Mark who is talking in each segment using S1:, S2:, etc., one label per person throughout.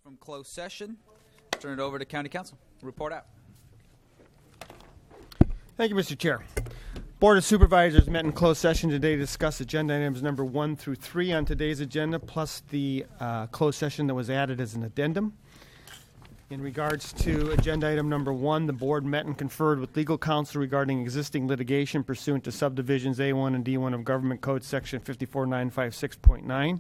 S1: From closed session, turn it over to County Council. Report out.
S2: Thank you, Mr. Chair. Board of Supervisors met in closed session today to discuss agenda items number 1 through 3 on today's agenda, plus the closed session that was added as an addendum. In regards to agenda item number 1, the board met and conferred with legal counsel regarding existing litigation pursuant to subdivisions A1 and D1 of Government Code Section 54956.9.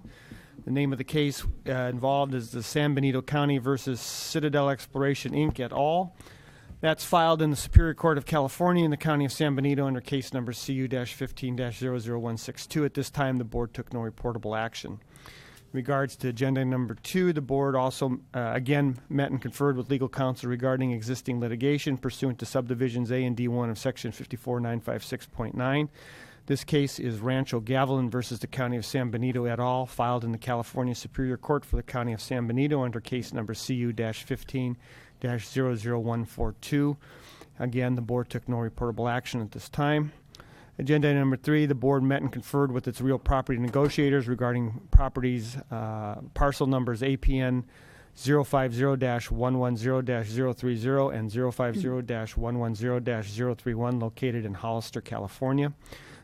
S2: The name of the case involved is the San Benito County versus Citadel Exploration, Inc. et al. That's filed in the Superior Court of California in the County of San Benito under case number CU-15-00162. At this time, the board took no reportable action. In regards to agenda number 2, the board also again met and conferred with legal counsel regarding existing litigation pursuant to subdivisions A and D1 of section 54956.9. This case is Rancho Gavilan versus the County of San Benito et al., filed in the California Superior Court for the County of San Benito under case number CU-15-00142. Again, the board took no reportable action at this time. Agenda item number 3, the board met and conferred with its real property negotiators regarding properties, parcel numbers APN 050-110-030 and 050-110-031 located in Hollister, California.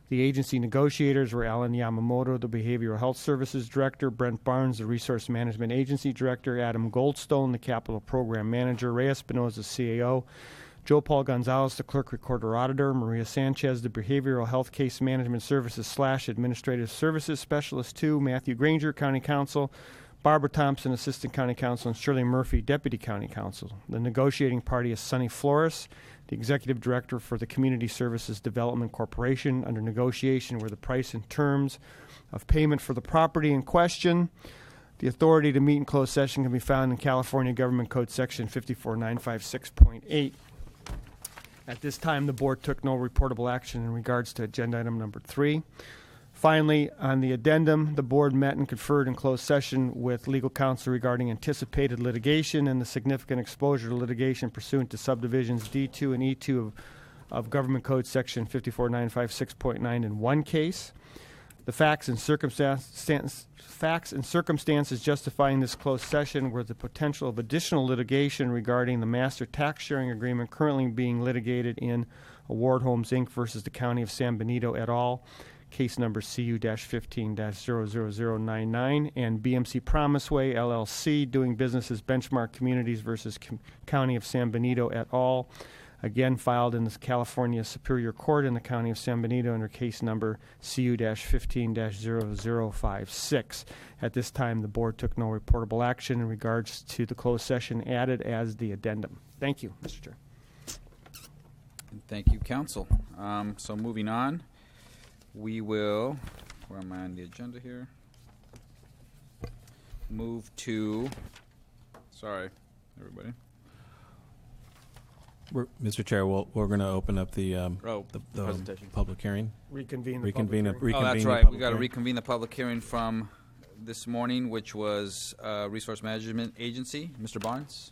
S2: The agency negotiators were Alan Yamamoto, the Behavioral Health Services Director, Brent Barnes, the Resource Management Agency Director, Adam Goldstone, the Capital Program Manager, Ray Espinoza, CAO, Joe Paul Gonzalez, the Clerk Recorder Auditor, Maria Sanchez, the Behavioral Health Case Management Services / Administrative Services Specialist 2, Matthew Granger, County Counsel, Barbara Thompson, Assistant County Counsel, and Shirley Murphy, Deputy County Counsel. The negotiating party is Sonny Flores, the Executive Director for the Community Services Development Corporation. Under negotiation were the price and terms of payment for the property in question. The authority to meet in closed session can be found in California Government Code Section 54956.8. At this time, the board took no reportable action in regards to agenda item number 3. Finally, on the addendum, the board met and conferred in closed session with legal counsel regarding anticipated litigation and the significant exposure to litigation pursuant to subdivisions D2 and E2 of Government Code Section 54956.9 in one case. The facts and circumstances justifying this closed session were the potential of additional litigation regarding the master tax sharing agreement currently being litigated in Award Homes, Inc. versus the County of San Benito et al., case number CU-15-00099, and BMC Promiseway, LLC, doing business as Benchmark Communities versus County of San Benito et al., again filed in the California Superior Court in the County of San Benito under case number CU-15-0056. At this time, the board took no reportable action in regards to the closed session added as the addendum. Thank you, Mr. Chair.
S1: Thank you, Council. So moving on, we will, where am I on the agenda here? Move to, sorry, everybody.
S3: Mr. Chair, we're going to open up the
S1: presentation.
S3: Public hearing.
S2: Reconvene
S1: That's right. We got to reconvene the public hearing from this morning, which was Resource Management Agency. Mr. Barnes.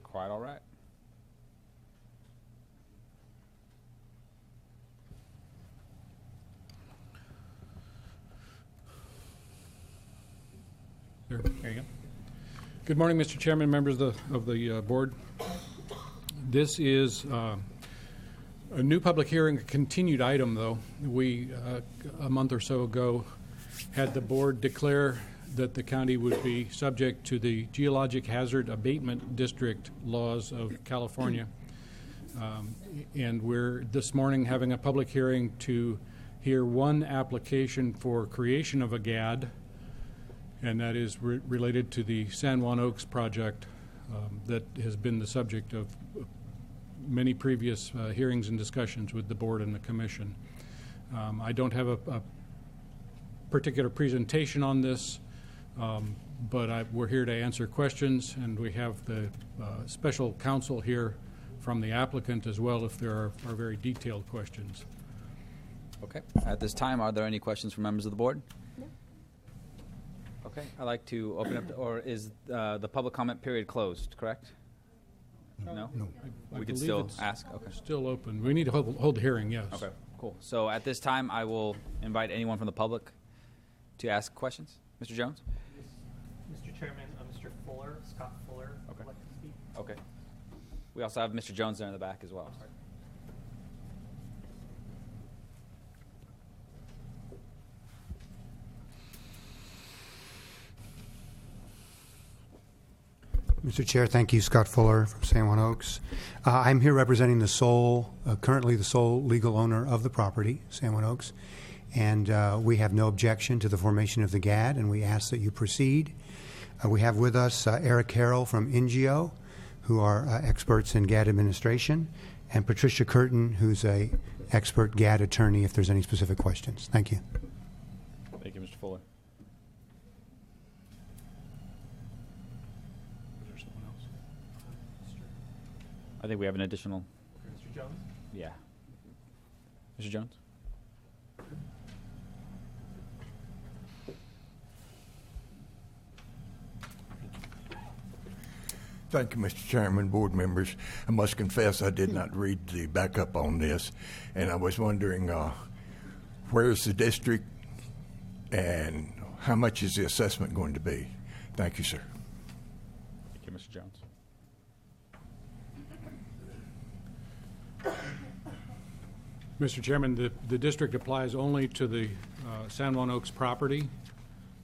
S1: Quite all right.
S4: There you go. Good morning, Mr. Chairman, members of the board. This is a new public hearing, a continued item, though. We, a month or so ago, had the board declare that the county would be subject to the Geologic Hazard Abatement District laws of California. And we're this morning having a public hearing to hear one application for creation of a GAD, and that is related to the San Juan Oaks project that has been the subject of many previous hearings and discussions with the board and the commission. I don't have a particular presentation on this, but we're here to answer questions, and we have the special counsel here from the applicant as well if there are very detailed questions.
S1: Okay. At this time, are there any questions from members of the board?
S5: No.
S1: Okay. I'd like to open up, or is the public comment period closed, correct? No?
S4: I
S1: We can
S4: believe
S1: still
S4: it's
S1: ask? Okay.
S4: Still open. We need to hold the hearing, yes.
S1: Okay, cool. So at this time, I will invite anyone from the public to ask questions. Mr. Jones?
S2: Mr. Chairman, Mr. Fuller, Scott Fuller,
S1: Okay.
S2: would like to speak.
S1: Okay. We also have Mr. Jones there in the back as well.
S6: Mr. Chair, thank you. Scott Fuller from San Juan Oaks. I'm here representing currently the sole legal owner of the property, San Juan Oaks, and we have no objection to the formation of the GAD, and we ask that you proceed. We have with us Eric Carroll from NGO, who are experts in GAD administration, and Patricia Curtin, who's a expert GAD attorney, if there's any specific questions. Thank you.
S1: Thank you, Mr. Fuller. I think we have an additional.
S2: Mr. Jones?
S1: Yeah. Mr. Jones?
S7: Thank you, Mr. Chairman, board members. I must confess I did not read the backup on this, and I was wondering where's the district and how much is the assessment going to be? Thank you, sir.
S1: Thank you, Mr. Jones.
S4: Mr. Chairman, the district applies only to the San Juan Oaks property.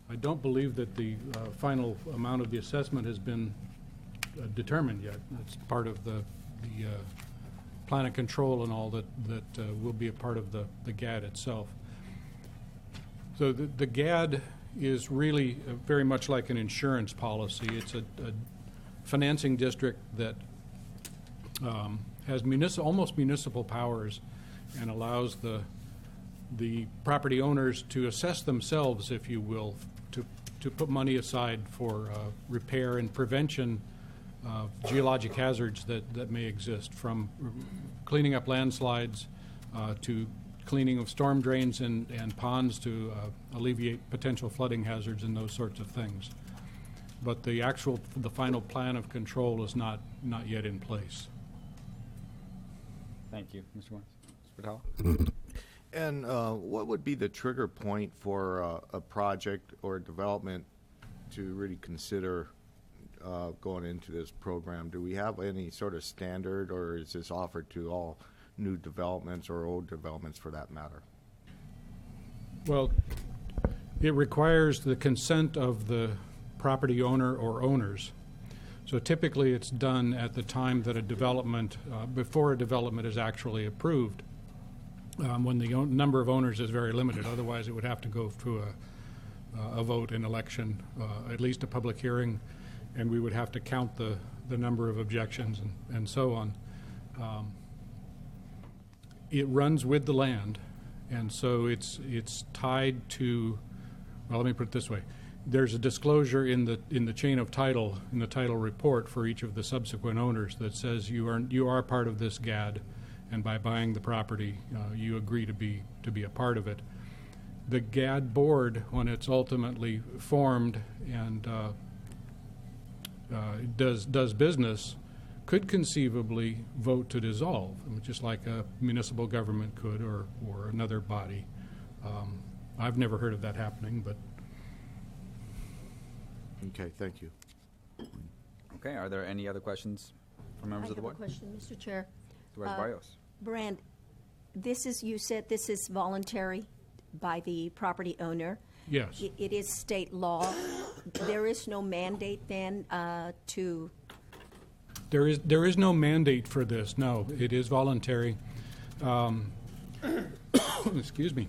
S4: I don't believe that the final amount of the assessment has been determined yet. It's part of the plan of control and all that will be a part of the GAD itself. So the GAD is really very much like an insurance policy. It's a financing district that has almost municipal powers and allows the property owners to assess themselves, if you will, to put money aside for repair and prevention of geologic hazards that may exist, from cleaning up landslides to cleaning of storm drains and ponds to alleviate potential flooding hazards and those sorts of things. But the final plan of control is not yet in place.
S1: Thank you, Mr. Morris. Mr. Vitale?
S8: And what would be the trigger point for a project or development to really consider going into this program? Do we have any sort of standard, or is this offered to all new developments or old developments for that matter?
S4: Well, it requires the consent of the property owner or owners. So typically it's done at the time that a development, before a development is actually approved, when the number of owners is very limited. Otherwise, it would have to go through a vote in election, at least a public hearing, and we would have to count the number of objections and so on. It runs with the land, and so it's tied to, well, let me put it this way. There's a disclosure in the chain of title, in the title report for each of the subsequent owners, that says you are part of this GAD, and by buying the property, you agree to be a part of it. The GAD board, when it's ultimately formed and does business, could conceivably vote to dissolve, just like a municipal government could, or another body. I've never heard of that happening, but.
S8: Okay, thank you.
S1: Okay, are there any other questions from members of the board?
S5: I have a question, Mr. Chair.
S1: Supervisor Barrios.
S5: Brand, you said this is voluntary by the property owner.
S4: Yes.
S5: It is state law. There is no mandate then to.
S4: There is no mandate for this. No, it is voluntary. Excuse me.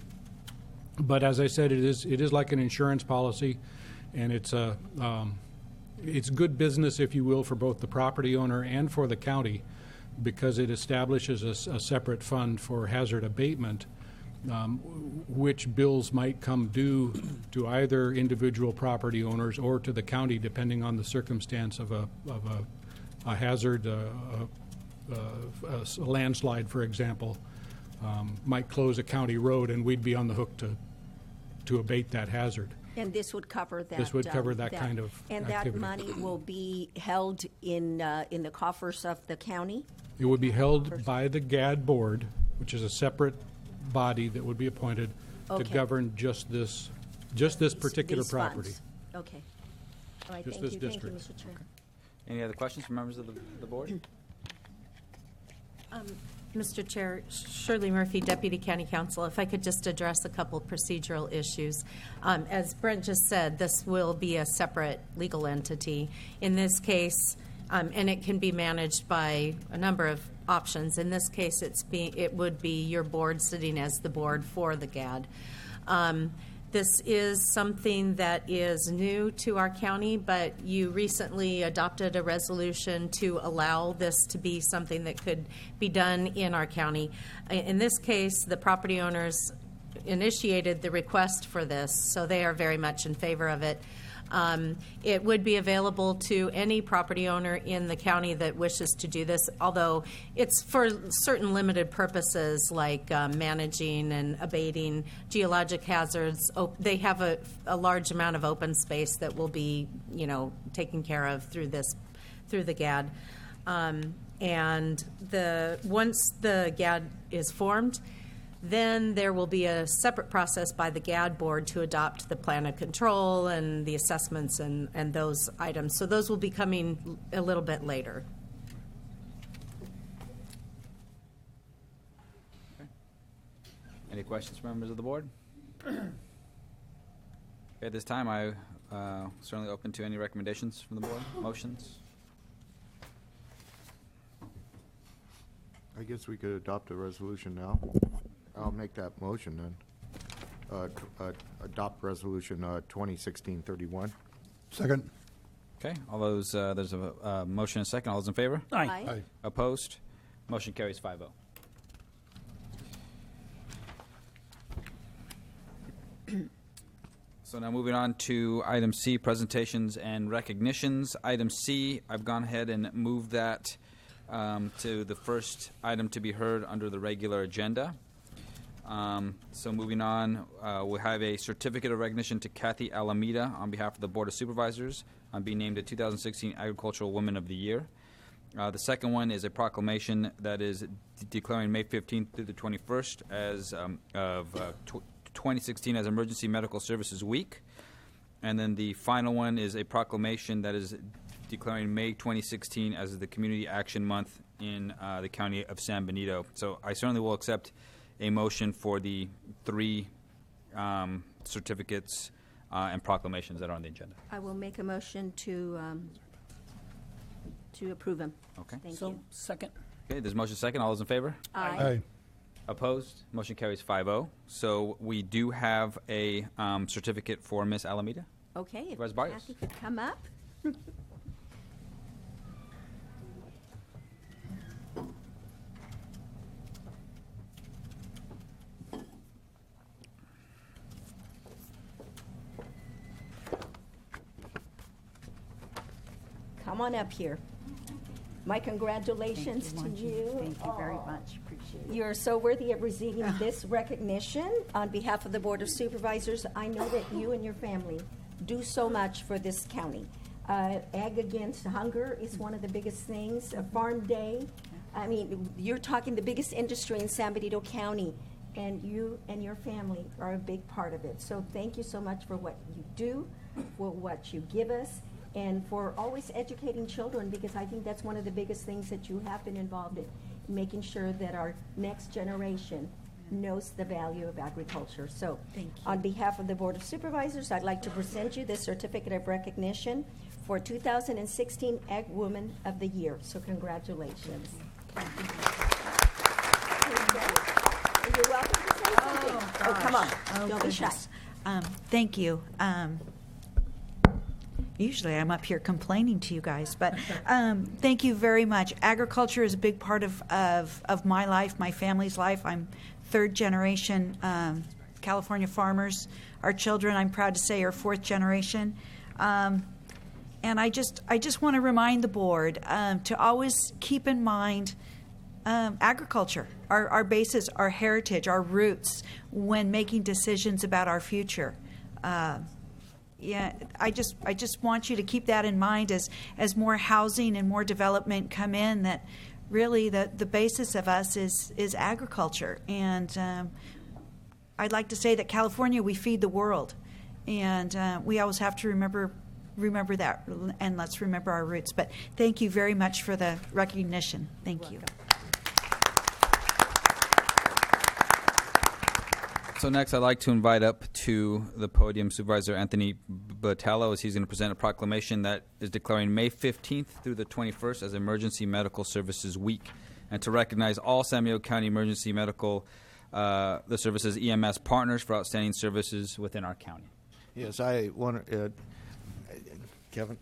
S4: But as I said, it is like an insurance policy, and it's good business, if you will, for both the property owner and for the county, because it establishes a separate fund for hazard abatement, which bills might come due to either individual property owners or to the county, depending on the circumstance of a hazard, a landslide, for example. might close a county road, and we'd be on the hook to abate that hazard.
S5: And this would cover that.
S4: This would cover that kind of
S5: And
S4: activity.
S5: that money will be held in the coffers of the county?
S4: It would be held by the GAD board, which is a separate body that would be appointed to
S5: Okay.
S4: govern just this particular
S5: These
S4: property.
S5: funds. Okay. All right,
S4: Just
S5: thank
S4: this
S5: you. Thank you,
S4: district.
S5: Mr. Chair.
S1: Any other questions from members of the board?
S9: Mr. Chair, Shirley Murphy, Deputy County Counsel, if I could just address a couple procedural issues. As Brent just said, this will be a separate legal entity. In this case, and it can be managed by a number of options. In this case, it would be your board sitting as the board for the GAD. This is something that is new to our county, but you recently adopted a resolution to allow this to be something that could be done in our county. In this case, the property owners initiated the request for this, so they are very much in favor of it. It would be available to any property owner in the county that wishes to do this, although it's for certain limited purposes like managing and abating geologic hazards. They have a large amount of open space that will be, taken care of through the GAD. And once the GAD is formed, then there will be a separate process by the GAD board to adopt the plan of control and the assessments and those items. So those will be coming a little bit later.
S1: Any questions from members of the board? At this time, I certainly open to any recommendations from the board, motions.
S8: I guess we could adopt a resolution now. I'll make that motion then. Adopt resolution 2016-31.
S6: Second.
S1: Okay, all those, there's a motion and a second. All those in favor?
S5: Aye.
S1: Opposed? Motion carries 5-0. So now moving on to item C, presentations and recognitions. Item C, I've gone ahead and moved that to the first item to be heard under the regular agenda. So moving on, we'll have a certificate of recognition to Kathy Alameda on behalf of the Board of Supervisors on being named a 2016 Agricultural Woman of the Year. The second one is a proclamation that is declaring May 15th through the 21st as of 2016 as Emergency Medical Services Week. And then the final one is a proclamation that is declaring May 2016 as the Community Action Month in the County of San Benito. So I certainly will accept a motion for the three certificates and proclamations that are on the agenda.
S5: I will make a motion to approve them.
S1: Okay.
S5: Thank you.
S10: Second.
S1: Okay, there's motion second. All those in favor?
S5: Aye.
S1: Opposed? Motion carries 5-0. So we do have a certificate for Ms. Alameda.
S5: Okay, if
S1: Supervisor Barrios.
S5: Kathy could come up. Come on up here. My congratulations to you.
S11: Thank you very much. Appreciate it.
S5: You're so worthy of receiving this recognition on behalf of the Board of Supervisors. I know that you and your family do so much for this county. Ag Against Hunger is one of the biggest things. A Farm Day. I mean, you're talking the biggest industry in San Benito County, and you and your family are a big part of it. So thank you so much for what you do, for what you give us, and for always educating children, because I think that's one of the biggest things that you have been involved in, making sure that our next generation knows the value of agriculture. So
S11: Thank you.
S5: on behalf of the Board of Supervisors, I'd like to present you this certificate of recognition for 2016 Ag Woman of the Year. So congratulations. You're welcome to say something. Oh, come on. Don't be shy.
S11: Thank you. Usually I'm up here complaining to you guys, but thank you very much. Agriculture is a big part of my life, my family's life. I'm third generation California farmers. Our children, I'm proud to say, are fourth generation. And I just want to remind the board to always keep in mind agriculture, our basis, our heritage, our roots when making decisions about our future. Yeah, I just want you to keep that in mind as more housing and more development come in, that really the basis of us is agriculture. And I'd like to say that California, we feed the world. And we always have to remember that, and let's remember our roots. But thank you very much for the recognition. Thank you.
S1: So next, I'd like to invite up to the podium Supervisor Anthony Botello, as he's going to present a proclamation that is declaring May 15th through the 21st as Emergency Medical Services Week, and to recognize all San Diego County Emergency Medical, the services EMS partners for outstanding services within our county.
S8: Yes, I want to, Kevin.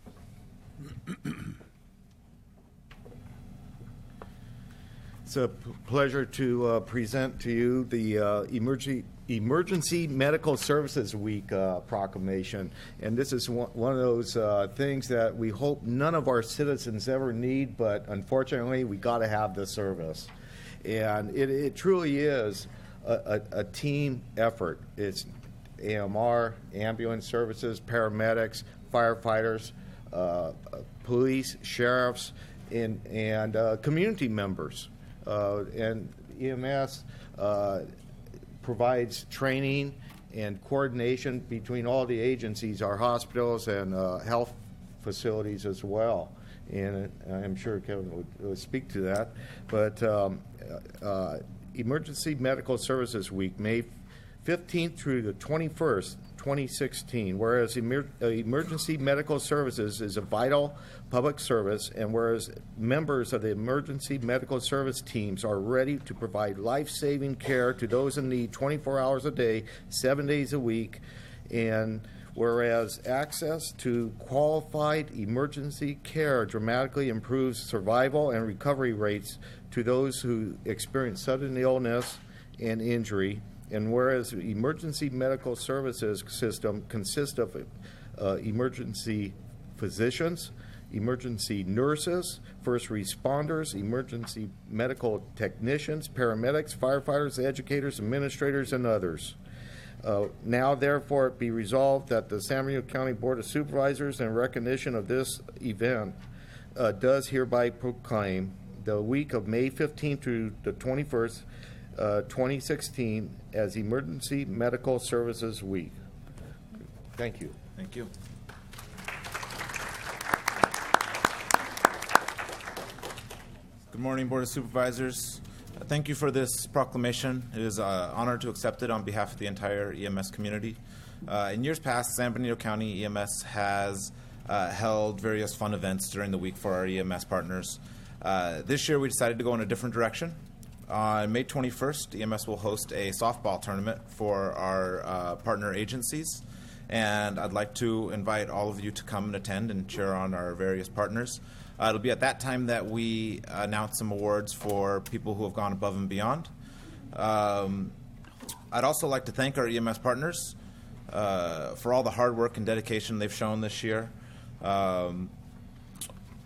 S8: It's a pleasure to present to you the Emergency Medical Services Week proclamation. And this is one of those things that we hope none of our citizens ever need, but unfortunately we got to have this service. And it truly is a team effort. It's AMR, ambulance services, paramedics, firefighters, police, sheriffs, and community members. And EMS provides training and coordination between all the agencies, our hospitals and health facilities as well. And I'm sure Kevin would speak to that. But Emergency Medical Services Week, May 15th through the 21st, 2016, whereas emergency medical services is a vital public service, and whereas members of the emergency medical service teams are ready to provide life-saving care to those in need 24 hours a day, 7 days a week, and whereas access to qualified emergency care dramatically improves survival and recovery rates to those who experience sudden illness and injury, and whereas the emergency medical services system consists of emergency physicians, emergency nurses, first responders, emergency medical technicians, paramedics, firefighters, educators, administrators, and others. Now, therefore, it be resolved that the San Bernardino County Board of Supervisors, in recognition of this event, does hereby proclaim the week of May 15th through the 21st, 2016 as Emergency Medical Services Week. Thank you.
S3: Thank you. Good morning, Board of Supervisors. Thank you for this proclamation. It is an honor to accept it on behalf of the entire EMS community. In years past, San Bernardino County EMS has held various fun events during the week for our EMS partners. This year, we decided to go in a different direction. On May 21st, EMS will host a softball tournament for our partner agencies, and I'd like to invite all of you to come and attend and cheer on our various partners. It'll be at that time that we announce some awards for people who have gone above and beyond. I'd also like to thank our EMS partners for all the hard work and dedication they've shown this year. Our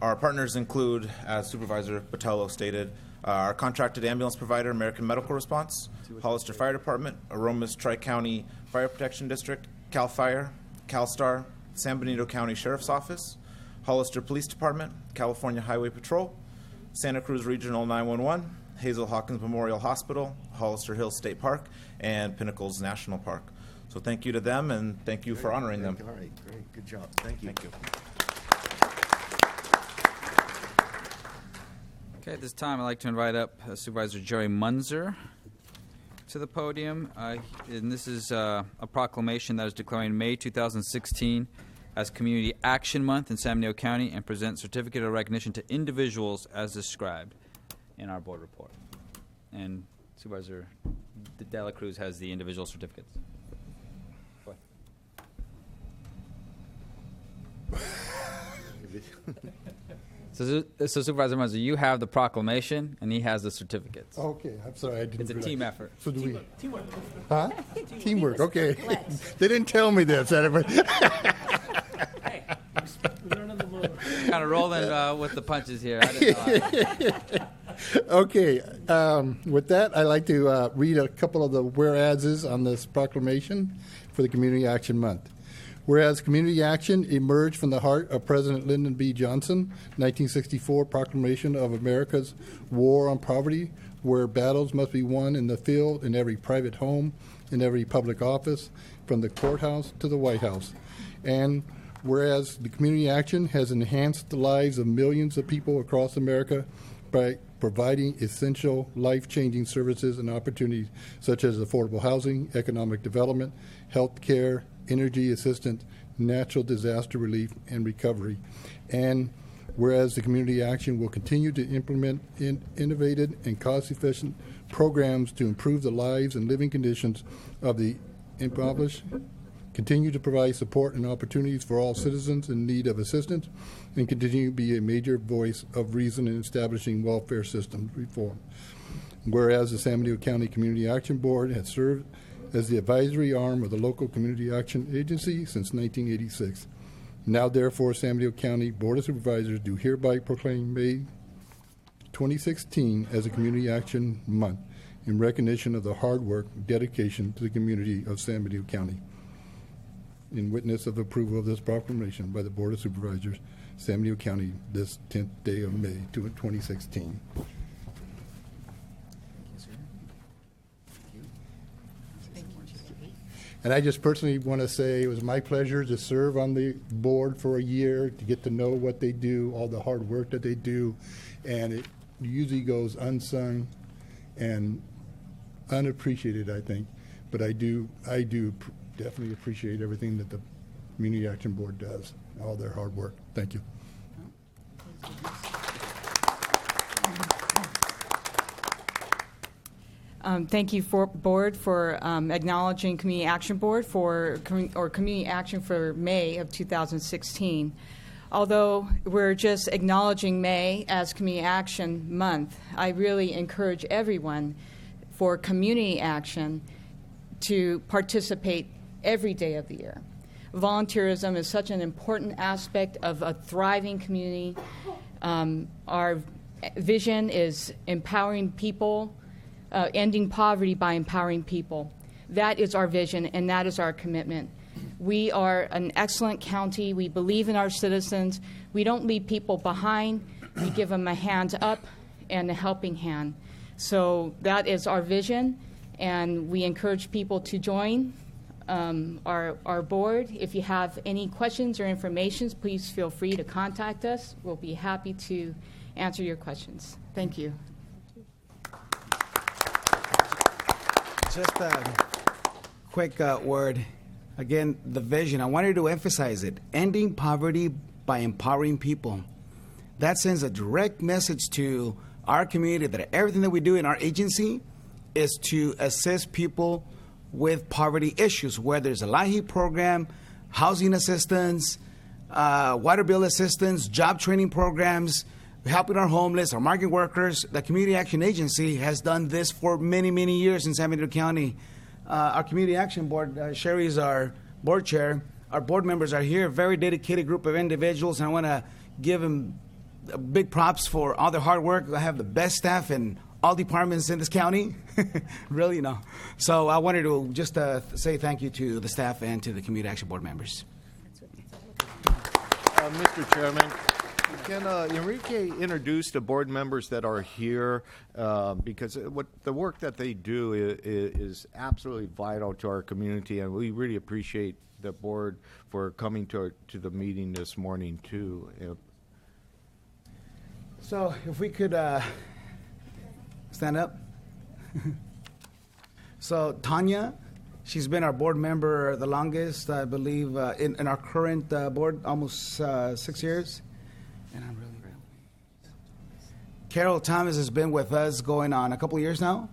S3: partners include, as Supervisor Botello stated, our contracted ambulance provider, American Medical Response, Hollister Fire Department, Aromas Tri-County Fire Protection District, CAL FIRE, CalSTAR, San Benito County Sheriff's Office, Hollister Police Department, California Highway Patrol, Santa Cruz Regional 911, Hazel Hawkins Memorial Hospital, Hollister Hills State Park, and Pinnacles National Park. So thank you to them, and thank you for honoring them.
S8: All right, great, good job. Thank you.
S3: Thank you.
S1: Okay, at this time, I'd like to invite up Supervisor Jerry Munzer to the podium. And this is a proclamation that is declaring May 2016 as Community Action Month in San Bernardino County, and present certificate of recognition to individuals as described in our board report. And Supervisor De La Cruz has the individual certificates. Go ahead. So Supervisor Munzer, you have the proclamation, and he has the certificates.
S10: Okay, I'm sorry, I didn't.
S1: It's a team effort.
S10: So do we?
S12: Teamwork.
S10: Huh? Teamwork. Okay. They didn't tell me this.
S12: Hey, we learn on the road.
S1: Kind of rolling with the punches here. I didn't know.
S10: Okay, with that, I'd like to read a couple of the whereases on this proclamation for the Community Action Month. Whereas community action emerged from the heart of President Lyndon B. Johnson, 1964 proclamation of America's war on poverty, where battles must be won in the field, in every private home, in every public office, from the courthouse to the White House. And whereas the community action has enhanced the lives of millions of people across America by providing essential life-changing services and opportunities such as affordable housing, economic development, health care, energy assistance, natural disaster relief, and recovery. And whereas the community action will continue to implement innovative and cost-efficient programs to improve the lives and living conditions of the impoverished, continue to provide support and opportunities for all citizens in need of assistance, and continue to be a major voice of reason in establishing welfare system reform. Whereas the San Benito County Community Action Board has served as the advisory arm of the local community action agency since 1986. Now, therefore, San Benito County Board of Supervisors do hereby proclaim May 2016 as a Community Action Month in recognition of the hard work and dedication to the community of San Benito County. In witness of approval of this proclamation by the Board of Supervisors, San Benito County, this 10th day of May 2016. And I just personally want to say it was my pleasure to serve on the board for a year, to get to know what they do, all the hard work that they do, and it usually goes unsung and unappreciated, I think. But I do definitely appreciate everything that the Community Action Board does, all their hard work. Thank you.
S12: Thank you, Board, for acknowledging Community Action Board for Community Action for May of 2016. Although we're just acknowledging May as Community Action Month, I really encourage everyone for community action to participate every day of the year. Volunteerism is such an important aspect of a thriving community. Our vision is empowering people, ending poverty by empowering people. That is our vision, and that is our commitment. We are an excellent county. We believe in our citizens. We don't leave people behind. We give them a hand up and a helping hand. So that is our vision, and we encourage people to join our board. If you have any questions or information, please feel free to contact us. We'll be happy to answer your questions. Thank you.
S13: Just a quick word. Again, the vision, I wanted to emphasize it. Ending poverty by empowering people. That sends a direct message to our community that everything that we do in our agency is to assist people with poverty issues, whether it's a LIHEAP program, housing assistance, water bill assistance, job training programs, helping our homeless, our migrant workers. The Community Action Agency has done this for many, many years in San Benito County. Our Community Action Board, Sherry is our board chair. Our board members are here, a very dedicated group of individuals, and I want to give them big props for all their hard work. I have the best staff in all departments in this county. Really, no. So I wanted to just say thank you to the staff and to the Community Action Board members.
S8: Mr. Chairman, can Enrique introduce the board members that are here? Because what the work that they do is absolutely vital to our community, and we really appreciate the board for coming to the meeting this morning, too.
S13: So if we could stand up. So Tanya, she's been our board member the longest, I believe, in our current board, almost 6 years. And I'm really Carol Thomas has been with us going on a couple of years now,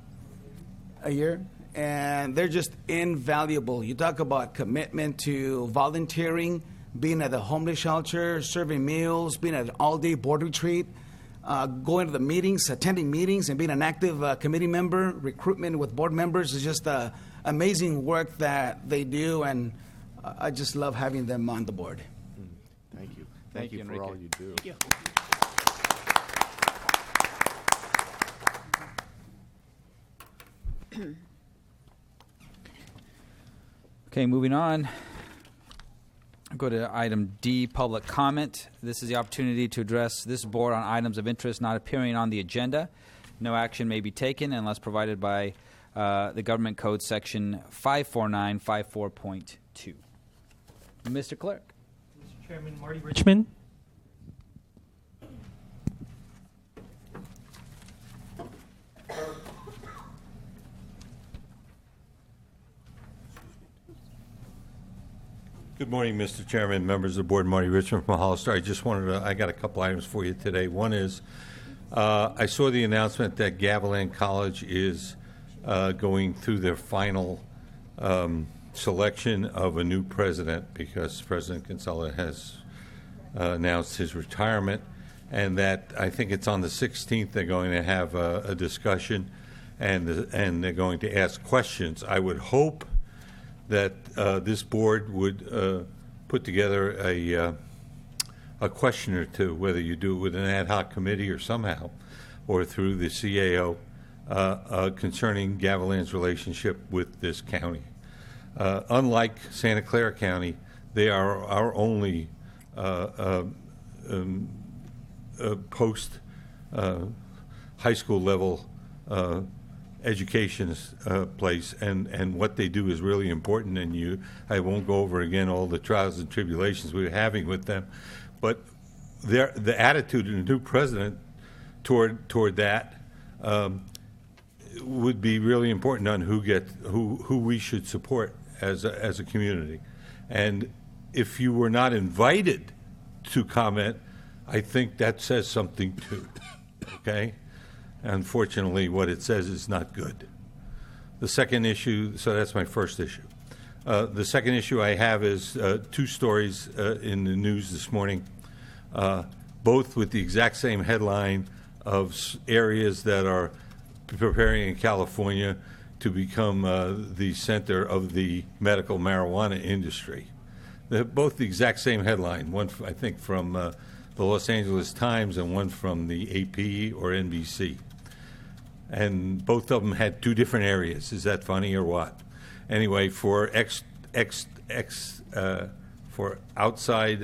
S13: a year, and they're just invaluable. You talk about commitment to volunteering, being at the homeless shelter, serving meals, being at an all-day board retreat, going to the meetings, attending meetings, and being an active committee member. Recruitment with board members is just amazing work that they do, and I just love having them on the board.
S8: Thank you. Thank you for all you do.
S12: Thank you.
S1: Okay, moving on. I'll go to item D, public comment. This is the opportunity to address this board on items of interest not appearing on the agenda. No action may be taken unless provided by the Government Code Section 54954.2. Mr. Clerk.
S14: Mr. Chairman, Marty Richmond.
S15: Good morning, Mr. Chairman, members of the board. Marty Richmond from Hollister. I got a couple items for you today. One is, I saw the announcement that Gavilan College is going through their final selection of a new president because President Kinsella has announced his retirement, and that I think it's on the 16th they're going to have a discussion, and they're going to ask questions. I would hope that this board would put together a question or two, whether you do it with an ad hoc committee or somehow, or through the CAO, concerning Gavilan's relationship with this county. Unlike Santa Clara County, they are our only post high school level education place, and what they do is really important. And I won't go over again all the trials and tribulations we were having with them, but the attitude of the new president toward that would be really important on who we should support as a community. And if you were not invited to comment, I think that says something too. Okay. Unfortunately, what it says is not good. The second issue, so that's my first issue. The second issue I have is two stories in the news this morning, both with the exact same headline of areas that are preparing in California to become the center of the medical marijuana industry. They're both the exact same headline, one I think from the Los Angeles Times and one from the AP or NBC. And both of them had two different areas. Is that funny or what? Anyway, for for outside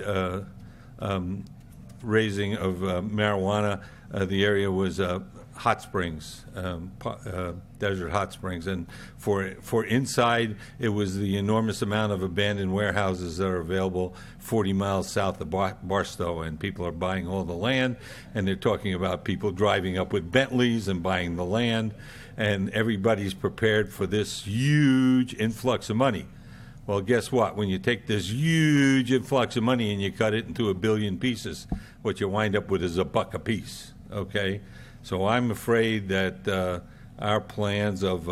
S15: raising of marijuana, the area was hot springs, desert hot springs, and for inside, it was the enormous amount of abandoned warehouses that are available 40 miles south of Barstow, and people are buying all the land, and they're talking about people driving up with Bentleys and buying the land, and everybody's prepared for this huge influx of money. Well, guess what? When you take this huge influx of money and you cut it into a billion pieces, what you wind up with is $1 a piece, okay? So I'm afraid that our plans of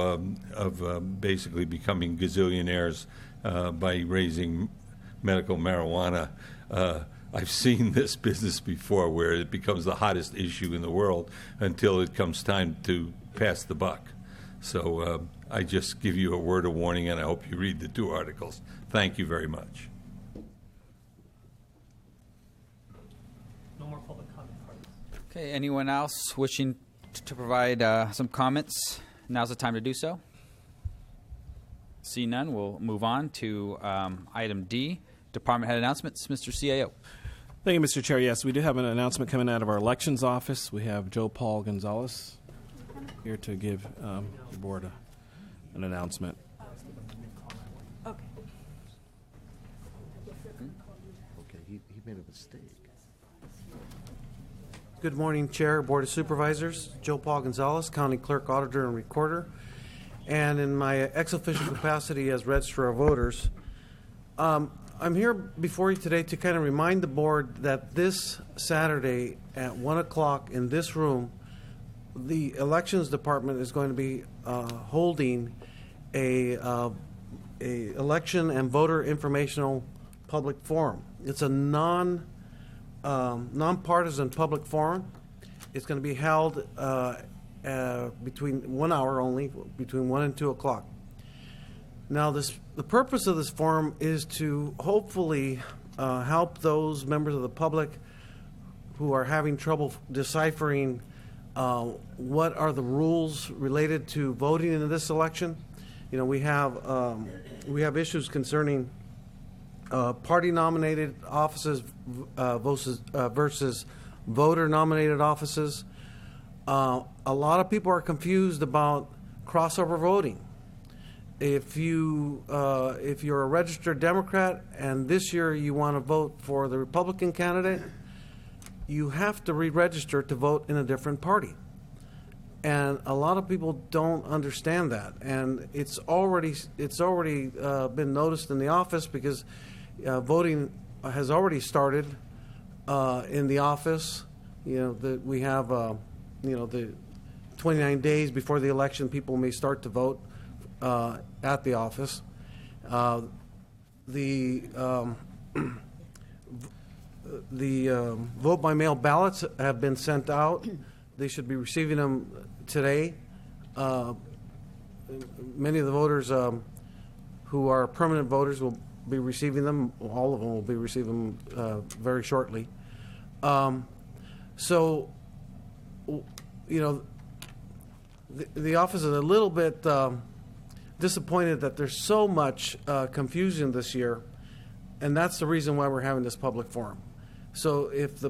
S15: basically becoming gazillionaires by raising medical marijuana, I've seen this business before where it becomes the hottest issue in the world until it comes time to pass the buck. So I just give you a word of warning, and I hope you read the two articles. Thank you very much.
S14: No more public comment cards.
S1: Okay, anyone else wishing to provide some comments? Now's the time to do so. See none, we'll move on to item D, department head announcements. Mr. CAO.
S16: Thank you, Mr. Chair. Yes, we do have an announcement coming out of our elections office. We have Joe Paul Gonzalez here to give the board an announcement.
S11: Okay.
S8: Okay, he made a mistake.
S17: Good morning, Chair, Board of Supervisors. Joe Paul Gonzalez, County Clerk, Auditor, and Recorder. And in my ex-official capacity as Registrar of Voters, I'm here before you today to kind of remind the board that this Saturday at 1 o'clock in this room, the Elections Department is going to be holding a election and voter informational public forum. It's a nonpartisan public forum. It's going to be held between 1 hour only, between 1 and 2 o'clock. Now, the purpose of this forum is to hopefully help those members of the public who are having trouble deciphering what are the rules related to voting in this election. You know, we have issues concerning party-nominated offices versus voter-nominated offices. A lot of people are confused about crossover voting. If you're a registered Democrat and this year you want to vote for the Republican candidate, you have to re-register to vote in a different party. And a lot of people don't understand that, and it's already been noticed in the office because voting has already started in the office. You know that we have the 29 days before the election, people may start to vote at the office. The vote by mail ballots have been sent out. They should be receiving them today. Many of the voters who are permanent voters will be receiving them. All of them will be receiving them very shortly. So, you know, the office is a little bit disappointed that there's so much confusion this year, and that's the reason why we're having this public forum. So if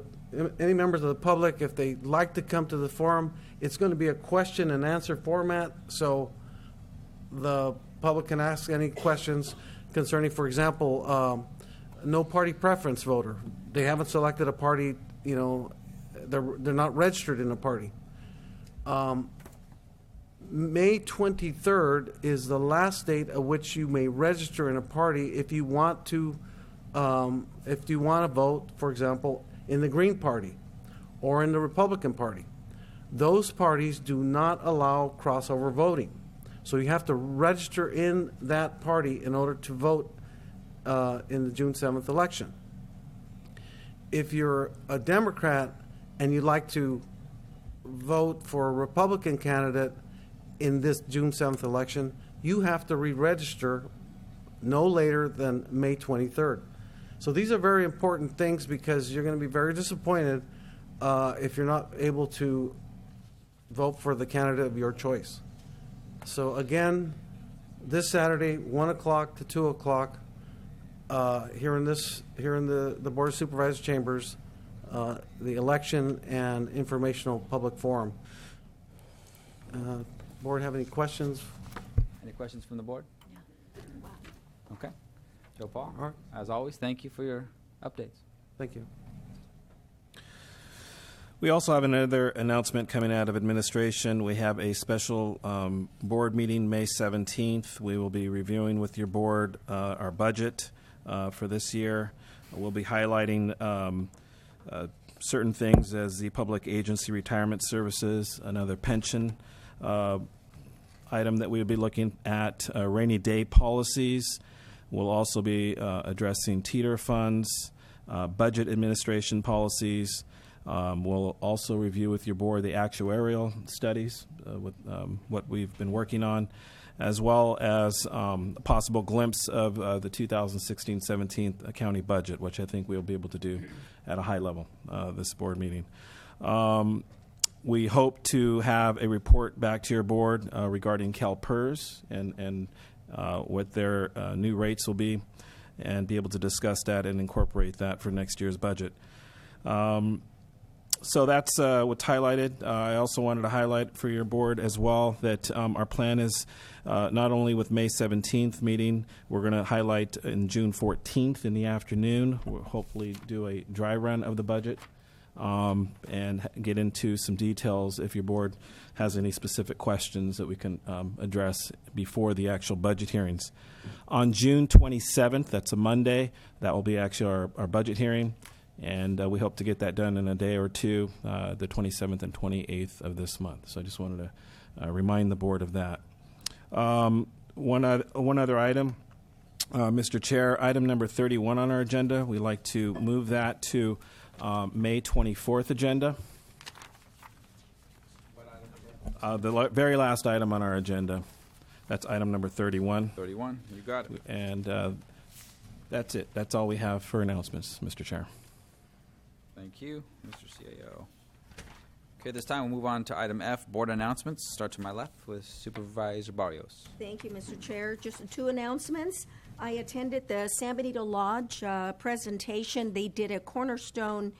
S17: any members of the public, if they'd like to come to the forum, it's going to be a question and answer format, so the public can ask any questions concerning, for example, no party preference voter. They haven't selected a party, you know, they're not registered in a party. May 23rd is the last date at which you may register in a party if you want to vote, for example, in the Green Party or in the Republican Party. Those parties do not allow crossover voting. So you have to register in that party in order to vote in the June 7th election. If you're a Democrat and you'd like to vote for a Republican candidate in this June 7th election, you have to re-register no later than May 23rd. So these are very important things because you're going to be very disappointed if you're not able to vote for the candidate of your choice. So again, this Saturday, 1 o'clock to 2 o'clock, here in the Board of Supervisors chambers, the election and informational public forum. Board have any questions?
S1: Any questions from the board? Okay. Joe Paul, all right. As always, thank you for your updates.
S17: Thank you.
S16: We also have another announcement coming out of administration. We have a special board meeting May 17th. We will be reviewing with your board our budget for this year. We'll be highlighting certain things as the public agency retirement services, another pension item that we will be looking at, rainy day policies. We'll also be addressing teeter funds, budget administration policies. We'll also review with your board the actuarial studies, with what we've been working on, as well as a possible glimpse of the 2016-17 county budget, which I think we'll be able to do at a high level this board meeting. We hope to have a report back to your board regarding CalPERS and what their new rates will be, and be able to discuss that and incorporate that for next year's budget. So that's what's highlighted. I also wanted to highlight for your board as well that our plan is not only with May 17th meeting, we're going to highlight in June 14th in the afternoon. We'll hopefully do a dry run of the budget and get into some details if your board has any specific questions that we can address before the actual budget hearings. On June 27th, that's a Monday, that will be actually our budget hearing. And we hope to get that done in a day or two, the 27th and 28th of this month. So I just wanted to remind the board of that. One other item, Mr. Chair, item number 31 on our agenda. We'd like to move that to May 24th agenda. The very last item on our agenda. That's item number 31.
S1: 31, you got it.
S16: And that's it. That's all we have for announcements, Mr. Chair.
S1: Thank you, Mr. CAO. Okay, this time we'll move on to item F, board announcements. Start to my left with Supervisor Barrios.
S5: Thank you, Mr. Chair. Just two announcements. I attended the San Benito Lodge presentation. They did a cornerstone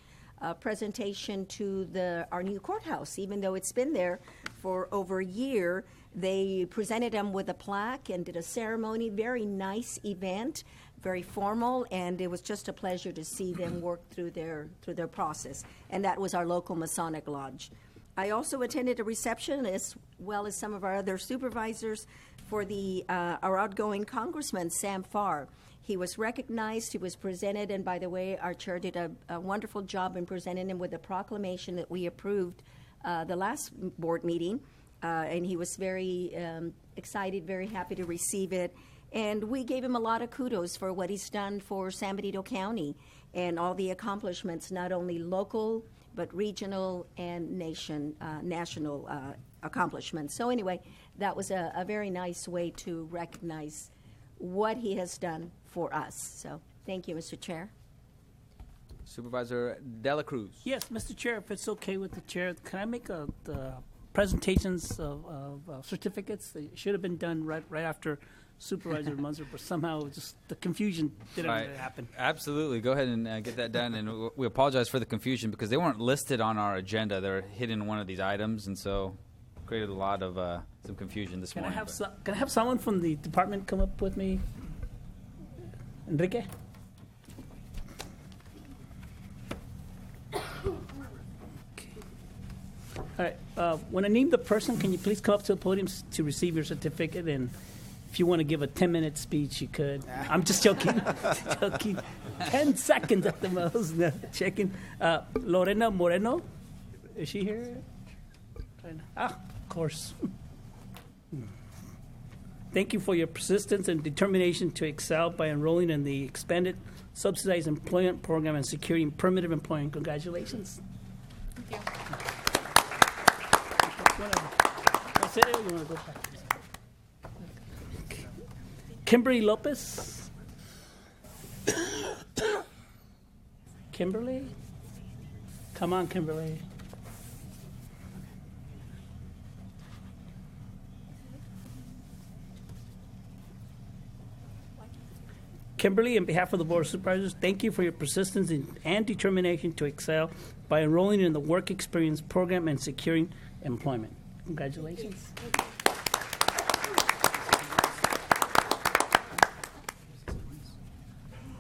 S5: presentation to our new courthouse. Even though it's been there for over a year, they presented them with a plaque and did a ceremony. Very nice event, very formal, and it was just a pleasure to see them work through their process. And that was our local Masonic Lodge. I also attended a reception, as well as some of our other supervisors, for our outgoing Congressman, Sam Farr. He was recognized, he was presented, and by the way, our chair did a wonderful job in presenting him with a proclamation that we approved the last board meeting, and he was very excited, very happy to receive it. And we gave him a lot of kudos for what he's done for San Benito County and all the accomplishments, not only local, but regional and national accomplishments. So anyway, that was a very nice way to recognize what he has done for us. So thank you, Mr. Chair.
S1: Supervisor Dela Cruz.
S14: Yes, Mr. Chair, if it's okay with the chair, can I make the presentations of certificates? They should have been done right after Supervisor Munzer, but somehow just the confusion didn't happen.
S1: Absolutely. Go ahead and get that done. And we apologize for the confusion because they weren't listed on our agenda. They're hidden in one of these items, and so created a lot of some confusion this morning.
S14: Can I have someone from the department come up with me? Enrique? All right. When I name the person, can you please come up to the podium to receive your certificate? And if you want to give a 10-minute speech, you could. I'm just joking. 10 seconds at the most. No, checking. Lorena Moreno, is she here? Of course. Thank you for your persistence and determination to excel by enrolling in the expanded subsidized employment program and securing permanent employment. Congratulations.
S9: Thank you.
S14: You want to go back? Kimberly Lopez. Kimberly? Come on, Kimberly. Kimberly, on behalf of the Board of Supervisors, thank you for your persistence and determination to excel by enrolling in the Work Experience Program and securing employment. Congratulations.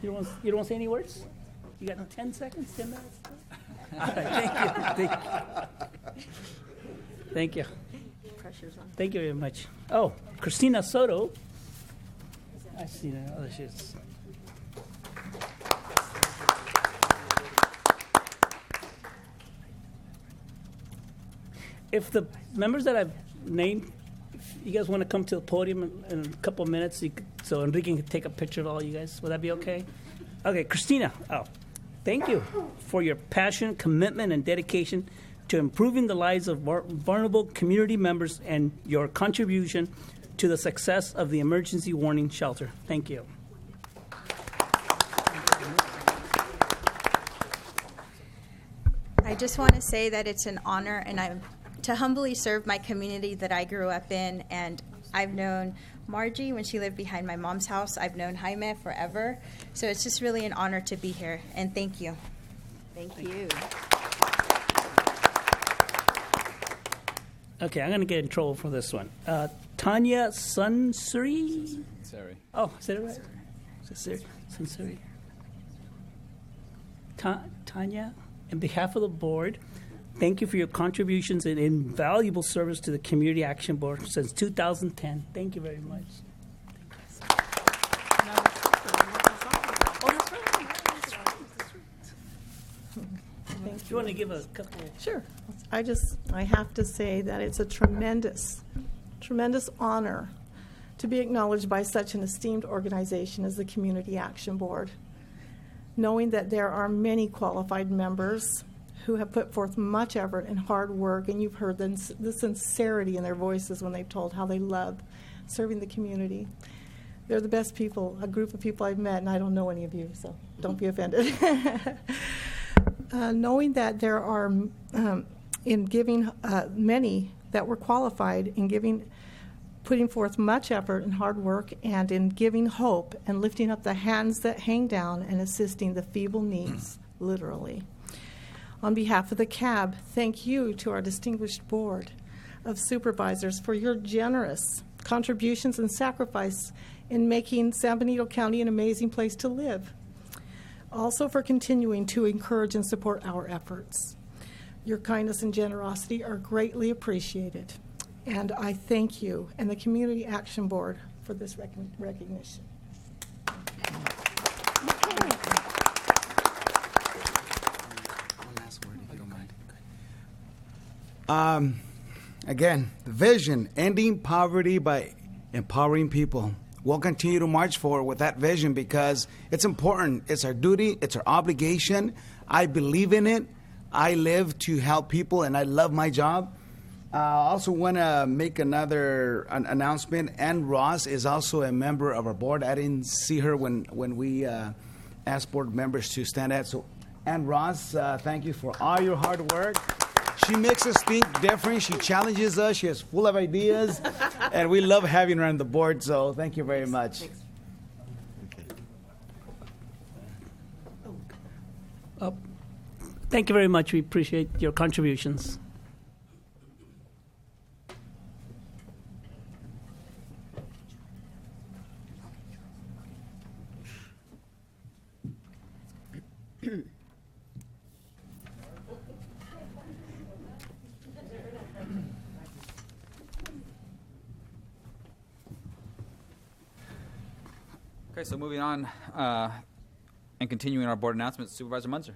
S14: You don't want to say any words? You got 10 seconds, 10 minutes? All right, thank you.
S5: Pressure's on.
S14: Thank you very much. Oh, Christina Soto. I see that. Oh, she's. If the members that I've named, if you guys want to come to the podium in a couple of minutes, so Enrique can take a picture of all you guys. Would that be okay? Okay, Christina. Oh, thank you for your passion, commitment, and dedication to improving the lives of vulnerable community members and your contribution to the success of the emergency warning shelter. Thank you.
S18: I just want to say that it's an honor and I'm to humbly serve my community that I grew up in. And I've known Margie when she lived behind my mom's house. I've known Jaime forever. So it's just really an honor to be here. And thank you.
S5: Thank you.
S14: Okay, I'm going to get in trouble for this one. Tanya Sunsuri?
S1: Sorry.
S14: Oh, is that right? Sunsuri. Tanya, on behalf of the board, thank you for your contributions and invaluable service to the Community Action Board since 2010. Thank you very much. Do you want to give a couple?
S19: Sure. I have to say that it's a tremendous honor to be acknowledged by such an esteemed organization as the Community Action Board. Knowing that there are many qualified members who have put forth much effort and hard work, and you've heard the sincerity in their voices when they've told how they love serving the community. They're the best people, a group of people I've met, and I don't know any of you, so don't be offended. Knowing that there are in giving many that were qualified in putting forth much effort and hard work, and in giving hope and lifting up the hands that hang down and assisting the feeble knees, literally. On behalf of the CAB, thank you to our distinguished Board of Supervisors for your generous contributions and sacrifice in making San Benito County an amazing place to live. Also for continuing to encourage and support our efforts. Your kindness and generosity are greatly appreciated. And I thank you and the Community Action Board for this recognition.
S13: Again, the vision, ending poverty by empowering people. We'll continue to march forward with that vision because it's important. It's our duty. It's our obligation. I believe in it. I live to help people, and I love my job. I also want to make another announcement. Ann Ross is also a member of our board. I didn't see her when we asked board members to stand at. So, Ann Ross, thank you for all your hard work. She makes us think different. She challenges us. She is full of ideas. And we love having her on the board. So thank you very much.
S14: Thank you very much. We appreciate your contributions.
S1: Okay, so moving on and continuing our board announcements, Supervisor Munzer.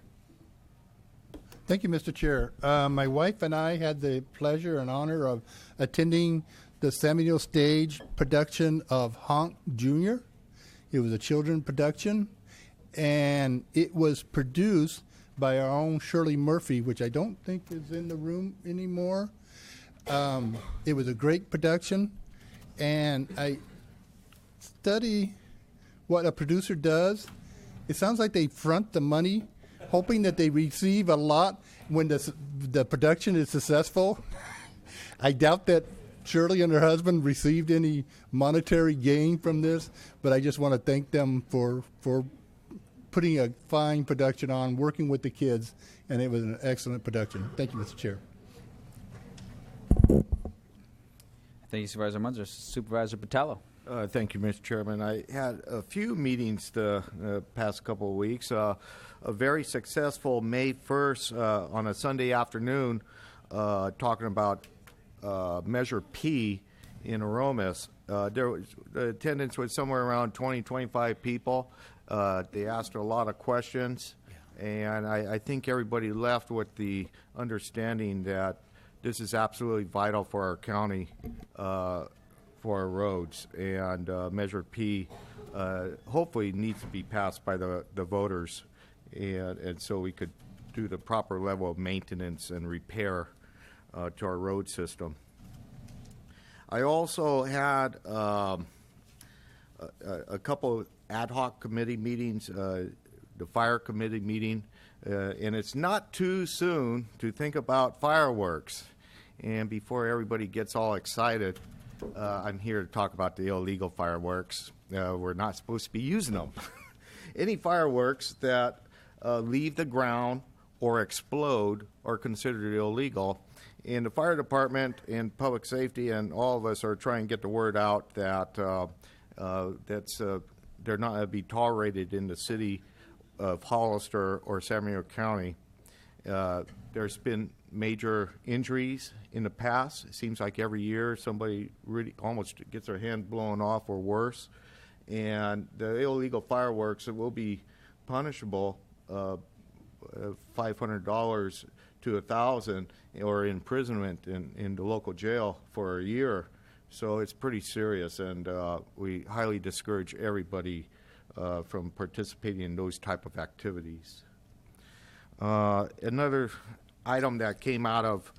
S10: Thank you, Mr. Chair. My wife and I had the pleasure and honor of attending the San Benito Stage production of Honk Jr. It was a children's production, and it was produced by our own Shirley Murphy, which I don't think is in the room anymore. It was a great production, and I study what a producer does. It sounds like they front the money, hoping that they receive a lot when the production is successful. I doubt that Shirley and her husband received any monetary gain from this, but I just want to thank them for putting a fine production on, working with the kids, and it was an excellent production. Thank you, Mr. Chair.
S1: Thank you, Supervisor Munzer. Supervisor Patello.
S8: Thank you, Mr. Chairman. I had a few meetings the past couple of weeks. A very successful May 1st on a Sunday afternoon talking about Measure P in Aromas. The attendance was somewhere around 20, 25 people. They asked a lot of questions, and I think everybody left with the understanding that this is absolutely vital for our county, for our roads, and Measure P hopefully needs to be passed by the voters, and so we could do the proper level of maintenance and repair to our road system. I also had a couple of ad hoc committee meetings, the fire committee meeting, and it's not too soon to think about fireworks. And before everybody gets all excited, I'm here to talk about the illegal fireworks. We're not supposed to be using them. Any fireworks that leave the ground or explode are considered illegal. And the fire department and public safety and all of us are trying to get the word out that they're not going to be tolerated in the city of Hollister or San Benito County. There's been major injuries in the past. It seems like every year somebody really almost gets their hand blown off or worse. And the illegal fireworks will be punishable, $500 to $1,000, or imprisonment in the local jail for a year. So it's pretty serious, and we highly discourage everybody from participating in those type of activities. Another item that came out of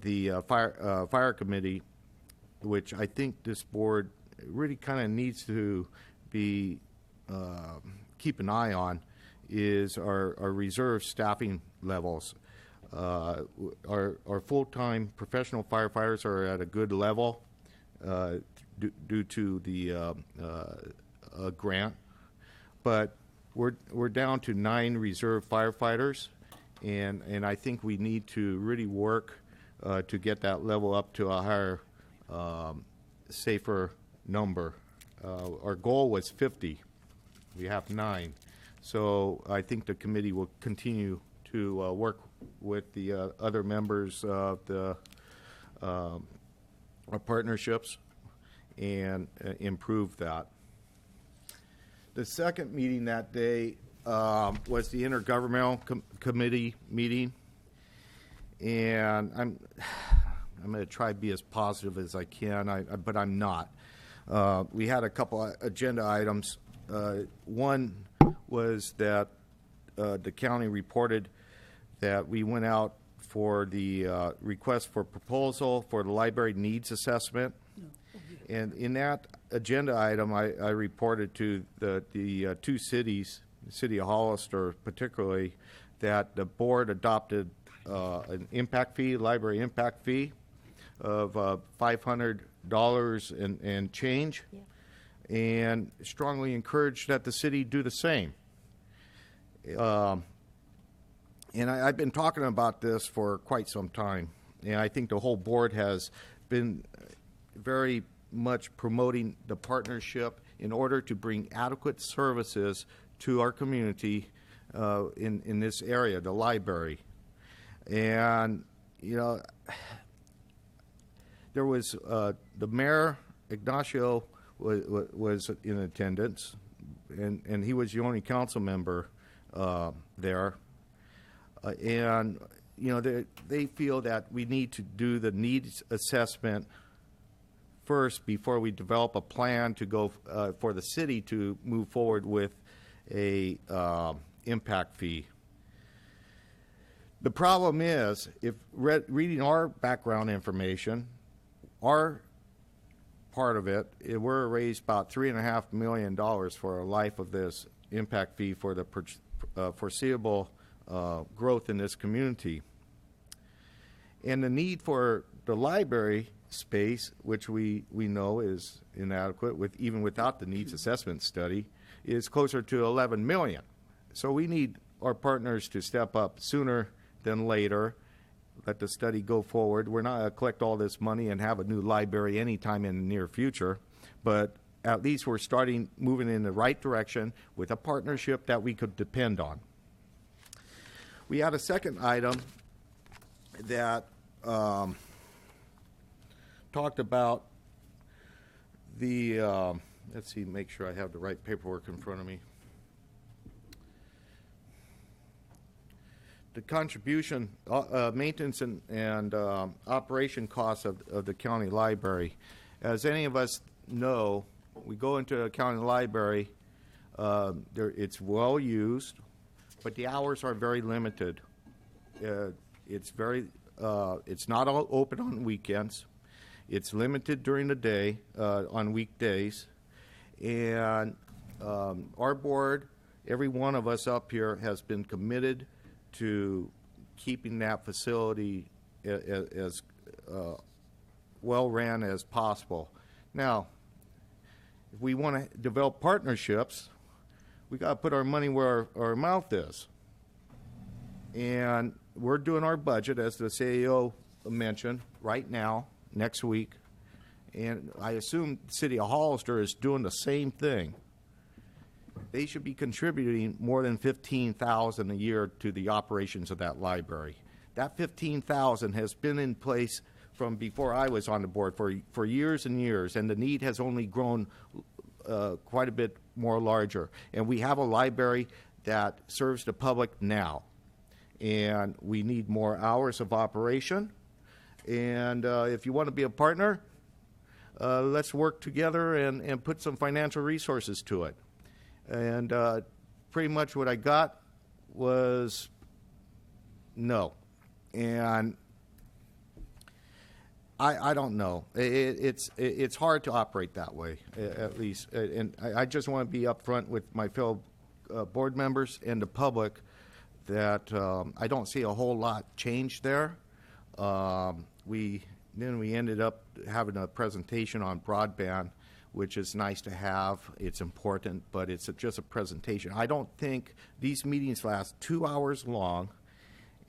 S8: the fire committee, which I think this board really kind of needs to be keep an eye on, is our reserve staffing levels. Our full-time professional firefighters are at a good level due to the grant, but we're down to 9 reserve firefighters, and I think we need to really work to get that level up to a higher, safer number. Our goal was 50. We have 9. So I think the committee will continue to work with the other members of the our partnerships and improve that. The second meeting that day was the Intergovernmental Committee meeting, and I'm going to try to be as positive as I can, but I'm not. We had a couple of agenda items. One was that the county reported that we went out for the request for proposal for the library needs assessment. And in that agenda item, I reported to the 2 cities, the city of Hollister particularly, that the board adopted an impact fee, library impact fee of $500 and change, and strongly encouraged that the city do the same. And I've been talking about this for quite some time, and I think the whole board has been very much promoting the partnership in order to bring adequate services to our community in this area, the library. And, you know, there was the mayor, Ignacio, was in attendance, and he was the only council member there. And, you know, they feel that we need to do the needs assessment first before we develop a plan to go for the city to move forward with a impact fee. The problem is, if reading our background information, our part of it, we're raised about $3.5 million for a life of this impact fee for the foreseeable growth in this community. And the need for the library space, which we know is inadequate even without the needs assessment study, is closer to $11 million. So we need our partners to step up sooner than later, let the study go forward. We're not going to collect all this money and have a new library anytime in the near future, but at least we're moving in the right direction with a partnership that we could depend on. We had a second item that talked about the, let's see, make sure I have the right paperwork in front of me. The contribution, maintenance, and operation costs of the county library. As any of us know, we go into a county library, it's well used, but the hours are very limited. It's not all open on weekends. It's limited during the day, on weekdays. And our board, every one of us up here, has been committed to keeping that facility as well ran as possible. Now, if we want to develop partnerships, we got to put our money where our mouth is. And we're doing our budget, as the CEO mentioned, right now, next week. And I assume the city of Hollister is doing the same thing. They should be contributing more than $15,000 a year to the operations of that library. That $15,000 has been in place from before I was on the board for years and years, and the need has only grown quite a bit more larger. And we have a library that serves the public now, and we need more hours of operation. And if you want to be a partner, let's work together and put some financial resources to it. And pretty much what I got was no. And I don't know. It's hard to operate that way, at least. And I just want to be upfront with my fellow board members and the public that I don't see a whole lot change there. We ended up having a presentation on broadband, which is nice to have. It's important, but it's just a presentation. I don't think these meetings last 2 hours long,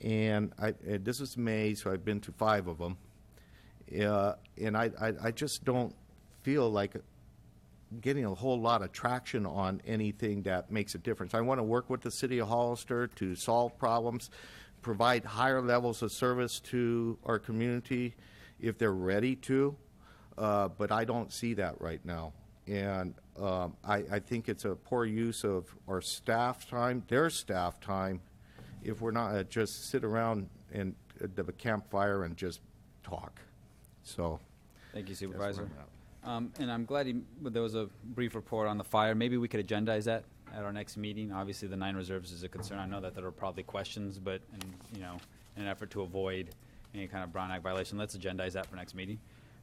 S8: and this is May, so I've been to 5 of them, and I just don't feel like getting a whole lot of traction on anything that makes a difference. I want to work with the City of Hollister to solve problems, provide higher levels of service to our community if they're ready to, but I don't see that right now. And I think it's a poor use of our staff time, their staff time, if we're not just sit around and at a campfire and just talk. So,
S1: thank you, Supervisor. And I'm glad there was a brief report on the fire. Maybe we could agendize that at our next meeting. Obviously, the 9 reserves is a concern. I know that there are probably questions, but in an effort to avoid any kind of Brown Act violation, let's agendize that for next meeting.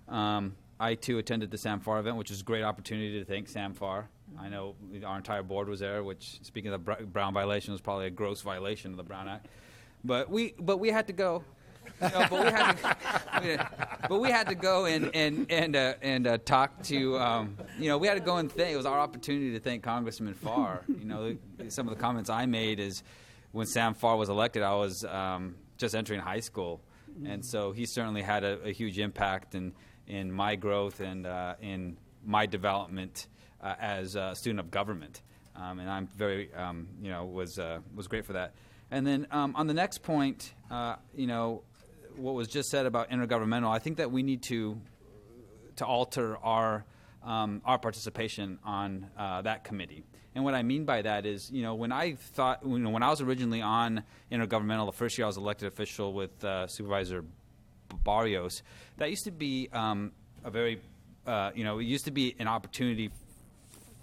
S1: I too attended the SAMFAR event, which was a great opportunity to thank SAMFAR. I know our entire board was there, which, speaking of the Brown violation, was probably a gross violation of the Brown Act. But we had to go. But we had to go and talk to we had to go and thank. It was our opportunity to thank Congressman Farr. Some of the comments I made is when Sam Farr was elected, I was just entering high school, and so he certainly had a huge impact in my growth and in my development as a student of government, and I'm very was great for that. And then on the next point, what was just said about intergovernmental, I think that we need to alter our participation on that committee. And what I mean by that is, when I was originally on intergovernmental, the first year I was elected official with Supervisor Barrios, that used to be it used to be an opportunity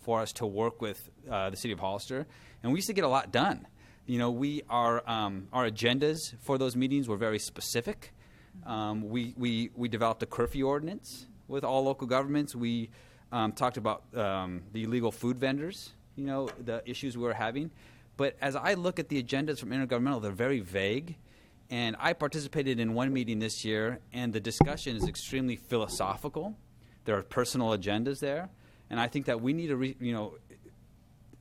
S1: for us to work with the City of Hollister, and we used to get a lot done. Our agendas for those meetings were very specific. We developed a curfew ordinance with all local governments. We talked about the illegal food vendors, the issues we were having. But as I look at the agendas from intergovernmental, they're very vague. And I participated in one meeting this year, and the discussion is extremely philosophical. There are personal agendas there, and I think that we need to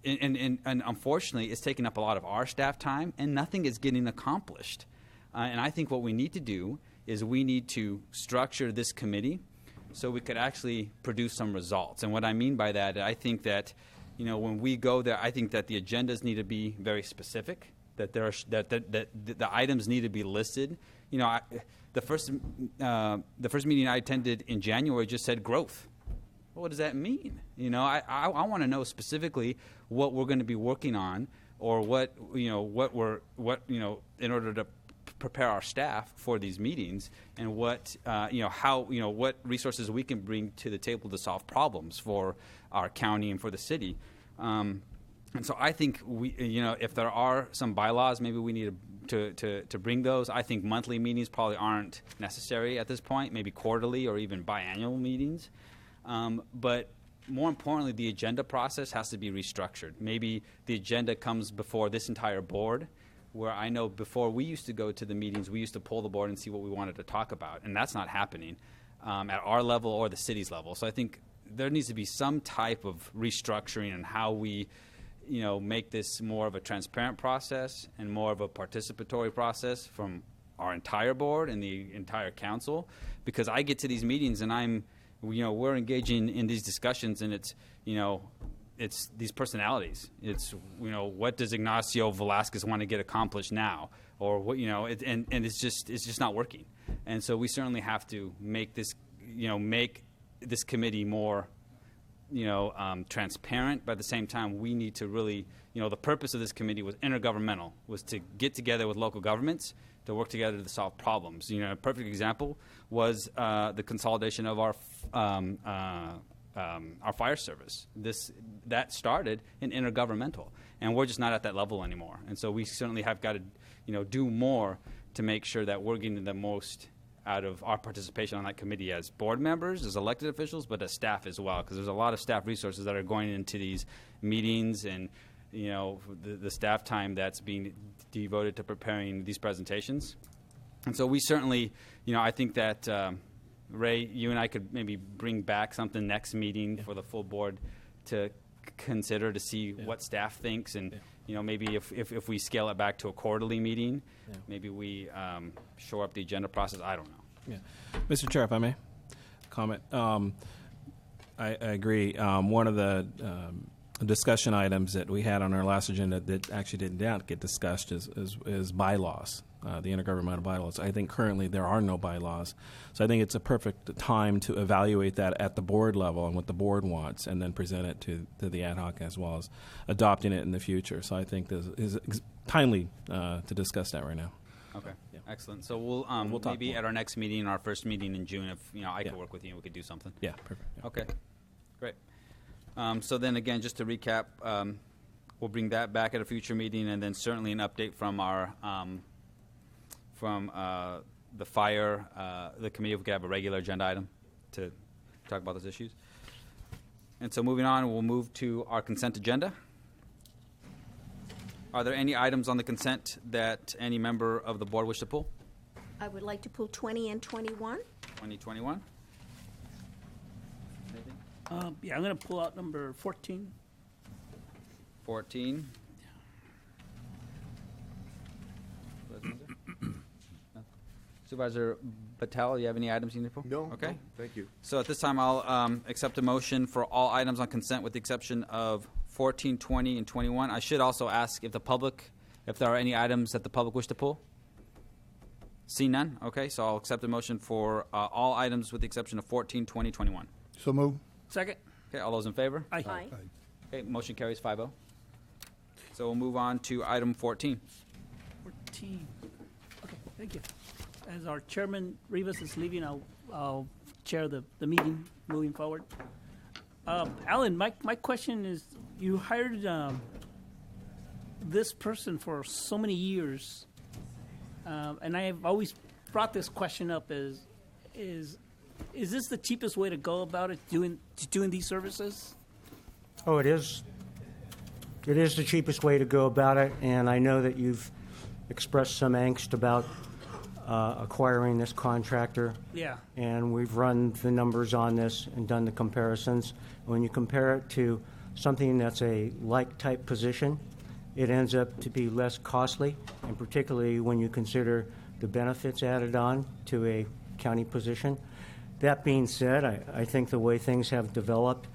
S1: And unfortunately, it's taking up a lot of our staff time, and nothing is getting accomplished. And I think what we need to do is we need to structure this committee so we could actually produce some results. And what I mean by that, I think that, when we go there, I think that the agendas need to be very specific, that the items need to be listed. The first meeting I attended in January just said growth. What does that mean? I want to know specifically what we're going to be working on, or what in order to prepare our staff for these meetings, and what resources we can bring to the table to solve problems for our county and for the city. And so I think if there are some bylaws, maybe we need to bring those. I think monthly meetings probably aren't necessary at this point. Maybe quarterly or even biannual meetings. But more importantly, the agenda process has to be restructured. Maybe the agenda comes before this entire board, where I know before we used to go to the meetings, we used to pull the board and see what we wanted to talk about, and that's not happening at our level or the city's level. So I think there needs to be some type of restructuring in how we make this more of a transparent process and more of a participatory process from our entire board and the entire council, because I get to these meetings and we're engaging in these discussions, and it's these personalities. It's what does Ignacio Velasquez want to get accomplished now, or what and it's just not working. And so we certainly have to make this committee more transparent. But at the same time, we need to really the purpose of this committee was intergovernmental, was to get together with local governments to work together to solve problems. A perfect example was the consolidation of our fire service. That started in intergovernmental, and we're just not at that level anymore. And so we certainly have got to do more to make sure that we're getting the most out of our participation on that committee as board members, as elected officials, but as staff as well, because there's a lot of staff resources that are going into these meetings and
S20: the staff time that's being devoted to preparing these presentations. And so we certainly, I think that, Ray, you and I could maybe bring back something next meeting for the full board to consider to see what staff thinks. And, maybe if we scale it back to a quarterly meeting, maybe we shore up the agenda process. I don't know.
S16: Yeah. Mr. Chair, if I may comment. I agree. One of the discussion items that we had on our last agenda that actually didn't get discussed is bylaws, the intergovernmental bylaws. I think currently there are no bylaws. So I think it's a perfect time to evaluate that at the board level and what the board wants, and then present it to the ad hoc as well as adopting it in the future. So I think this is timely to discuss that right now.
S20: Okay, excellent. So we'll
S16: talk
S20: maybe
S16: more.
S20: at our next meeting, our first meeting in June, if I could work with you, and we could do something.
S16: Yeah, perfect. Yeah.
S20: Okay, great. So then again, just to recap, we'll bring that back at a future meeting, and then certainly an update from our the fire the committee. If we could have a regular agenda item to talk about those issues. And so moving on, we'll move to our consent agenda. Are there any items on the consent that any member of the board wish to pull?
S5: I would like to pull 20 and 21.
S20: 2021.
S14: Yeah, I'm going to pull out number 14.
S20: 14. Supervisor Patel, you have any items you need to pull?
S8: No.
S20: Okay.
S8: No, thank you.
S20: So at this time, I'll accept a motion for all items on consent with the exception of 14, 20, and 21. I should also ask if there are any items that the public wish to pull. See none? Okay, so I'll accept a motion for all items with the exception of 14, 20, 21.
S10: So move.
S14: Second.
S20: Okay, all those in favor?
S14: Aye.
S5: Aye.
S20: Okay, motion carries 5-0. So we'll move on to item 14.
S14: 14. Okay, thank you. As our chairman Rivas is leaving, I'll chair the meeting moving forward. Alan, my question is, you hired this person for so many years, and I have always brought this question up: is this the cheapest way to go about it, doing these services?
S21: Oh, it is. It is the cheapest way to go about it, and I know that you've expressed some angst about acquiring this contractor.
S14: Yeah.
S21: And we've run the numbers on this and done the comparisons. When you compare it to something that's a like-type position, it ends up to be less costly, and particularly when you consider the benefits added on to a county position. That being said, I think the way things have developed,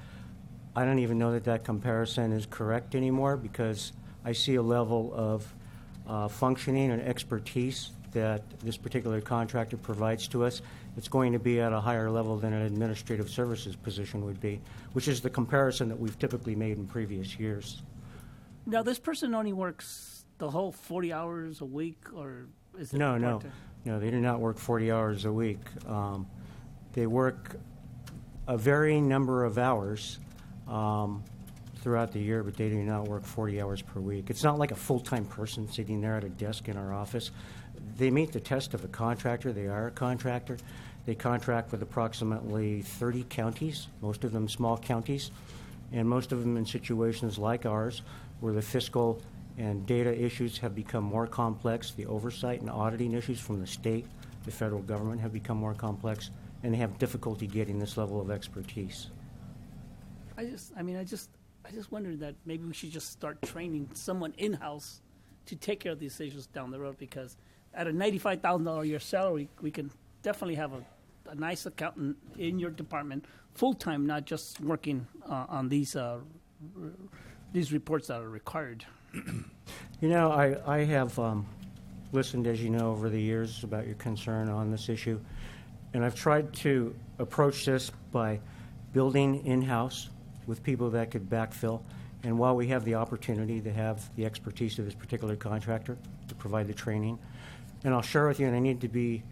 S21: I don't even know that comparison is correct anymore, because I see a level of functioning and expertise that this particular contractor provides to us. It's going to be at a higher level than an administrative services position would be, which is the comparison that we've typically made in previous years.
S14: Now, this person only works the whole 40 hours a week, or is it
S21: No,
S14: part-time?
S21: no, they do not work 40 hours a week. They work a varying number of hours throughout the year, but they do not work 40 hours per week. It's not like a full-time person sitting there at a desk in our office. They meet the test of a contractor. They are a contractor. They contract with approximately 30 counties, most of them small counties, and most of them in situations like ours where the fiscal and data issues have become more complex. The oversight and auditing issues from the state, the federal government have become more complex, and they have difficulty getting this level of expertise.
S14: I just wondered that maybe we should just start training someone in-house to take care of these issues down the road, because at a $95,000 a year salary, we can definitely have a nice accountant in your department full-time, not just working on these reports that are required.
S21: You know, I have listened, as you know, over the years about your concern on this issue, and I've tried to approach this by building in-house with people that could backfill. And while we have the opportunity to have the expertise of this particular contractor to provide the training, and I'll share with you, and I need to be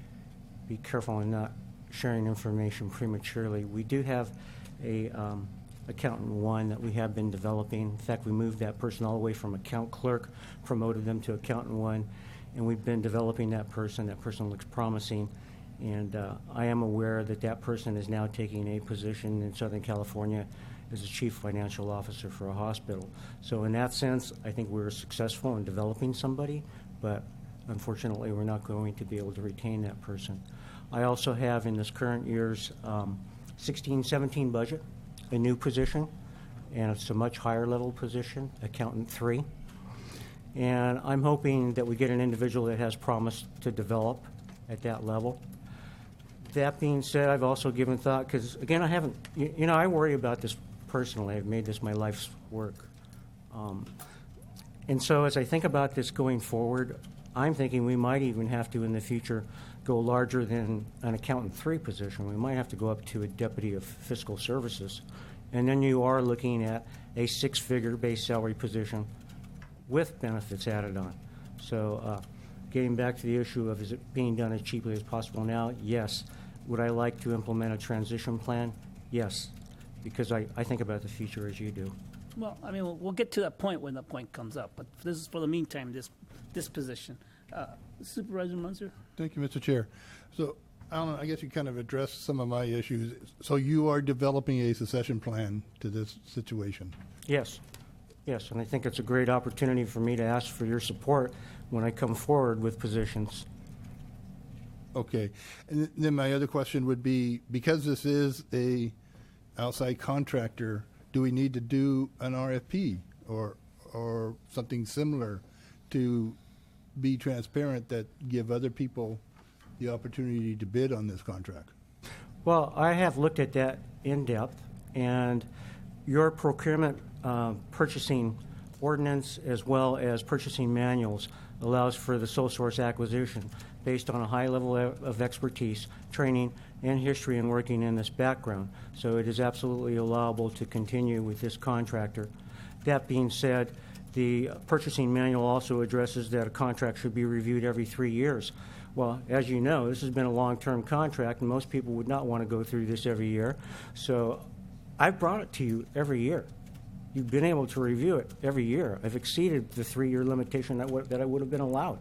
S21: careful in not sharing information prematurely, we do have a accountant one that we have been developing. In fact, we moved that person all the way from account clerk, promoted them to accountant one, and we've been developing that person. That person looks promising, and I am aware that that person is now taking a position in Southern California as the chief financial officer for a hospital. So in that sense, I think we were successful in developing somebody, but unfortunately, we're not going to be able to retain that person. I also have in this current year's 16-17 budget a new position, and it's a much higher level position, Accountant 3. And I'm hoping that we get an individual that has promise to develop at that level. That being said, I've also given thought, because again, I haven't, I worry about this personally. I've made this my life's work. And so as I think about this going forward, I'm thinking we might even have to, in the future, go larger than an Accountant 3 position. We might have to go up to a Deputy of Fiscal Services. And then you are looking at a 6-figure base salary position with benefits added on. So getting back to the issue of is it being done as cheaply as possible now, yes. Would I like to implement a transition plan? Yes, because I think about the future as you do.
S14: Well, I mean, we'll get to that point when the point comes up, but this is for the meantime, this position. Supervisor Munzer?
S10: Thank you, Mr. Chair. So, Alan, I guess you kind of addressed some of my issues. So you are developing a succession plan to this situation?
S21: Yes. Yes, and I think it's a great opportunity for me to ask for your support when I come forward with positions.
S10: Okay. And then my other question would be, because this is a outside contractor, do we need to do an RFP or something similar to be transparent that give other people the opportunity to bid on this contract?
S21: Well, I have looked at that in depth, and your procurement purchasing ordinance as well as purchasing manuals allows for the sole source acquisition based on a high level of expertise, training, and history in working in this background. So it is absolutely allowable to continue with this contractor. That being said, the purchasing manual also addresses that a contract should be reviewed every 3 years. Well, as you know, this has been a long-term contract, and most people would not want to go through this every year. So I've brought it to you every year. You've been able to review it every year. I've exceeded the 3-year limitation that I would have been allowed.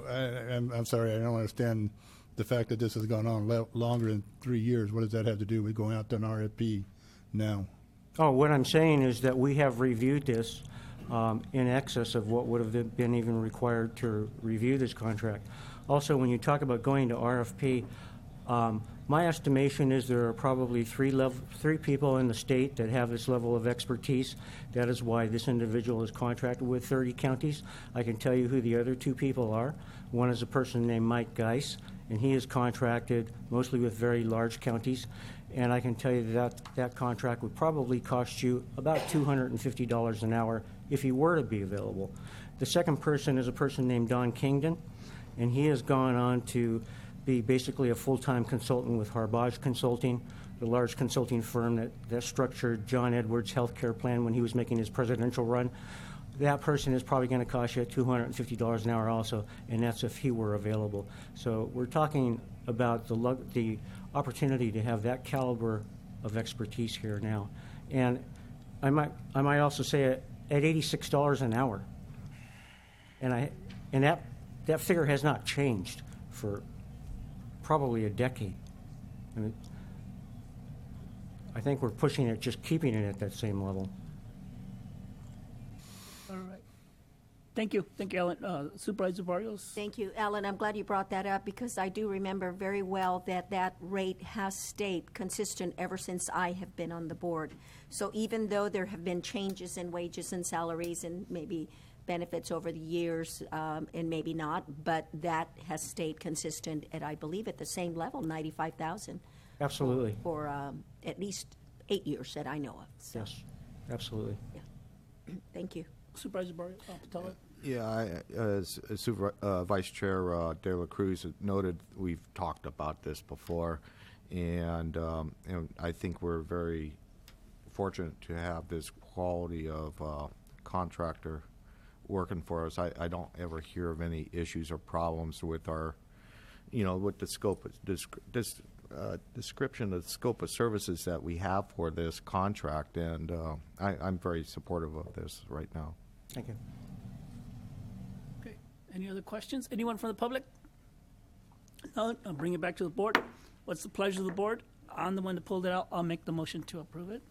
S10: I'm sorry, I don't understand the fact that this has gone on longer than 3 years. What does that have to do with going out to an RFP now?
S21: Oh, what I'm saying is that we have reviewed this in excess of what would have been even required to review this contract. Also, when you talk about going to RFP, my estimation is there are probably three people in the state that have this level of expertise. That is why this individual is contracted with 30 counties. I can tell you who the other 2 people are. One is a person named Mike Geis, and he is contracted mostly with very large counties. And I can tell you that contract would probably cost you about $250 an hour if he were to be available. The second person is a person named Don Kingdon, and he has gone on to be basically a full-time consultant with Harbage Consulting, the large consulting firm that structured John Edwards' health care plan when he was making his presidential run. That person is probably going to cost you $250 an hour also, and that's if he were available. So we're talking about the opportunity to have that caliber of expertise here now. And I might also say at $86 an hour, and that figure has not changed for probably a decade. I mean, I think we're pushing it, just keeping it at that same level.
S14: All right. Thank you. Thank you, Alan. Supervisor Barrios?
S5: Thank you, Alan. I'm glad you brought that up because I do remember very well that rate has stayed consistent ever since I have been on the board. So even though there have been changes in wages and salaries and maybe benefits over the years, and maybe not, but that has stayed consistent at, I believe, at the same level, $95,000.
S21: Absolutely.
S5: For at least 8 years that I know of. So.
S21: Yes, absolutely.
S5: Yeah. Thank you.
S14: Supervisor Barrios, Patella?
S8: Yeah, as Vice Chair De La Cruz noted, we've talked about this before, and I think we're very fortunate to have this quality of contractor working for us. I don't ever hear of any issues or problems with our, with the scope of description of the scope of services that we have for this contract, and I'm very supportive of this right now.
S21: Thank you.
S14: Okay. Any other questions? Anyone from the public? No, I'll bring it back to the board. What's the pleasure of the board? I'm the one that pulled it out. I'll make the motion to approve it.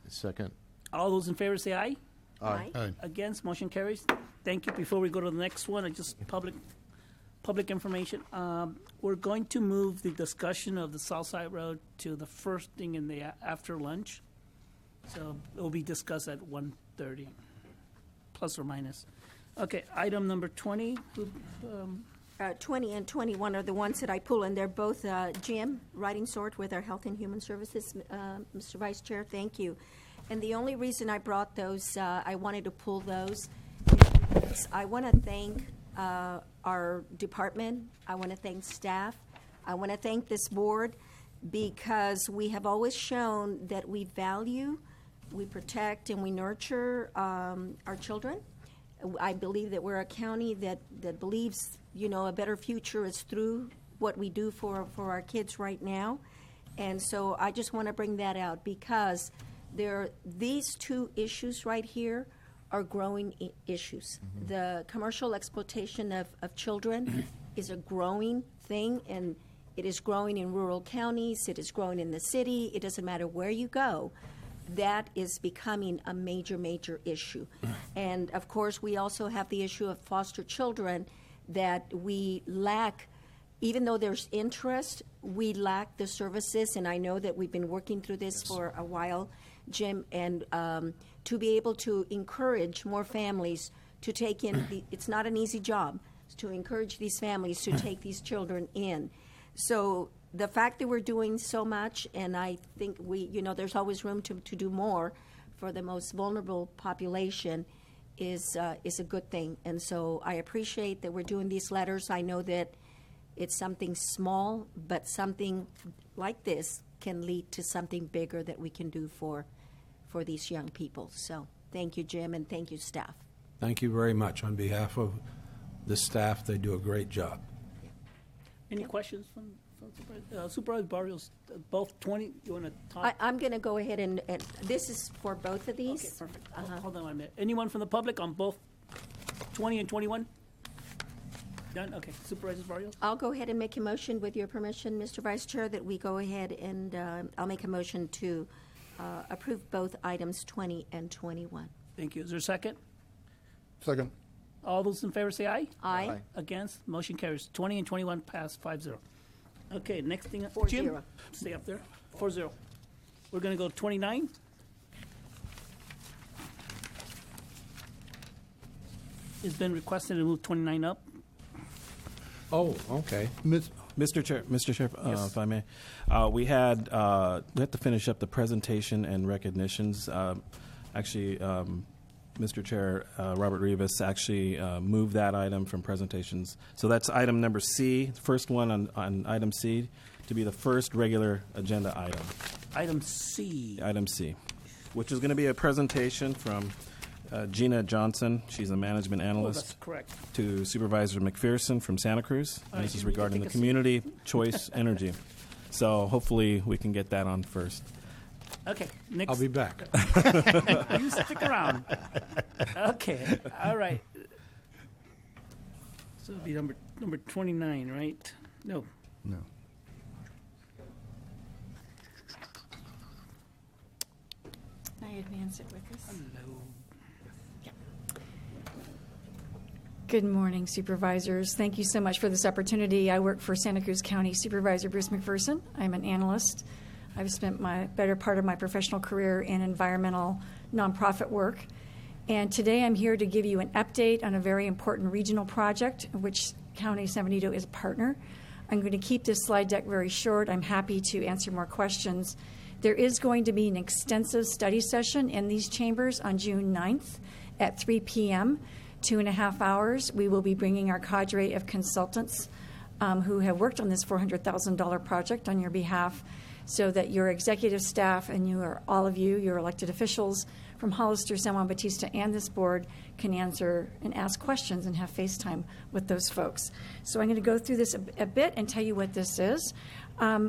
S8: Second.
S14: All those in favor say aye.
S8: Aye. Aye.
S14: Against, motion carries. Thank you. Before we go to the next one, just public information. We're going to move the discussion of the Southside Road to the first thing in the after lunch. So it will be discussed at 1:30, plus or minus. Okay, item number 20.
S5: 20 and 21 are the ones that I pull, and they're both Jim Riding Sword with our Health and Human Services. Mr. Vice Chair, thank you. And the only reason I brought those, I wanted to pull those, is I want to thank our department. I want to thank staff. I want to thank this board, because we have always shown that we value, we protect, and we nurture our children. I believe that we're a county that believes, a better future is through what we do for our kids right now. And so I just want to bring that out, because these two issues right here are growing issues. Mm-hmm. The commercial exploitation of children is a growing thing, and it is growing in rural counties. It is growing in the city. It doesn't matter where you go. That is becoming a major, major issue. And, of course, we also have the issue of foster children that we lack. Even though there's interest, we lack the services, and I know that we've been working through this for a while, Jim, and to be able to encourage more families to take in, it's not an easy job, to encourage these families to take these children in. So the fact that we're doing so much, and I think there's always room to do more for the most vulnerable population, is a good thing. And so I appreciate that we're doing these letters. I know that it's something small, but something like this can lead to something bigger that we can do for these young people. So thank you, Jim, and thank you, staff.
S2: Thank you very much. On behalf of the staff, they do a great job.
S14: Any questions from Supervisor Barrios? Both 20, you want to talk?
S5: I'm going to go ahead and this is for both of these.
S14: Okay, perfect. Hold on 1 minute. Anyone from the public on both 20 and 21? Done? Okay. Supervisor Barrios?
S5: I'll go ahead and make a motion, with your permission, Mr. Vice Chair, that we go ahead and I'll make a motion to approve both items 20 and 21.
S14: Thank you. Is there a second?
S10: Second.
S14: All those in favor say aye.
S5: Aye. Aye.
S14: Against? Motion carries. 20 and 21 pass 5-0. Okay, next thing.
S5: 4-0.
S14: Jim, stay up there. 4-0. We're going to go 29. It's been requested to move 29 up.
S2: Oh, okay.
S16: Mr. Chair,
S14: Yes.
S16: if I may, we had to finish up the presentation and recognitions. Actually, Mr. Chair, Robert Rivas actually moved that item from presentations. So that's item number C, the first one on item C, to be the first regular agenda item.
S14: Item C.
S16: Item C, which is going to be a presentation from Gina Johnson. She's a management analyst.
S14: That's correct.
S16: To Supervisor McPherson from Santa Cruz.
S14: All right,
S16: This is
S14: you need to
S16: regarding
S14: take
S16: the
S14: a seat.
S16: community choice energy. So hopefully we can get that on first.
S14: Okay, next.
S2: I'll be back.
S14: You stick around. Okay, all right. So it'll be number 29, right? No.
S10: No.
S11: Can I advance it with us?
S14: Hello.
S12: Good morning, supervisors. Thank you so much for this opportunity. I work for Santa Cruz County Supervisor Bruce McPherson. I'm an analyst. I've spent my better part of my professional career in environmental nonprofit work. And today I'm here to give you an update on a very important regional project in which County San Benito is a partner. I'm going to keep this slide deck very short. I'm happy to answer more questions. There is going to be an extensive study session in these chambers on June 9th at 3 p.m., 2.5 hours. We will be bringing our cadre of consultants who have worked on this $400,000 project on your behalf, so that your executive staff and all of you, your elected officials from Hollister, San Juan Bautista, and this board can answer and ask questions and have FaceTime with those folks. So I'm going to go through this a bit and tell you what this is.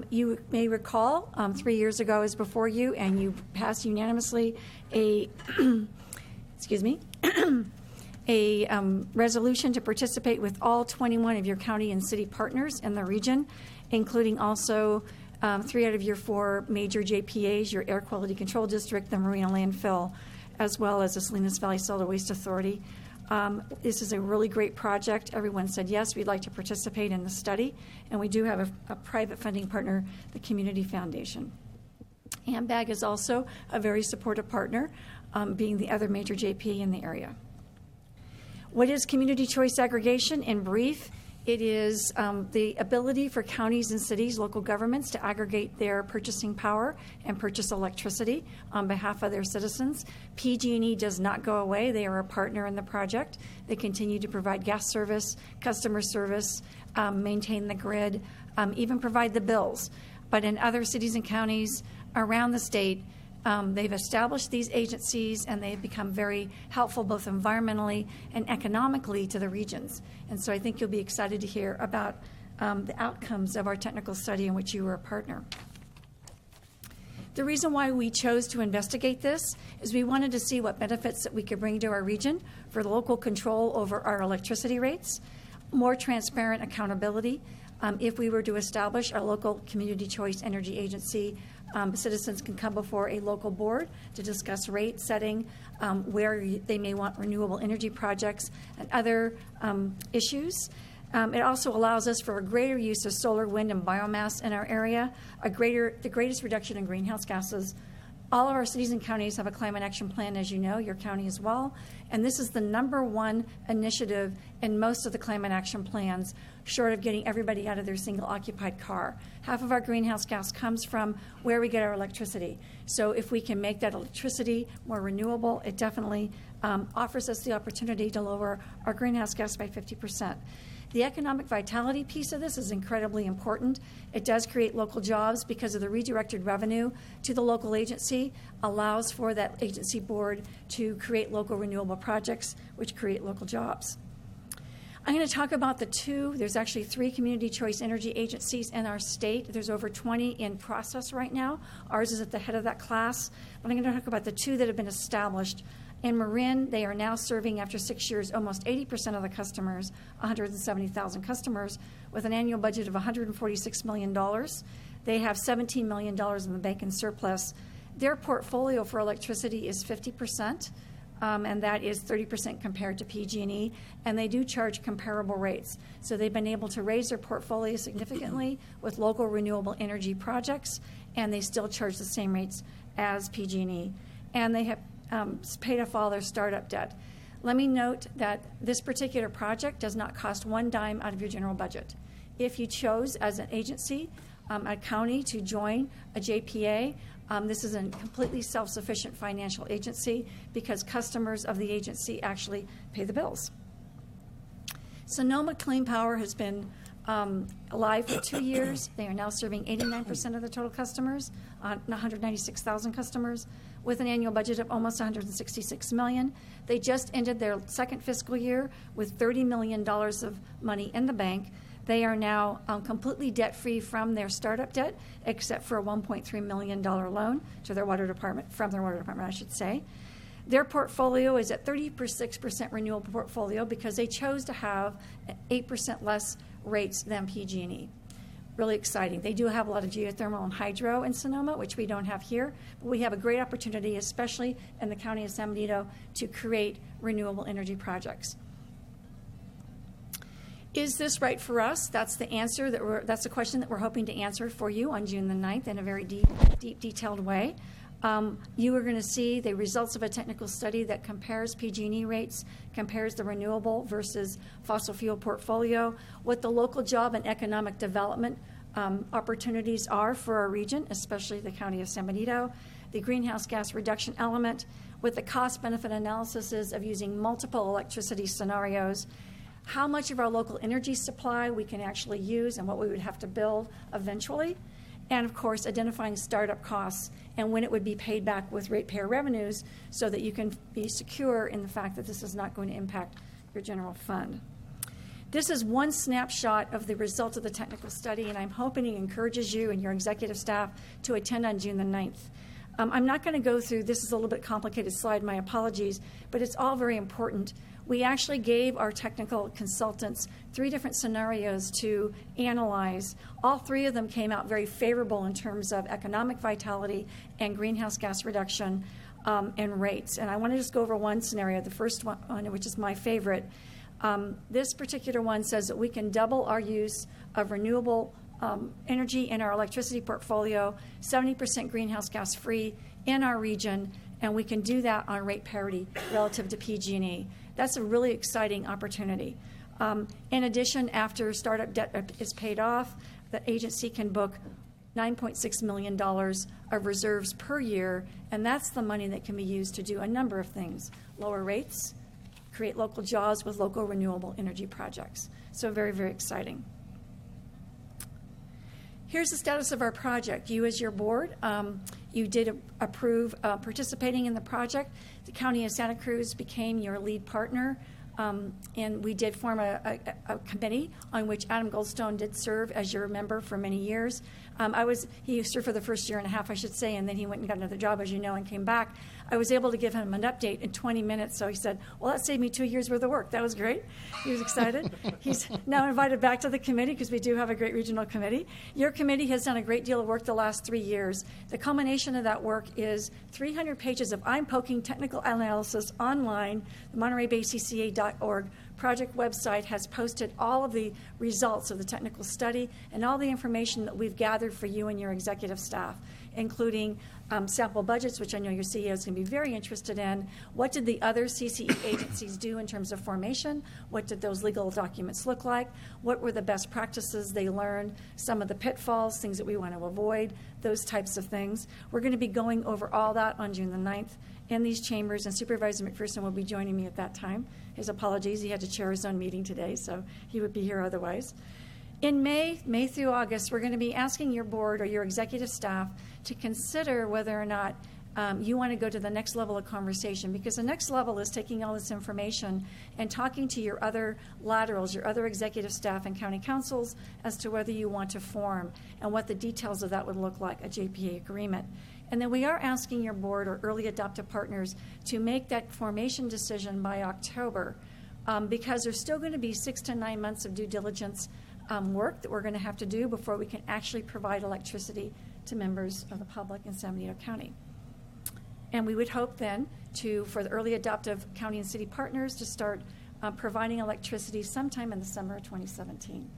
S12: You may recall 3 years ago is before you, and you passed unanimously a excuse me, a resolution to participate with all 21 of your county and city partners in the region
S7: including also 3 out of your 4 major JPAs, your Air Quality Control District, the Marina Landfill, as well as the Salinas Valley Solid Waste Authority. This is a really great project. Everyone said, yes, we'd like to participate in the study, and we do have a private funding partner, the Community Foundation. AMBAG is also a very supportive partner, being the other major JPA in the area. What is community choice aggregation? In brief, it is the ability for counties and cities, local governments, to aggregate their purchasing power and purchase electricity on behalf of their citizens. PG&E does not go away. They are a partner in the project. They continue to provide gas service, customer service, maintain the grid, even provide the bills. But in other cities and counties around the state, they've established these agencies, and they've become very helpful both environmentally and economically to the regions. And so I think you'll be excited to hear about the outcomes of our technical study in which you were a partner. The reason why we chose to investigate this is we wanted to see what benefits that we could bring to our region for local control over our electricity rates, more transparent accountability. If we were to establish our local community choice energy agency, citizens can come before a local board to discuss rate setting, where they may want renewable energy projects and other issues. It also allows us for a greater use of solar, wind, and biomass in our area, the greatest reduction in greenhouse gases. All of our cities and counties have a climate action plan, as you know, your county as well. And this is the #1 initiative in most of the climate action plans, short of getting everybody out of their single-occupied car. Half of our greenhouse gas comes from where we get our electricity. So if we can make that electricity more renewable, it definitely offers us the opportunity to lower our greenhouse gas by 50%. The economic vitality piece of this is incredibly important. It does create local jobs because of the redirected revenue to the local agency, allows for that agency board to create local renewable projects, which create local jobs. I'm going to talk about there's actually 3 community choice energy agencies in our state. There's over 20 in process right now. Ours is at the head of that class. But I'm going to talk about the 2 that have been established. In Marin, they are now serving, after 6 years, almost 80% of the customers, 170,000 customers, with an annual budget of $146 million. They have $17 million in the bank in surplus. Their portfolio for electricity is 50%, and that is 30% compared to PG&E, and they do charge comparable rates. So they've been able to raise their portfolio significantly with local renewable energy projects, and they still charge the same rates as PG&E. And they have paid off all their startup debt. Let me note that this particular project does not cost one dime out of your general budget. If you chose as an agency, a county, to join a JPA, this is a completely self-sufficient financial agency because customers of the agency actually pay the bills. Sonoma Clean Power has been alive for 2 years. They are now serving 89% of the total customers, 196,000 customers, with an annual budget of almost $166 million. They just ended their 2nd fiscal year with $30 million of money in the bank. They are now completely debt-free from their startup debt, except for a $1.3 million loan to their water department, from their water department, I should say. Their portfolio is at 36% renewable portfolio because they chose to have 8% less rates than PG&E. Really exciting. They do have a lot of geothermal and hydro in Sonoma, which we don't have here, but we have a great opportunity, especially in the county of San Benito, to create renewable energy projects. Is this right for us? That's the answer that's the question that we're hoping to answer for you on June the 9th in a very deep, detailed way. You are going to see the results of a technical study that compares PG&E rates, compares the renewable versus fossil fuel portfolio, what the local job and economic development opportunities are for our region, especially the county of San Benito, the greenhouse gas reduction element, what the cost-benefit analysis is of using multiple electricity scenarios, how much of our local energy supply we can actually use and what we would have to build eventually, and of course identifying startup costs and when it would be paid back with ratepayer revenues so that you can be secure in the fact that this is not going to impact your general fund. This is one snapshot of the results of the technical study, and I'm hoping it encourages you and your executive staff to attend on June the 9th. I'm not going to go through, this is a little bit complicated slide, my apologies, but it's all very important. We actually gave our technical consultants 3 different scenarios to analyze. All 3 of them came out very favorable in terms of economic vitality and greenhouse gas reduction and rates. And I want to just go over one scenario, the first one, which is my favorite. This particular one says that we can double our use of renewable energy in our electricity portfolio, 70% greenhouse gas free in our region, and we can do that on rate parity relative to PG&E. That's a really exciting opportunity. In addition, after startup debt is paid off, the agency can book $9.6 million of reserves per year, and that's the money that can be used to do a number of things: lower rates, create local jobs with local renewable energy projects. So very, very exciting. Here's the status of our project. You, as your board, you did approve participating in the project. The County of Santa Cruz became your lead partner, and we did form a committee on which Adam Goldstone did serve as your member for many years. He served for the first year and a half, I should say, and then he went and got another job, as you know, and came back. I was able to give him an update in 20 minutes, so he said, well, that saved me 2 years' worth of work. That was great. He was excited. He's now invited back to the committee because we do have a great regional committee. Your committee has done a great deal of work the last 3 years. The culmination of that work is 300 pages of eye-poking technical analysis online. The MontereyBayCCA.org project website has posted all of the results of the technical study and all the information that we've gathered for you and your executive staff, including sample budgets, which I know your CEO is going to be very interested in. What did the other CCE agencies do in terms of formation? What did those legal documents look like? What were the best practices they learned? Some of the pitfalls, things that we want to avoid, those types of things. We're going to be going over all that on June the 9th in these chambers, and Supervisor McPherson will be joining me at that time. His apologies, he had to chair his own meeting today, so he would be here otherwise. In May through August, we're going to be asking your board or your executive staff to consider whether or not you want to go to the next level of conversation, because the next level is taking all this information and talking to your other laterals, your other executive staff and county councils as to whether you want to form and what the details of that would look like, a JPA agreement. And then we are asking your board or early adoptive partners to make that formation decision by October, because there's still going to be 6 to 9 months of due diligence work that we're going to have to do before we can actually provide electricity to members of the public in San Benito County. And we would hope then for the early adoptive county and city partners to start providing electricity sometime in the summer of 2017.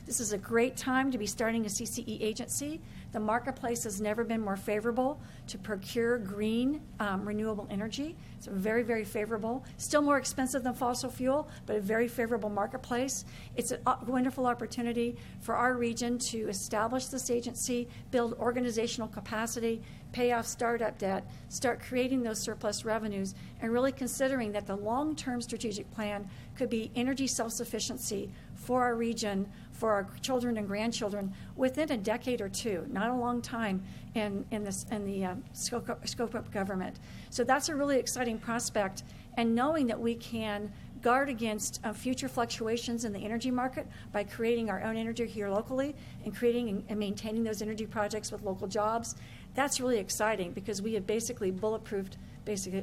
S7: This is a great time to be starting a CCE agency. The marketplace has never been more favorable to procure green, renewable energy. It's very, very favorable. Still more expensive than fossil fuel, but a very favorable marketplace. It's a wonderful opportunity for our region to establish this agency, build organizational capacity, pay off startup debt, start creating those surplus revenues, and really considering that the long-term strategic plan could be energy self-sufficiency for our region, for our children and grandchildren within a decade or two, not a long time in the scope of government. So that's a really exciting prospect, and knowing that we can guard against future fluctuations in the energy market by creating our own energy here locally and creating and maintaining those energy projects with local jobs, that's really exciting, because we have basically bulletproofed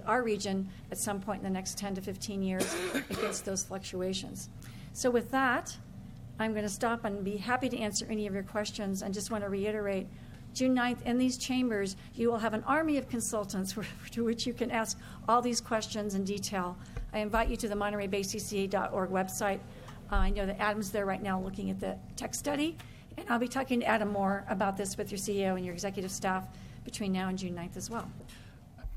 S7: our region at some point in the next 10 to 15 years against those fluctuations. So with that, I'm going to stop and be happy to answer any of your questions. I just want to reiterate, June 9th, in these chambers, you will have an army of consultants to which you can ask all these questions in detail. I invite you to the MontereyBayCCA.org website. I know that Adam's there right now looking at the tech study, and I'll be talking to Adam more about this with your CEO and your executive staff between now and June 9th as well.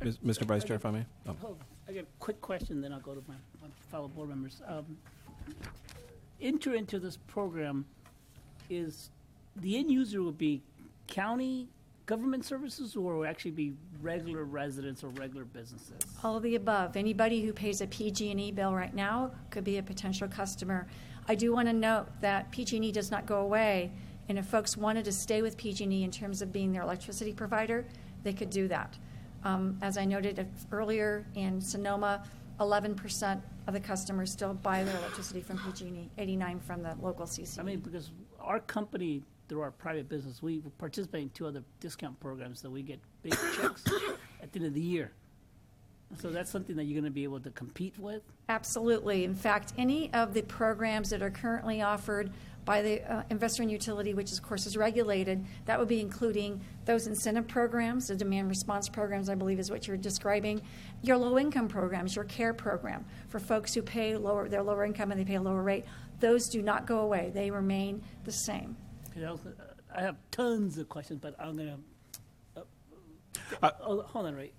S16: Mr. Vice Chair, if I may. Oh.
S14: I got a quick question, then I'll go to my fellow board members. Enter into this program is the end user will be county government services, or will actually be regular residents or regular businesses?
S7: All of the above. Anybody who pays a PG&E bill right now could be a potential customer. I do want to note that PG&E does not go away, and if folks wanted to stay with PG&E in terms of being their electricity provider, they could do that. As I noted earlier, in Sonoma, 11% of the customers still buy their electricity from PG&E, 89% from the local CC.
S14: I mean, because our company, through our private business, we participate in 2 other discount programs that we get big checks at the end of the year. So that's something that you're going to be able to compete with?
S7: Absolutely. In fact, any of the programs that are currently offered by the investor in utility, which of course is regulated, that would be including those incentive programs, the demand response programs, I believe is what you're describing, your low-income programs, your care program for folks who pay their lower income and they pay a lower rate. Those do not go away. They remain the same.
S14: I have tons of questions, but I'm going to... hold on, Ray.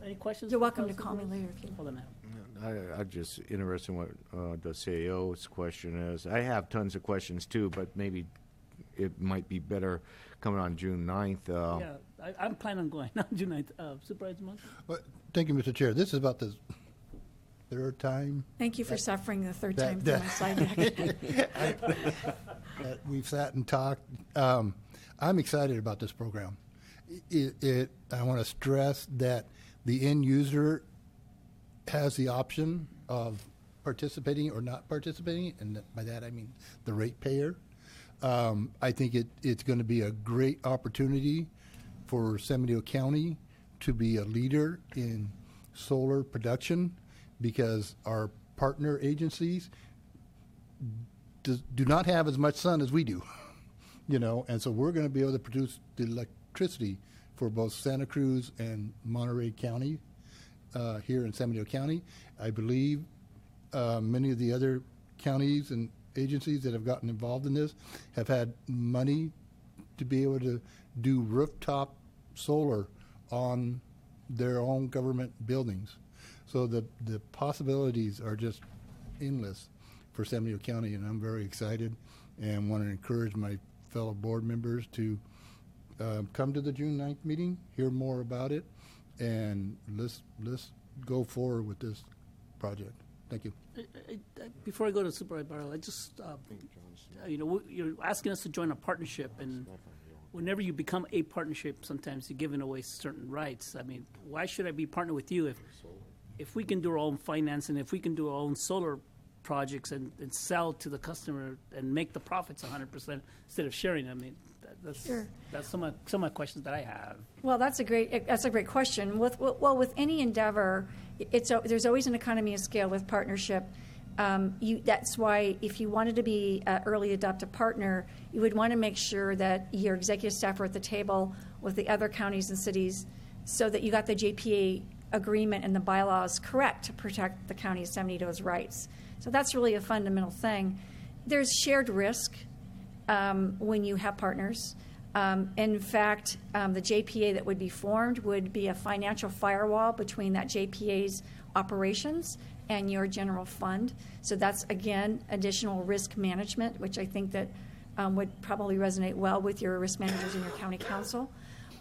S14: Any questions?
S7: You're welcome to call me later if you...
S14: Hold on.
S8: I'm just interested in what the CAO's question is. I have tons of questions too, but maybe it might be better coming on June 9th.
S14: I'm planning on going on June 9th. Supervisor Monk?
S10: Well, thank you, Mr. Chair. This is about the third time.
S7: Thank you for suffering the third time for my side deck.
S10: That we've sat and talked. I'm excited about this program. I want to stress that the end user has the option of participating or not participating, and by that I mean the ratepayer. I think it's going to be a great opportunity for San Benito County to be a leader in solar production because our partner agencies do not have as much sun as we do, and so we're going to be able to produce the electricity for both Santa Cruz and Monterey County here in San Benito County. I believe many of the other counties and agencies that have gotten involved in this have had money to be able to do rooftop solar on their own government buildings. So the possibilities are just endless for San Benito County, and I'm very excited and want to encourage my fellow board members to come to the June 9th meeting, hear more about it, and let's go forward with this project. Thank you.
S14: Before I go to Supervisor Barrow, I just, you're asking us to join a partnership, and whenever you become a partnership, sometimes you're giving away certain rights. I mean, why should I be partnered with you if we can do our own financing, if we can do our own solar projects and sell to the customer and make the profits 100% instead of sharing? I mean, that's some of my questions that I have.
S7: Well, that's a great question. With any endeavor, there's always an economy of scale with partnership. That's why if you wanted to be an early adopter partner, you would want to make sure that your executive staff were at the table with the other counties and cities so that you got the JPA agreement and the bylaws correct to protect the county of San Benito's rights. So that's really a fundamental thing. There's shared risk when you have partners. In fact, the JPA that would be formed would be a financial firewall between that JPA's operations and your general fund. So that's, again, additional risk management, which I think that would probably resonate well with your risk managers and your county council.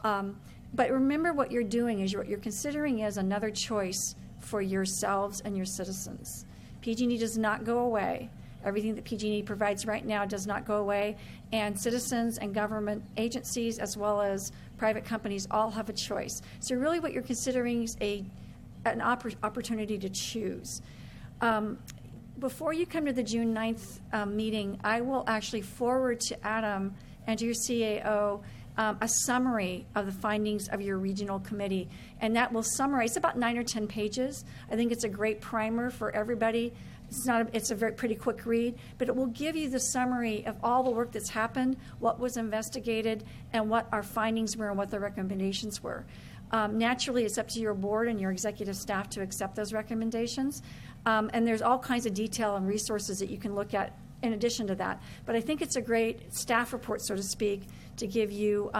S7: But remember, what you're doing is what you're considering is another choice for yourselves and your citizens. PG&E does not go away. Everything that PG&E provides right now does not go away, and citizens and government agencies as well as private companies all have a choice. So really what you're considering is an opportunity to choose. Before you come to the June 9th meeting, I will actually forward to Adam and to your CAO a summary of the findings of your regional committee, and that will summarize about 9 or 10 pages. I think it's a great primer for everybody. It's a very pretty quick read, but it will give you the summary of all the work that's happened, what was investigated, and what our findings were and what the recommendations were. Naturally, it's up to your board and your executive staff to accept those recommendations, and there's all kinds of detail and resources that you can look at in addition to that. But I think it's a great staff report, so to speak, to give you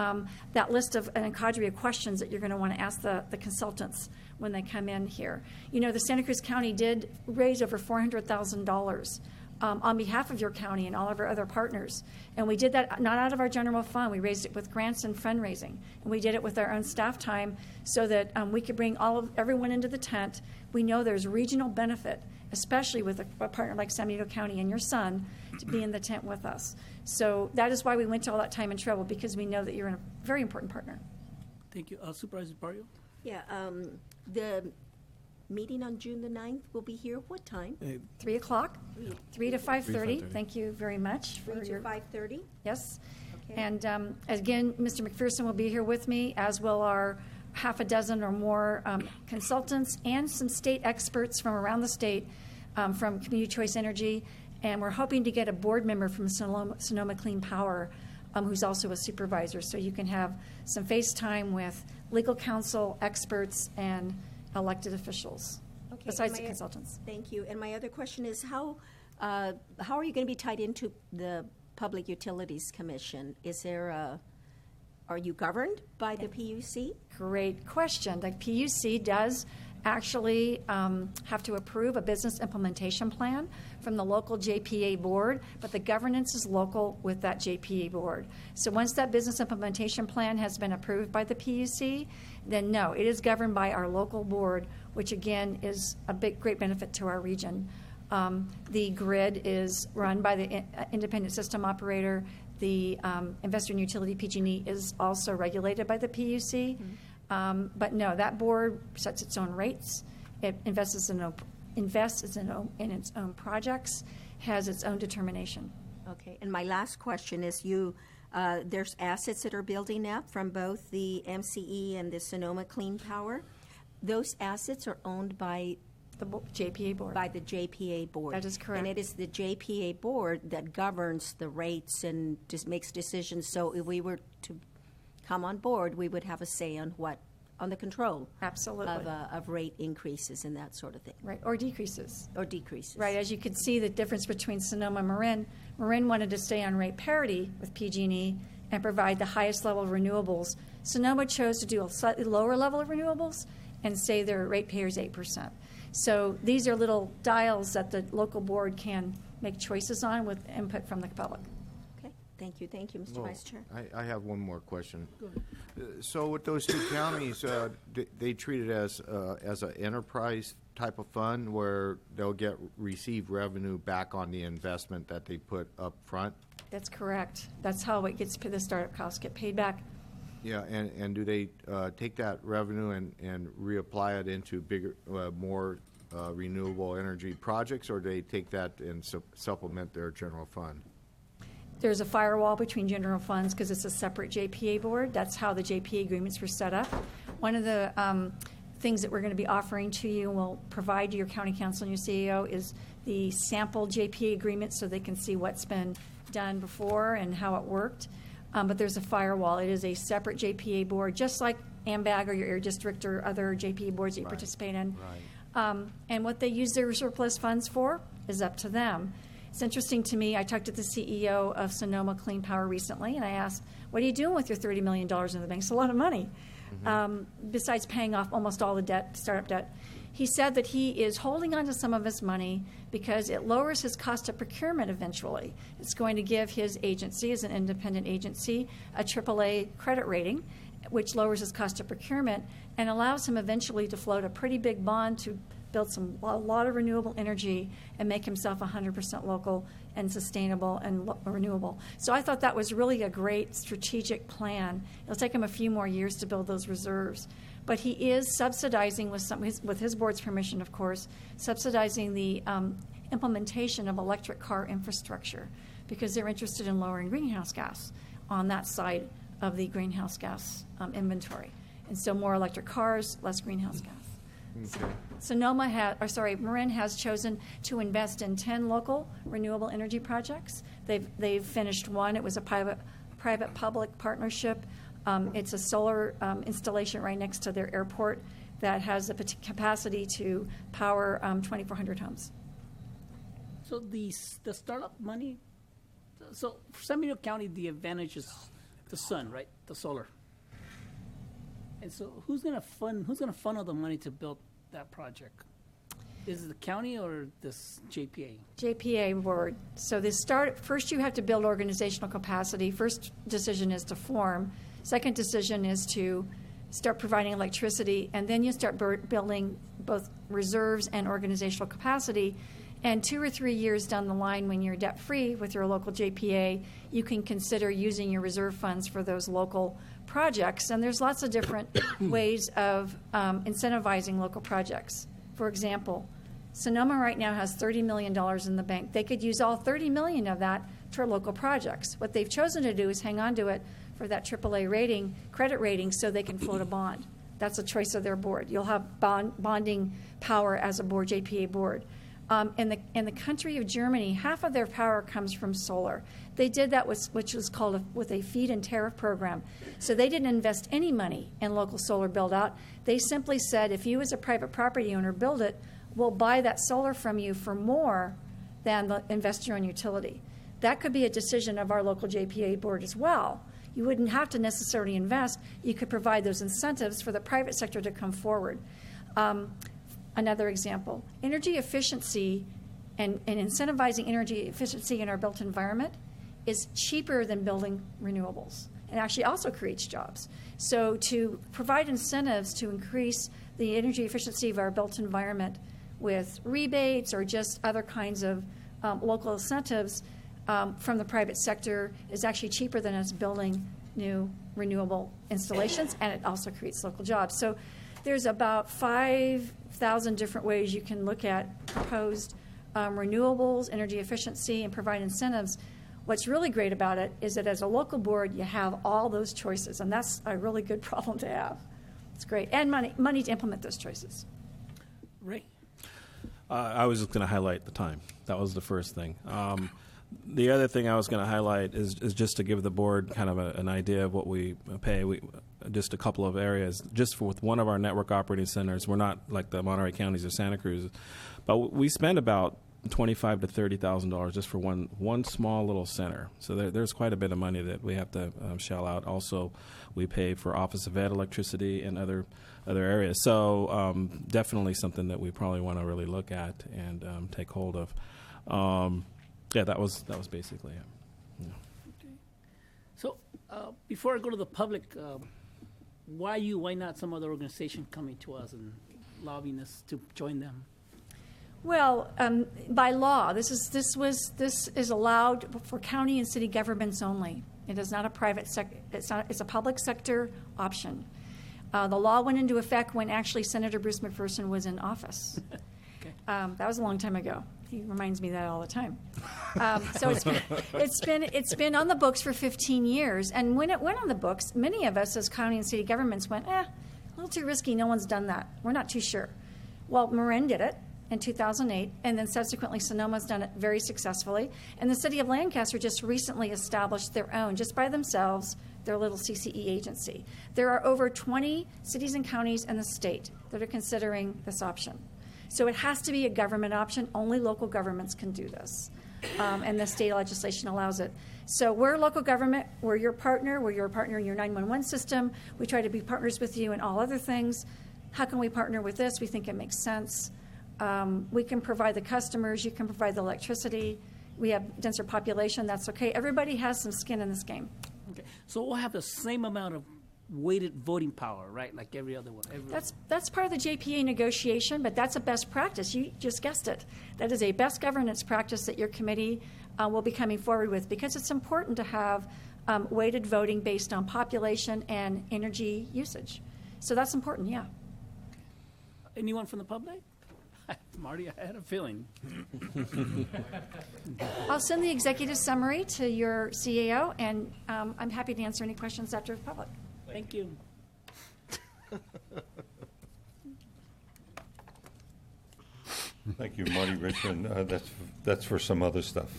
S7: that list of and a cadre of questions that you're going to want to ask the consultants when they come in here. You know, the Santa Cruz County did raise over $400,000 on behalf of your county and all of our other partners. And we did that not out of our general fund. We raised it with grants and fundraising. And we did it with our own staff time so that we could bring everyone into the tent. We know there's regional benefit, especially with a partner like San Benito County and your son, to be in the tent with us. So that is why we went to all that time and trouble, because we know that you're a very important partner.
S14: Thank you. Supervisor Barrio?
S5: Yeah, the meeting on June the 9th will be here. What time?
S7: 3 o'clock, 3 to 5:30. Thank you very much.
S5: 3 to 5:30?
S7: Yes.
S5: Okay.
S7: And again, Mr. McPherson will be here with me, as will our half a dozen or more consultants and some state experts from around the state from Community Choice Energy. And we're hoping to get a board member from Sonoma Clean Power who's also a supervisor. So you can have some face time with legal counsel, experts, and elected officials, besides the consultants.
S5: Thank you. And my other question is, how are you going to be tied into the Public Utilities Commission? Are you governed by the PUC?
S7: Great question. The PUC does actually have to approve a business implementation plan from the local JPA board, but the governance is local with that JPA board. So once that business implementation plan has been approved by the PUC, then no, it is governed by our local board, which again is a great benefit to our region. The grid is run by the independent system operator. The investor and utility PG&E is also regulated by the PUC. But no, that board sets its own rates. It invests in its own projects, has its own determination.
S5: Okay, and my last question is there's assets that are building up from both the MCE and the Sonoma Clean Power. Those assets are owned by
S7: the JPA board.
S5: By the JPA board.
S7: That is correct.
S5: And it is the JPA board that governs the rates and just makes decisions. So if we were to come on board, we would have a say on the control.
S7: Absolutely.
S5: Of rate increases and that sort of thing.
S7: Right, or decreases.
S5: Or decreases.
S7: Right, as you can see the difference between Sonoma and Marin. Marin wanted to stay on rate parity with PG&E and provide the highest level of renewables. Sonoma chose to do a slightly lower level of renewables and say their rate payer is 8%. So these are little dials that the local board can make choices on with input from the public.
S5: Okay, thank you, Mr. Vice Chair.
S8: I have one more question. So with those two counties, they treat it as an enterprise type of fund where they'll receive revenue back on the investment that they put up front?
S7: That's correct. That's how it gets, the startup costs get paid back.
S8: Yeah, and do they take that revenue and reapply it into bigger, more renewable energy projects, or do they take that and supplement their general fund?
S7: There's a firewall between general funds because it's a separate JPA board. That's how the JPA agreements were set up. One of the things that we're going to be offering to you and we'll provide to your county council and your CEO is the sample JPA agreement so they can see what's been done before and how it worked. But there's a firewall. It is a separate JPA board, just like AMBAG or your air district or other JPA boards that you participate in. Right. And what they use their surplus funds for is up to them. It's interesting to me. I talked to the CEO of Sonoma Clean Power recently, and I asked, what are you doing with your $30 million in the bank? It's a lot of money, besides paying off almost all the debt, startup debt. He said that he is holding on to some of his money because it lowers his cost of procurement eventually. It's going to give his agency, as an independent agency, a AAA credit rating, which lowers his cost of procurement and allows him eventually to float a pretty big bond to build a lot of renewable energy and make himself 100% local and sustainable and renewable. So I thought that was really a great strategic plan. It'll take him a few more years to build those reserves. But he is subsidizing, with his board's permission, of course, subsidizing the implementation of electric car infrastructure because they're interested in lowering greenhouse gas on that side of the greenhouse gas inventory. And so more electric cars, less greenhouse gas. Okay. Marin has chosen to invest in 10 local renewable energy projects. They've finished one. It was a private-public partnership. It's a solar installation right next to their airport that has the capacity to power 2,400 homes.
S14: So the startup money, so for San Benito County, the advantage is the sun, right? The solar. And so who's going to fund all the money to build that project? Is it the county or this JPA?
S7: JPA board. So first you have to build organizational capacity. First decision is to form. Second decision is to start providing electricity, and then you start building both reserves and organizational capacity. And 2 or 3 years down the line, when you're debt-free with your local JPA, you can consider using your reserve funds for those local projects. And there's lots of different ways of incentivizing local projects. For example, Sonoma right now has $30 million in the bank. They could use all $30 million of that for local projects. What they've chosen to do is hang on to it for that AAA credit rating, so they can float a bond That's a choice of their board. You'll have bonding power as a board, JPA board. In the country of Germany, half of their power comes from solar. They did that which was called with a feed-in tariff program. So they didn't invest any money in local solar build-out. They simply said, if you as a private property owner build it, we'll buy that solar from you for more than the invest your own utility. That could be a decision of our local JPA board as well. You wouldn't have to necessarily invest. You could provide those incentives for the private sector to come forward. Another example, energy efficiency and incentivizing energy efficiency in our built environment is cheaper than building renewables. It actually also creates jobs. So to provide incentives to increase the energy efficiency of our built environment with rebates or just other kinds of local incentives from the private sector is actually cheaper than us building new renewable installations, and it also creates local jobs. So there's about 5,000 different ways you can look at proposed renewables, energy efficiency, and provide incentives. What's really great about it is that as a local board, you have all those choices, and that's a really good problem to have. It's great. And money to implement those choices.
S14: Ray?
S16: I was just going to highlight the time. That was the first thing. The other thing I was going to highlight is just to give the board kind of an idea of what we pay. Just a couple of areas. Just with one of our network operating centers, we're not like the Monterey counties or Santa Cruz, but we spend about $25,000 to $30,000 just for one small little center. So there's quite a bit of money that we have to shell out. Also, we pay for Office of Ed electricity and other areas. So definitely something that we probably want to really look at and take hold of. Yeah, that was basically it. Yeah.
S14: Okay. So before I go to the public, why you? Why not some other organization coming to us and lobbying us to join them?
S7: Well, by law, this is allowed for county and city governments only. It is not a private sector. It's a public sector option. The law went into effect when actually Senator Bruce McPherson was in office. Okay. That was a long time ago. He reminds me of that all the time. So it's been on the books for 15 years. And when it went on the books, many of us as county and city governments went, a little too risky. No one's done that. We're not too sure. Well, Marin did it in 2008, and then subsequently Sonoma's done it very successfully. And the city of Lancaster just recently established their own, just by themselves, their little CCE agency. There are over 20 cities and counties in the state that are considering this option. So it has to be a government option. Only local governments can do this. And the state legislation allows it. So we're local government. We're your partner. We're your partner in your 911 system. We try to be partners with you in all other things. How can we partner with this? We think it makes sense. We can provide the customers. You can provide the electricity. We have denser population. That's okay. Everybody has some skin in this game.
S14: Okay. So we'll have the same amount of weighted voting power, right? Like every other one.
S7: That's part of the JPA negotiation, but that's a best practice. You just guessed it. That is a best governance practice that your committee will be coming forward with, because it's important to have weighted voting based on population and energy usage. So that's important, yeah.
S14: Anyone from the public? Marty, I had a feeling.
S7: I'll send the executive summary to your CAO, and I'm happy to answer any questions after the public.
S14: Thank you.
S15: Thank you, Marty Richmond. That's for some other stuff.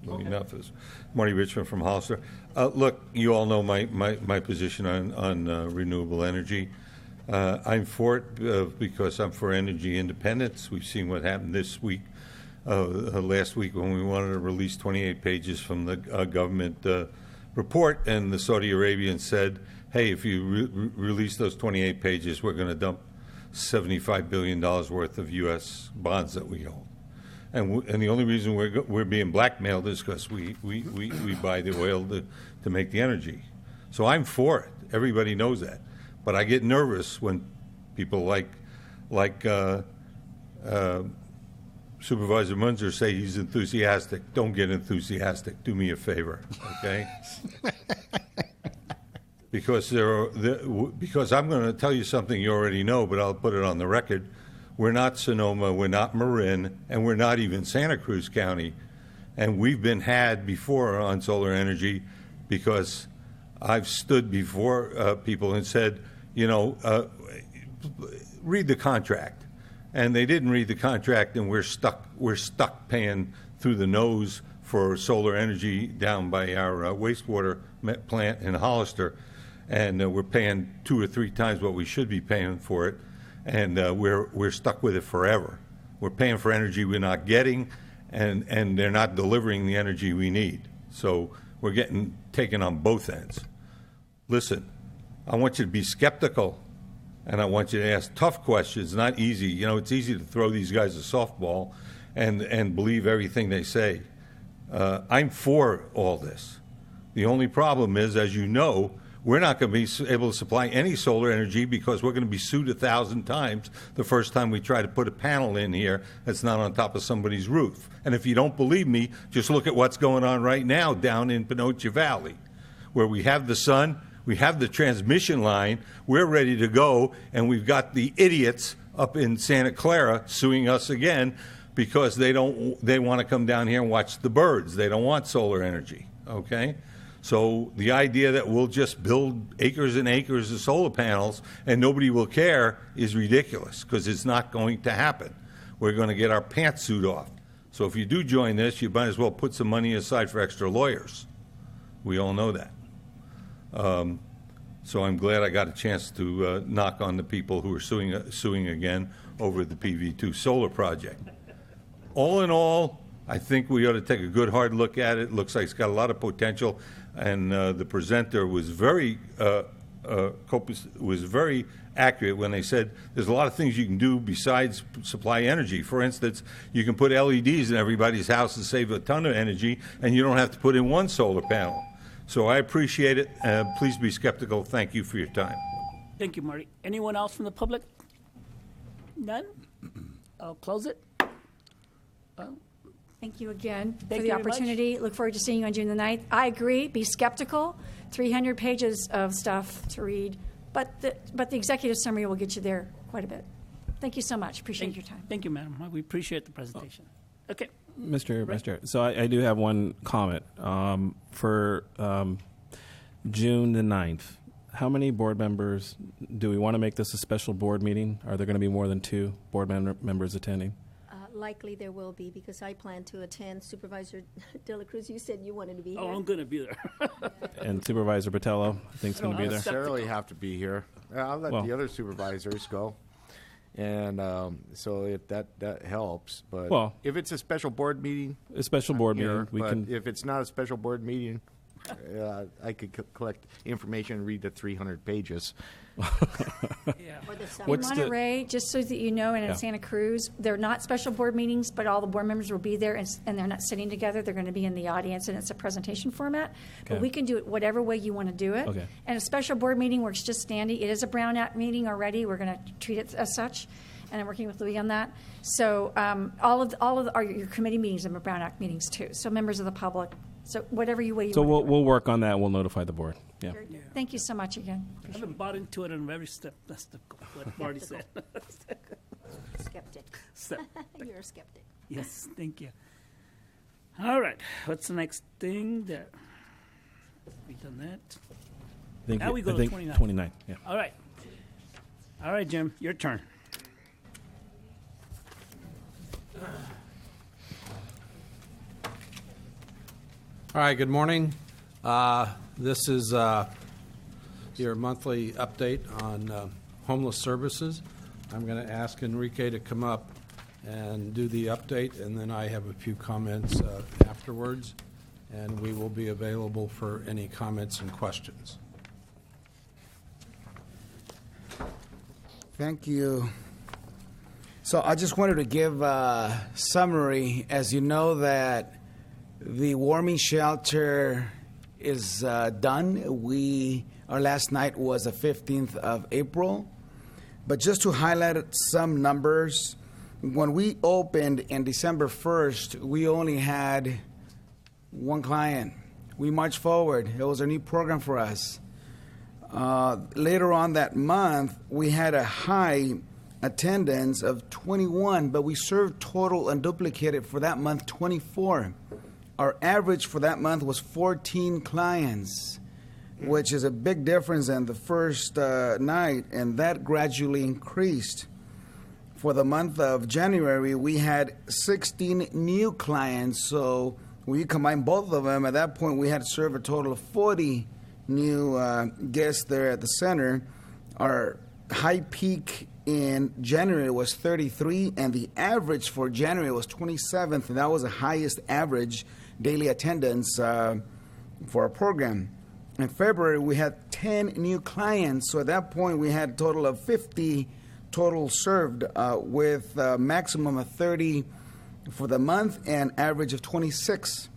S15: Enough is Marty Richmond from Hollister. Look, you all know my position on renewable energy. I'm for it because I'm for energy independence. We've seen what happened this week, last week, when we wanted to release 28 pages from the government report, and the Saudi Arabians said, hey, if you release those 28 pages, we're going to dump $75 billion worth of U.S. bonds that we hold. And the only reason we're being blackmailed is because we buy the oil to make the energy. So I'm for it. Everybody knows that. But I get nervous when people like Supervisor Munzer say he's enthusiastic. Don't get enthusiastic. Do me a favor, okay? Because because I'm going to tell you something you already know, but I'll put it on the record. We're not Sonoma, we're not Marin, and we're not even Santa Cruz County. And we've been had before on solar energy, because I've stood before people and said, read the contract. And they didn't read the contract, and we're stuck paying through the nose for solar energy down by our wastewater plant in Hollister. And we're paying 2 or 3 times what we should be paying for it. And we're stuck with it forever. We're paying for energy we're not getting, and they're not delivering the energy we need. So we're getting taken on both ends. Listen, I want you to be skeptical, and I want you to ask tough questions, not easy. You know, it's easy to throw these guys a softball and believe everything they say. I'm for all this. The only problem is, as you know, we're not going to be able to supply any solar energy because we're going to be sued 1,000 times the first time we try to put a panel in here that's not on top of somebody's roof. And if you don't believe me, just look at what's going on right now down in Panocha Valley, where we have the sun, we have the transmission line, we're ready to go, and we've got the idiots up in Santa Clara suing us again because they want to come down here and watch the birds. They don't want solar energy, okay? So the idea that we'll just build acres and acres of solar panels and nobody will care is ridiculous, because it's not going to happen. We're going to get our pantsuit off. So if you do join this, you might as well put some money aside for extra lawyers. We all know that. So I'm glad I got a chance to knock on the people who are suing again over the PV2 solar project. All in all, I think we ought to take a good hard look at it. It looks like it's got a lot of potential, and the presenter was very accurate when they said there's a lot of things you can do besides supply energy. For instance, you can put LEDs in everybody's house and save a ton of energy, and you don't have to put in one solar panel. So I appreciate it. Please be skeptical. Thank you for your time.
S14: Thank you, Marty. Anyone else from the public? None? I'll close it.
S7: Thank you again
S14: Thank
S7: for the
S14: you very much.
S7: opportunity. Look forward to seeing you on June the 9th. I agree. Be skeptical. 300 pages of stuff to read. But the executive summary will get you there quite a bit. Thank you so much. Appreciate your time.
S14: Thank you, madam. We appreciate the presentation. Okay.
S16: Mr. So I do have one comment. For June the 9th, how many board members do we want to make this a special board meeting? Are there going to be more than 2 board members attending?
S5: Likely there will be, because I plan to attend. Supervisor De La Cruz, you said you wanted to be here.
S14: Oh, I'm going to be there.
S16: And Supervisor Botello, I think, is going to be there.
S8: Necessarily have to be here. I'll let the other supervisors go, and so if that helps. But if it's a special board meeting, if it's not a special board meeting, I could collect information and read the 300 pages.
S7: In Monterey, just so that you know, and in Santa Cruz, they're not special board meetings, but all the board members will be there, and they're not sitting together. They're going to be in the audience, and it's a presentation format. But we can do it whatever way you want to do it.
S16: Okay.
S7: And a special board meeting works just dandy. It is a Brown Act meeting already. We're going to treat it as such, and I'm working with Louis on that. So all of your committee meetings are Brown Act meetings too. So members of the public. So whatever way you
S16: So
S7: want.
S16: we'll work on that. We'll notify the board. Yeah.
S7: Thank you so much again.
S14: I haven't bought into it in every step. That's what Marty said.
S5: Skeptic. You're a skeptic.
S14: Yes, thank you. All right, what's the next thing? We've done that. Now we go to 29.
S16: 29, yeah.
S14: All right, Jim, your turn.
S2: All right, good morning. This is your monthly update on homeless services. I'm going to ask Enrique to come up and do the update, and then I have a few comments afterwards, and we will be available for any comments and questions.
S13: Thank you. So I just wanted to give a summary. As you know, that the warming shelter is done. Our last night was the 15th of April. But just to highlight some numbers, when we opened in December 1st, we only had one client. We marched forward. It was a new program for us. Later on that month, we had a high attendance of 21, but we served total and duplicated for that month 24. Our average for that month was 14 clients. which is a big difference than the first night, and that gradually increased. For the month of January, we had 16 new clients, so when you combine both of them, at that point we had to serve a total of 40 new guests there at the center. Our high peak in January was 33, and the average for January was 27th, and that was the highest average daily attendance for our program. In February, we had 10 new clients, so at that point we had a total of 50 total served with a maximum of 30 for the month and average of 26.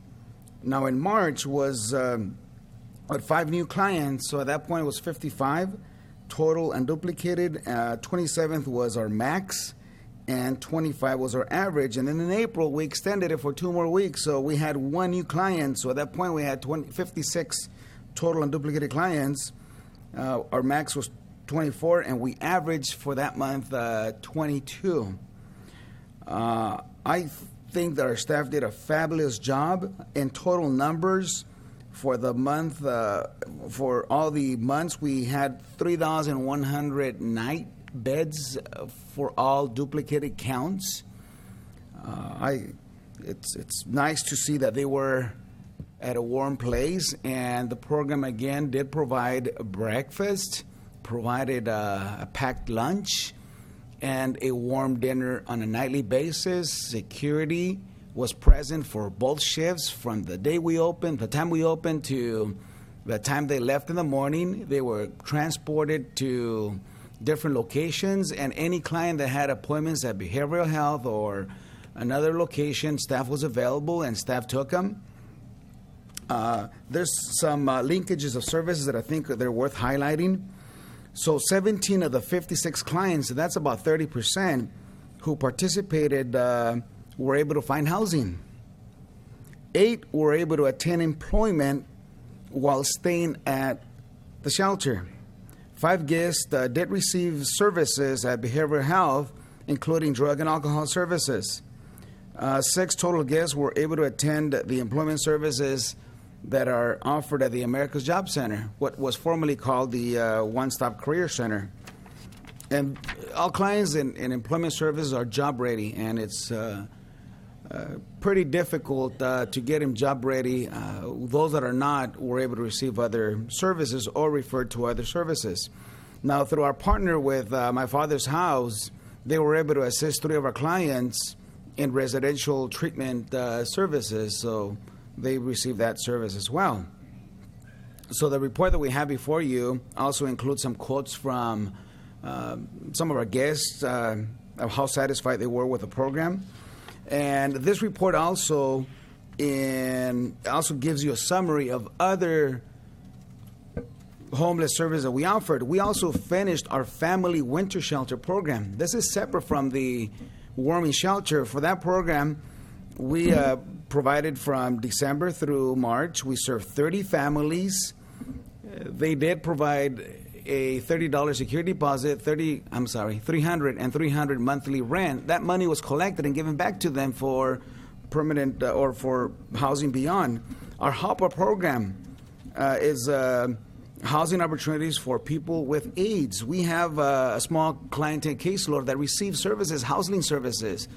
S13: Now in March was with 5 new clients, so at that point it was 55 total and duplicated. 27th was our max, and 25 was our average. And then in April, we extended it for 2 more weeks, so we had 1 new client. So at that point, we had 56 total and duplicated clients. Our max was 24, and we averaged for that month 22. I think that our staff did a fabulous job. In total numbers, for the month, for all the months, we had 3,100 night beds for all duplicated counts. It's nice to see that they were at a warm place, and the program again did provide breakfast, provided a packed lunch, and a warm dinner on a nightly basis. Security was present for both shifts from the day we opened, the time we opened, to the time they left in the morning. They were transported to different locations, and any client that had appointments at behavioral health or another location, staff was available and staff took them. There's some linkages of services that I think they're worth highlighting. So 17 of the 56 clients, so that's about 30%, who participated were able to find housing. 8 were able to attain employment while staying at the shelter. 5 guests did receive services at behavioral health, including drug and alcohol services. 6 total guests were able to attend the employment services that are offered at the America's Job Center, what was formerly called the One-Stop Career Center. And all clients in employment services are job ready, and it's pretty difficult to get them job ready. Those that are not were able to receive other services or referred to other services. Now, through our partner with My Father's House, they were able to assist 3 of our clients in residential treatment services, so they received that service as well. So the report that we have before you also includes some quotes from some of our guests of how satisfied they were with the program. And this report also gives you a summary of other homeless services that we offered. We also finished our family winter shelter program. This is separate from the warming shelter. For that program, we provided from December through March. We served 30 families. They did provide a $30 security deposit, $300 and $300 monthly rent. That money was collected and given back to them for permanent or for housing beyond. Our HOPA program is housing opportunities for people with AIDS. We have a small clientele caseload that receives services, housing services,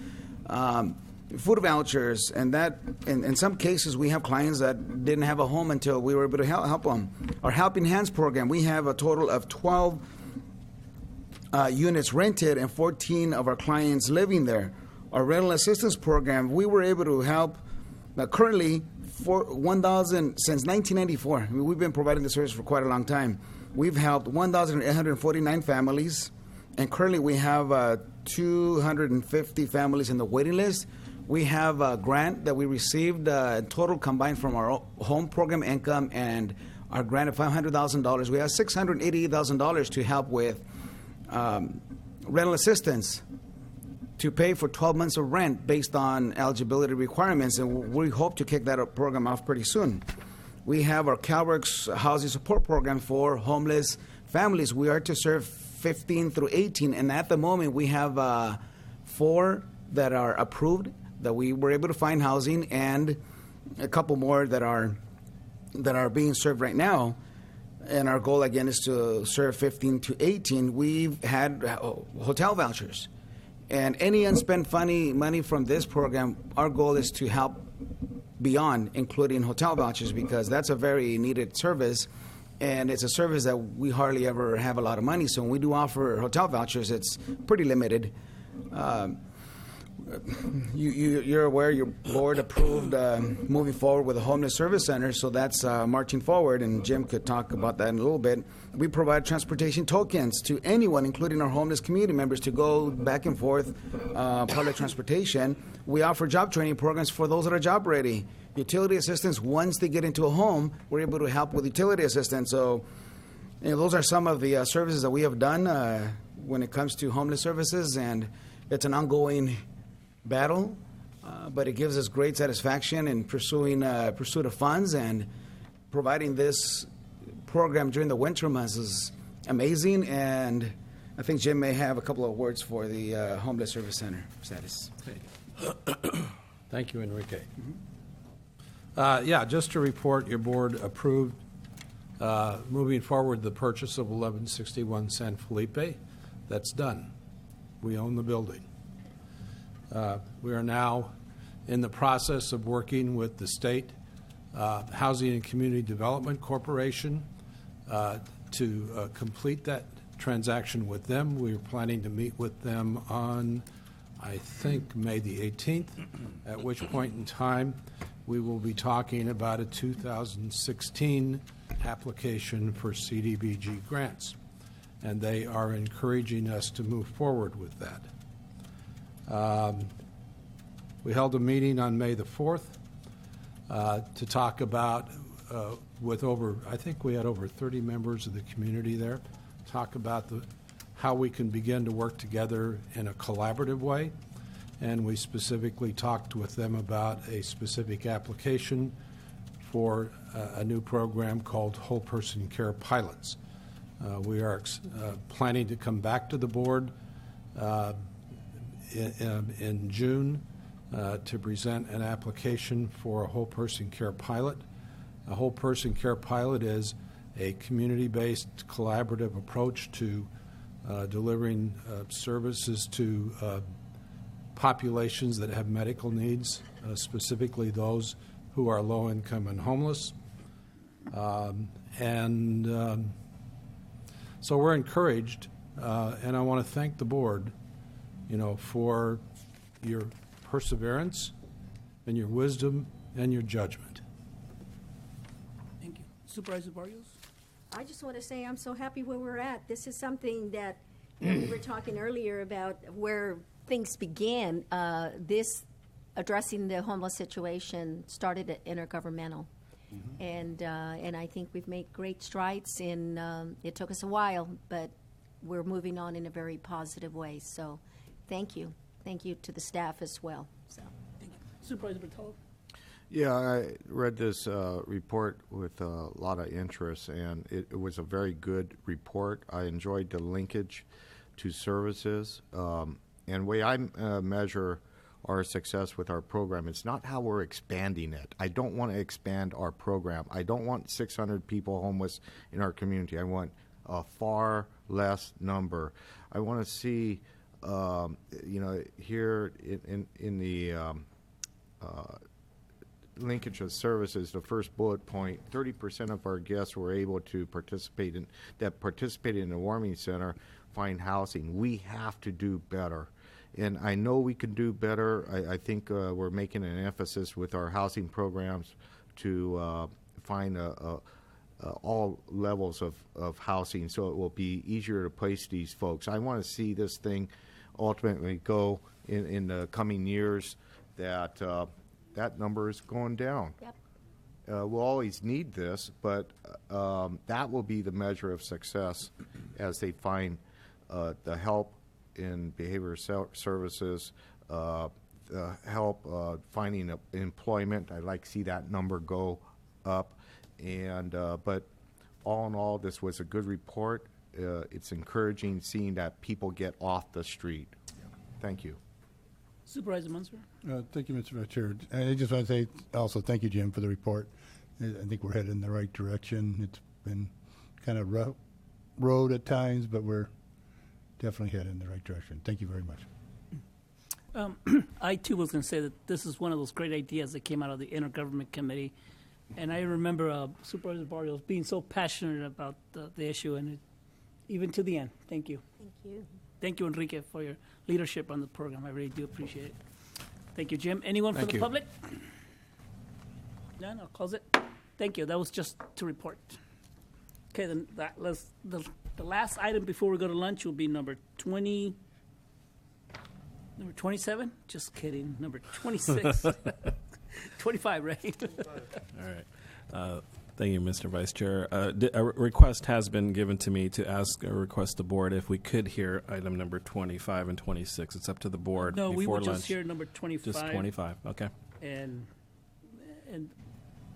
S13: food vouchers, and that in some cases we have clients that didn't have a home until we were able to help them. Our Helping Hands program, we have a total of 12 units rented and 14 of our clients living there. Our rental assistance program, we were able to help currently for 1,000 since 1994. I mean, we've been providing the service for quite a long time. We've helped 1,849 families, and currently we have 250 families in the waiting list. We have a grant that we received, total combined from our home program income and our grant of $500,000. We have $688,000 to help with rental assistance to pay for 12 months of rent based on eligibility requirements, and we hope to kick that program off pretty soon. We have our CalWorks housing support program for homeless families. We are to serve 15 through 18, and at the moment we have 4 that are approved, that we were able to find housing, and a couple more that are being served right now. and our goal again is to serve 15 to 18, we've had hotel vouchers. And any unspent money from this program, our goal is to help beyond, including hotel vouchers, because that's a very needed service, and it's a service that we hardly ever have a lot of money. So when we do offer hotel vouchers, it's pretty limited. You're aware your board approved moving forward with a homeless service center, so that's marching forward, and Jim could talk about that in a little bit. We provide transportation tokens to anyone, including our homeless community members, to go back and forth public transportation. We offer job training programs for those that are job ready. Utility assistance, once they get into a home, we're able to help with utility assistance. So those are some of the services that we have done when it comes to homeless services, and it's an ongoing battle, but it gives us great satisfaction in pursuit of funds, and providing this program during the winter months is amazing. And I think Jim may have a couple of words for the homeless service center status.
S2: Thank you, Enrique. Just to report, your board approved moving forward the purchase of 1161 San Felipe. That's done. We own the building. We are now in the process of working with the state Housing and Community Development Corporation to complete that transaction with them. We are planning to meet with them on, I think, May the 18th, at which point in time we will be talking about a 2016 application for CDBG grants, and they are encouraging us to move forward with that. We held a meeting on May the 4th to talk about, I think we had over 30 members of the community there, talk about how we can begin to work together in a collaborative way. And we specifically talked with them about a specific application for a new program called Whole Person Care Pilots. We are planning to come back to the board in June to present an application for a whole person care pilot. A whole person care pilot is a community-based collaborative approach to delivering services to populations that have medical needs, specifically those who are low income and homeless. So we're encouraged, and I want to thank the board for your perseverance and your wisdom and your judgment.
S14: Thank you. Supervisor Barrios?
S5: I just want to say I'm so happy where we're at. This is something that we were talking earlier about where things began. This addressing the homeless situation started at intergovernmental. And I think we've made great strides it took us a while, but we're moving on in a very positive way. So thank you. Thank you to the staff as well. So.
S14: Thank you. Supervisor Bertolo?
S8: Yeah, I read this report with a lot of interest, and it was a very good report. I enjoyed the linkage to services. And the way I measure our success with our program, it's not how we're expanding it. I don't want to expand our program. I don't want 600 people homeless in our community. I want a far less number. I want to see, here in the linkage of services, the first bullet point, 30% of our guests were able to participated in the warming center find housing. We have to do better. And I know we can do better. I think we're making an emphasis with our housing programs to find all levels of housing, so it will be easier to place these folks. I want to see this thing ultimately go in the coming years that that number is going down.
S5: Yep.
S8: We'll always need this, but that will be the measure of success as they find the help in behavioral services, help finding employment. I'd like to see that number go up. But all in all, this was a good report. It's encouraging seeing that people get off the street. Thank you.
S14: Supervisor Munster?
S10: Thank you, Mr. Vice Chair. I just want to say also thank you, Jim, for the report. I think we're headed in the right direction. It's been kind of rough road at times, but we're definitely headed in the right direction. Thank you very much.
S14: I too was going to say that this is one of those great ideas that came out of the Intergovernment Committee, and I remember Supervisor Barrios being so passionate about the issue, and even to the end. Thank you.
S5: Thank you.
S14: Thank you, Enrique, for your leadership on the program. I really do appreciate it. Thank you, Jim. Anyone
S16: Thank
S14: for the
S16: you.
S14: public? None. I'll close it. Thank you. That was just to report. Okay, then the last item before we go to lunch will be number 27? Just kidding. Number 26. 25, right?
S16: All right. Thank you, Mr. Vice Chair. A request has been given to me to ask or request the board if we could hear item number 25 and 26. It's up to the board
S14: No,
S16: before
S14: we will
S16: lunch.
S14: just hear number 25.
S16: Just 25, okay.
S14: And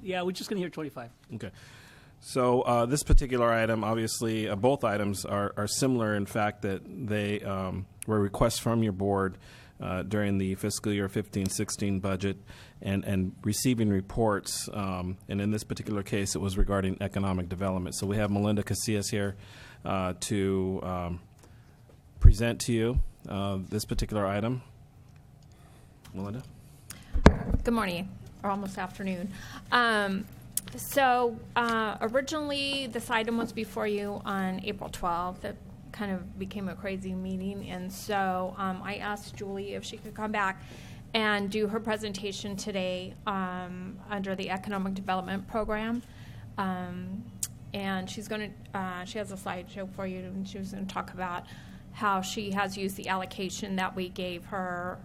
S14: yeah, we're just going to hear 25.
S16: Okay. So this particular item, obviously, both items are similar in fact that they were requests from your board during the fiscal year 15-16 budget and receiving reports. And in this particular case, it was regarding economic development. So we have Melinda Casillas here to present to you this particular item. Melinda?
S4: Good morning, or almost afternoon. So originally, this item was before you on April 12th. It kind of became a crazy meeting, and so I asked Julie if she could come back and do her presentation today under the Economic Development Program. And she's going to, she has a slideshow for you, and she was going to talk about how she has used the allocation that we gave her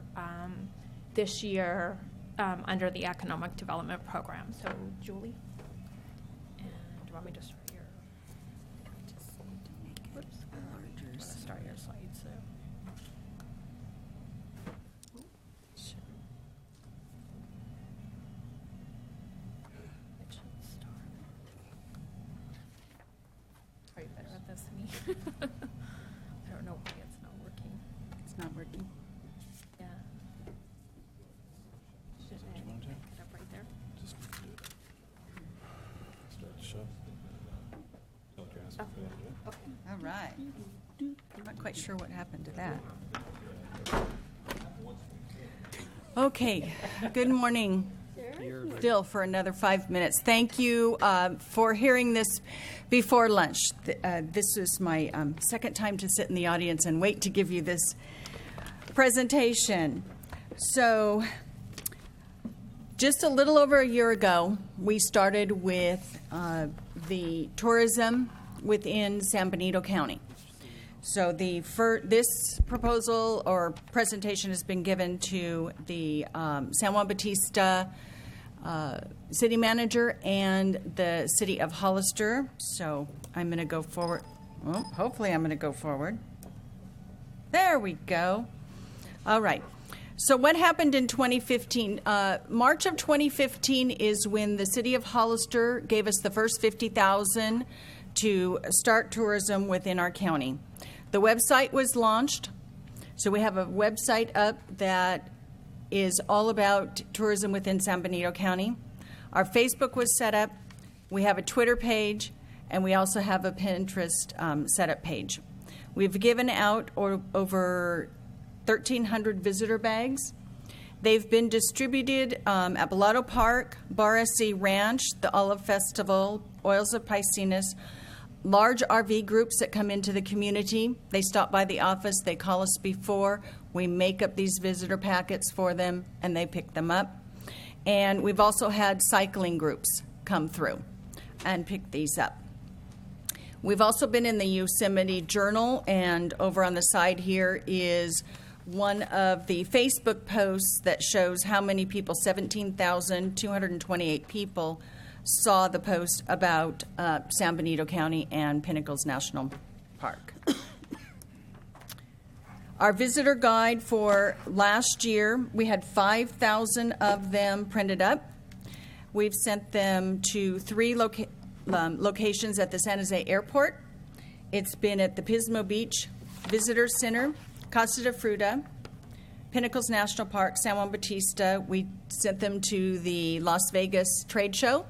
S4: this year under the Economic Development Program. So, Julie? And do you want me to start your... Whoops. Start your slide, so... It should start. Are you better at this than me? I don't know why it's not working. It's not working? Yeah. Should I pick it up right there?
S16: Just start to show.
S4: Okay.
S22: All right. I'm not quite sure what happened to that. Okay. Good morning. Still for another 5 minutes. Thank you for hearing this before lunch. This is my second time to sit in the audience and wait to give you this presentation. So, just a little over a year ago, we started with the tourism within San Benito County. So this proposal or presentation has been given to the San Juan Bautista city manager and the city of Hollister. So I'm going to go forward. Well, hopefully I'm going to go forward. There we go. All right. So what happened in 2015? March of 2015 is when the city of Hollister gave us the first $50,000 to start tourism within our county. The website was launched. So we have a website up that is all about tourism within San Benito County. Our Facebook was set up. We have a Twitter page, and we also have a Pinterest setup page. We've given out over 1,300 visitor bags. They've been distributed at Bellotto Park, Bar SC Ranch, the Olive Festival, Oils of Piscinas, large RV groups that come into the community. They stop by the office. They call us before. We make up these visitor packets for them, and they pick them up. And we've also had cycling groups come through and pick these up. We've also been in the Yosemite Journal, and over on the side here is one of the Facebook posts that shows how many people, 17,228 people, saw the post about San Benito County and Pinnacles National Park. Our visitor guide for last year, we had 5,000 of them printed up. We've sent them to 3 locations at the San Jose Airport. It's been at the Pismo Beach Visitor Center, Casa de Fruta, Pinnacles National Park, San Juan Bautista. We sent them to the Las Vegas Trade Show.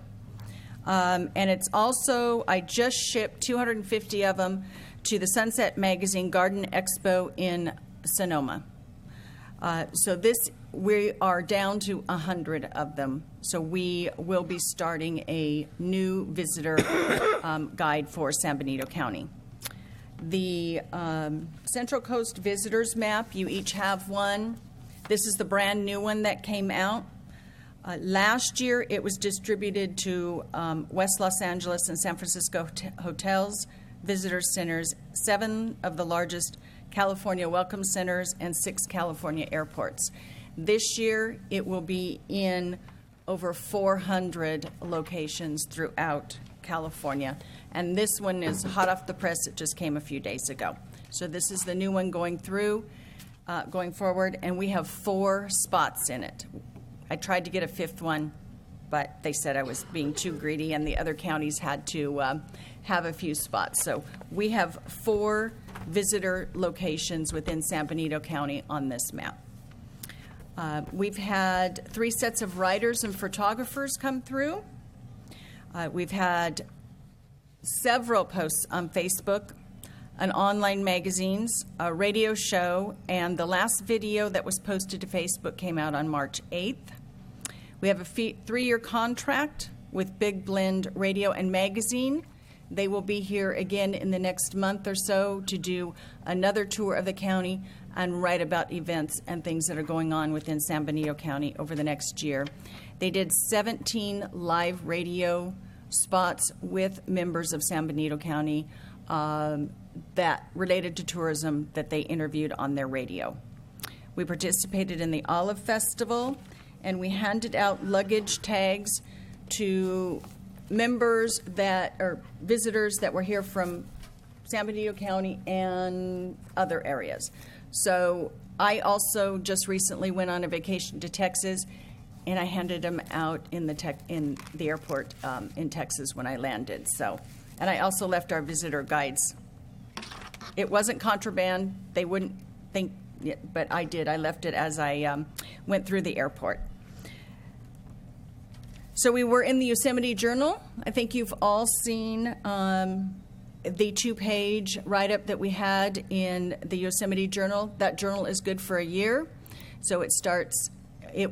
S22: And it's also, I just shipped 250 of them to the Sunset Magazine Garden Expo in Sonoma. So we are down to 100 of them. So we will be starting a new visitor guide for San Benito County. The Central Coast Visitors Map, you each have one. This is the brand new one that came out. Last year, it was distributed to West Los Angeles and San Francisco hotels, visitor centers, 7 of the largest California welcome centers, and 6 California airports. This year, it will be in over 400 locations throughout California. And this one is hot off the press. It just came a few days ago. So this is the new one going forward, and we have 4 spots in it. I tried to get a 5th one, but they said I was being too greedy, and the other counties had to have a few spots. So we have 4 visitor locations within San Benito County on this map. We've had 3 sets of writers and photographers come through. We've had several posts on Facebook, an online magazines, a radio show, and the last video that was posted to Facebook came out on March 8th. We have a 3-year contract with Big Blend Radio and Magazine. They will be here again in the next month or so to do another tour of the county and write about events and things that are going on within San Benito County over the next year. They did 17 live radio spots with members of San Benito County that related to tourism that they interviewed on their radio. We participated in the Olive Festival, and we handed out luggage tags to members that are visitors that were here from San Benito County and other areas. So I also just recently went on a vacation to Texas, and I handed them out in the airport in Texas when I landed. So, and I also left our visitor guides. It wasn't contraband. They wouldn't think it, but I did. I left it as I went through the airport. So we were in the Yosemite Journal. I think you've all seen the 2-page write-up that we had in the Yosemite Journal. That journal is good for a year. So it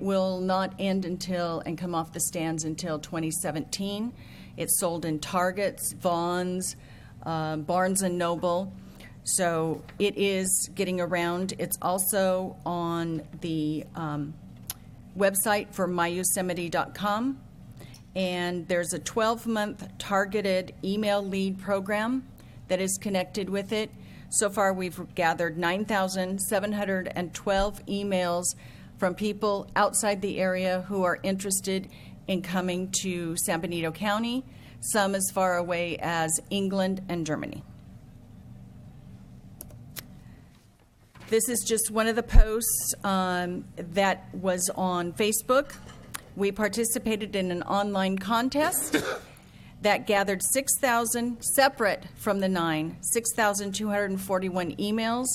S22: will not end and come off the stands until 2017. It's sold in Targets, Vons, Barnes & Noble. So it is getting around. It's also on the website for myyosemite.com. And there's a 12-month targeted email lead program that is connected with it. So far, we've gathered 9,712 emails from people outside the area who are interested in coming to San Benito County, some as far away as England and Germany. This is just one of the posts that was on Facebook. We participated in an online contest that gathered 6,000, separate from the 6,241 emails.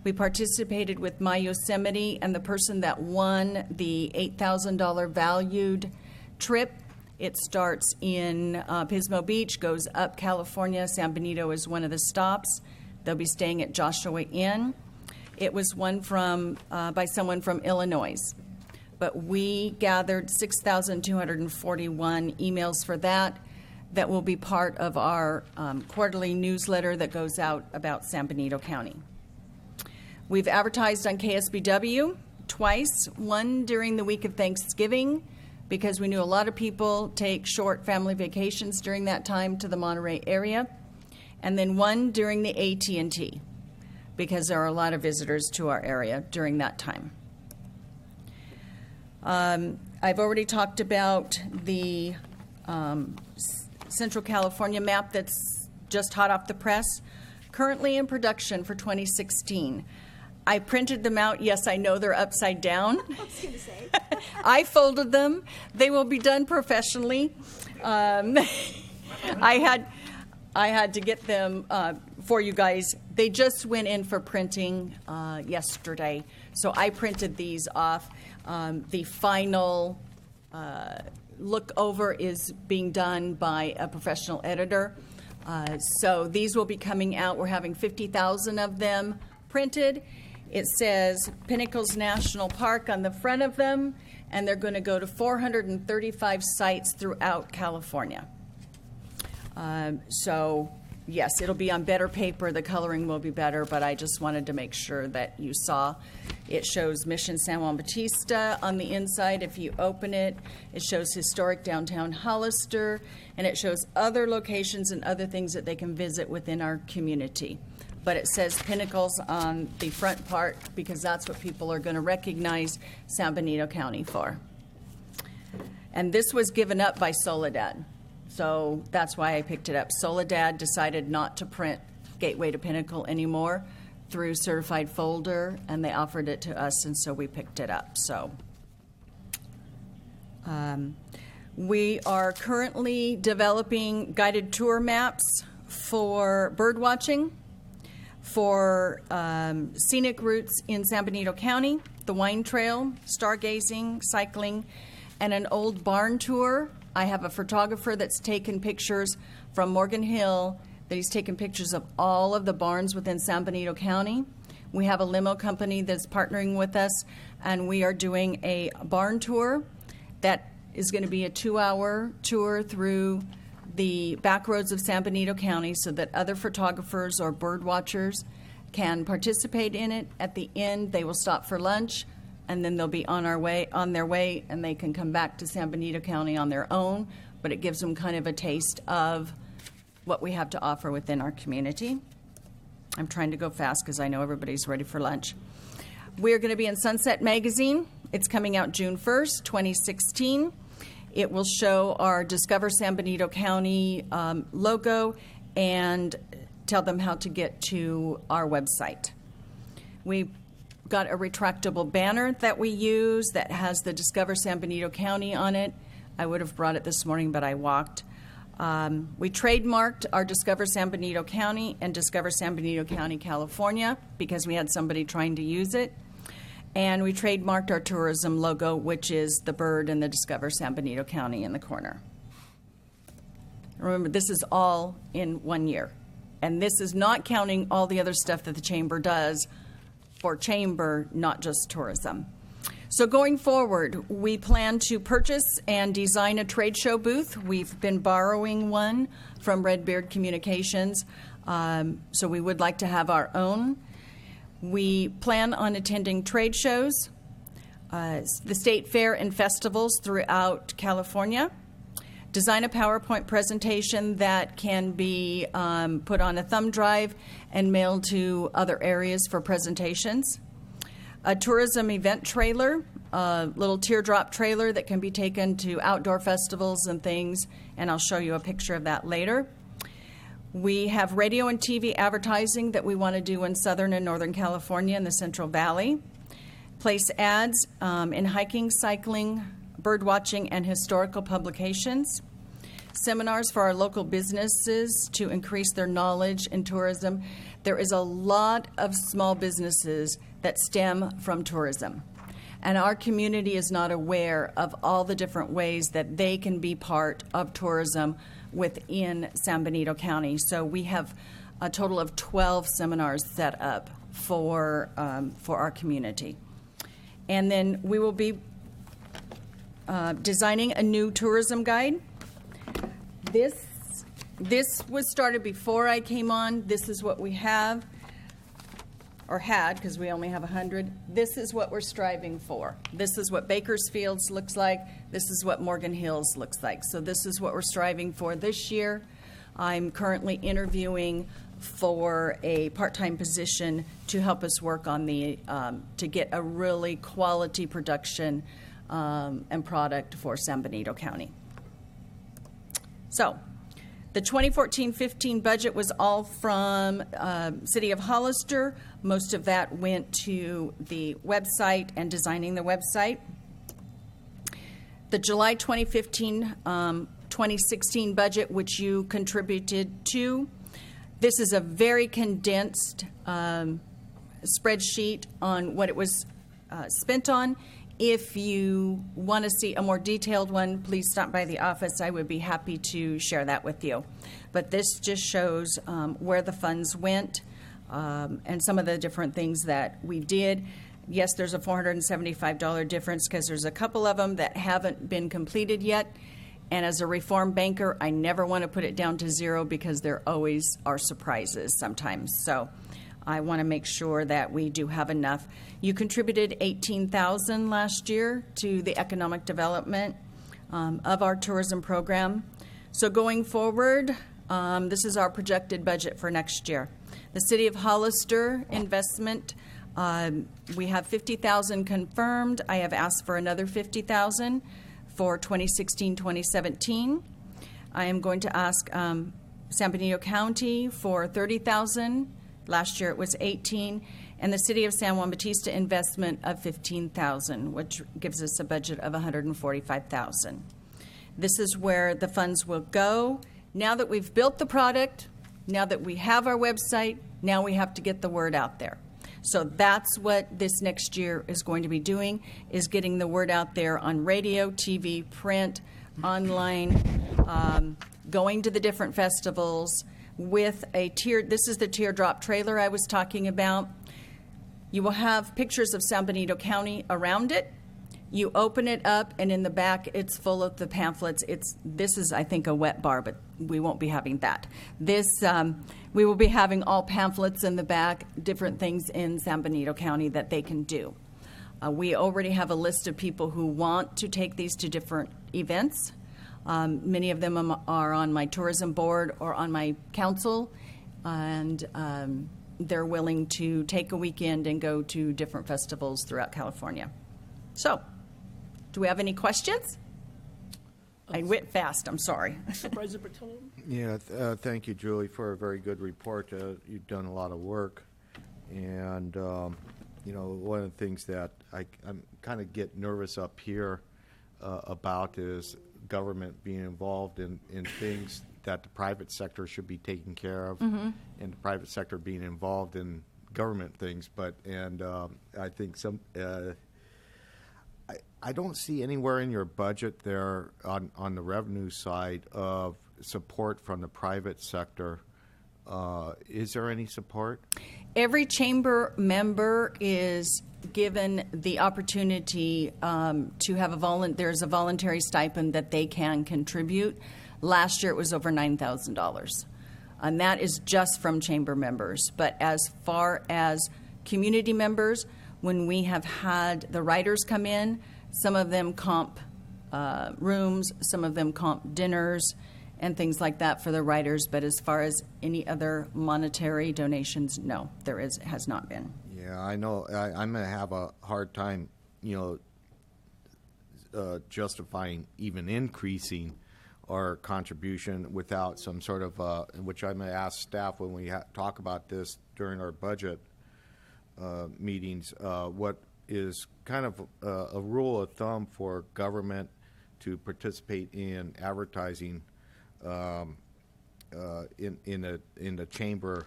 S22: We participated with My Yosemite, and the person that won the $8,000 valued trip, it starts in Pismo Beach, goes up California. San Benito is one of the stops. They'll be staying at Joshua Inn. It was won by someone from Illinois. But we gathered 6,241 emails for that will be part of our quarterly newsletter that goes out about San Benito County. We've advertised on KSBW twice, one during the week of Thanksgiving, because we knew a lot of people take short family vacations during that time to the Monterey area, and then one during the AT&T, because there are a lot of visitors to our area during that time. I've already talked about the Central California map that's just hot off the press, currently in production for 2016. I printed them out. Yes, I know they're upside down. I was going to say. I folded them. They will be done professionally. I had to get them for you guys. They just went in for printing yesterday, so I printed these off. The final look over is being done by a professional editor. So these will be coming out. We're having 50,000 of them printed. It says Pinnacles National Park on the front of them, and they're going to go to 435 sites throughout California. So, yes, it'll be on better paper. The coloring will be better, but I just wanted to make sure that you saw. It shows Mission San Juan Bautista on the inside. If you open it, it shows historic downtown Hollister, and it shows other locations and other things that they can visit within our community. But it says Pinnacles on the front part because that's what people are going to recognize San Benito County for. And this was given up by Soledad. So that's why I picked it up. Soledad decided not to print Gateway to Pinnacle anymore through certified folder, and they offered it to us, and so we picked it up. So we are currently developing guided tour maps for bird watching, for scenic routes in San Benito County, the wine trail, stargazing, cycling, and an old barn tour. I have a photographer that's taken pictures from Morgan Hill, that he's taken pictures of all of the barns within San Benito County. We have a limo company that's partnering with us, and we are doing a barn tour that is going to be a 2-hour tour through the back roads of San Benito County so that other photographers or bird watchers can participate in it. At the end, they will stop for lunch, and then they'll be on their way, and they can come back to San Benito County on their own, but it gives them kind of a taste of what we have to offer within our community. I'm trying to go fast because I know everybody's ready for lunch. We're going to be in Sunset Magazine. It's coming out June 1st, 2016. It will show our Discover San Benito County logo and tell them how to get to our website. We've got a retractable banner that we use that has the Discover San Benito County on it. I would have brought it this morning, but I walked. We trademarked our Discover San Benito County and Discover San Benito County, California, because we had somebody trying to use it. And we trademarked our tourism logo, which is the bird and the Discover San Benito County in the corner. Remember, this is all in 1 year. And this is not counting all the other stuff that the Chamber does for Chamber, not just tourism. So going forward, we plan to purchase and design a trade show booth. We've been borrowing one from Redbeard Communications, so we would like to have our own. We plan on attending trade shows, the state fair and festivals throughout California. Design a PowerPoint presentation that can be put on a thumb drive and mailed to other areas for presentations. A tourism event trailer, a little teardrop trailer that can be taken to outdoor festivals and things, and I'll show you a picture of that later. We have radio and TV advertising that we want to do in Southern and Northern California and the Central Valley. Place ads in hiking, cycling, bird watching, and historical publications. Seminars for our local businesses to increase their knowledge in tourism. There is a lot of small businesses that stem from tourism, and our community is not aware of all the different ways that they can be part of tourism within San Benito County. So we have a total of 12 seminars set up for our community. And then we will be designing a new tourism guide. This was started before I came on. This is what we have, or had, because we only have 100. This is what we're striving for. This is what Bakersfield's looks like. This is what Morgan Hills looks like. So this is what we're striving for this year. I'm currently interviewing for a part-time position to help us work on the, to get a really quality production and product for San Benito County. So the 2014-15 budget was all from City of Hollister. Most of that went to the website and designing the website. The July 2015-2016 budget, which you contributed to, this is a very condensed spreadsheet on what it was spent on. If you want to see a more detailed one, please stop by the office. I would be happy to share that with you. But this just shows where the funds went and some of the different things that we did. Yes, there's a $475 difference because there's a couple of them that haven't been completed yet. And as a reform banker, I never want to put it down to zero because there always are surprises sometimes. So I want to make sure that we do have enough. You contributed $18,000 last year to the economic development of our tourism program. So going forward, this is our projected budget for next year. The City of Hollister investment, we have $50,000 confirmed. I have asked for another $50,000 for 2016-2017. I am going to ask San Benito County for $30,000. Last year it was $18,000, and the City of San Juan Bautista investment of $15,000, which gives us a budget of $145,000. This is where the funds will go. Now that we've built the product, now that we have our website, now we have to get the word out there. So that's what this next year is going to be doing, is getting the word out there on radio, TV, print, online, going to the different festivals with a this is the teardrop trailer I was talking about. You will have pictures of San Benito County around it. You open it up, and in the back, it's full of the pamphlets. This is, I think, a wet bar, but we won't be having that. We will be having all pamphlets in the back, different things in San Benito County that they can do. We already have a list of people who want to take these to different events. Many of them are on my tourism board or on my council, and they're willing to take a weekend and go to different festivals throughout California. So, do we have any questions? I went fast, I'm sorry.
S14: Supervisor Bertolo?
S8: Yeah, thank you, Julie, for a very good report. You've done a lot of work. And, one of the things that I'm kind of get nervous up here about is government being involved in things that the private sector should be taking care of, and the private sector being involved in government things. I think I don't see anywhere in your budget there on the revenue side of support from the private sector. Is there any support?
S22: Every chamber member is given the opportunity to have there's a voluntary stipend that they can contribute. Last year it was over $9,000. And that is just from chamber members. But as far as community members, when we have had the writers come in, some of them comp rooms, some of them comp dinners and things like that for the writers. But as far as any other monetary donations, no, has not been.
S8: Yeah, I know. I'm going to have a hard time, justifying even increasing our contribution without some sort of, which I'm going to ask staff when we talk about this during our budget meetings, what is kind of a rule of thumb for government to participate in advertising in the chamber,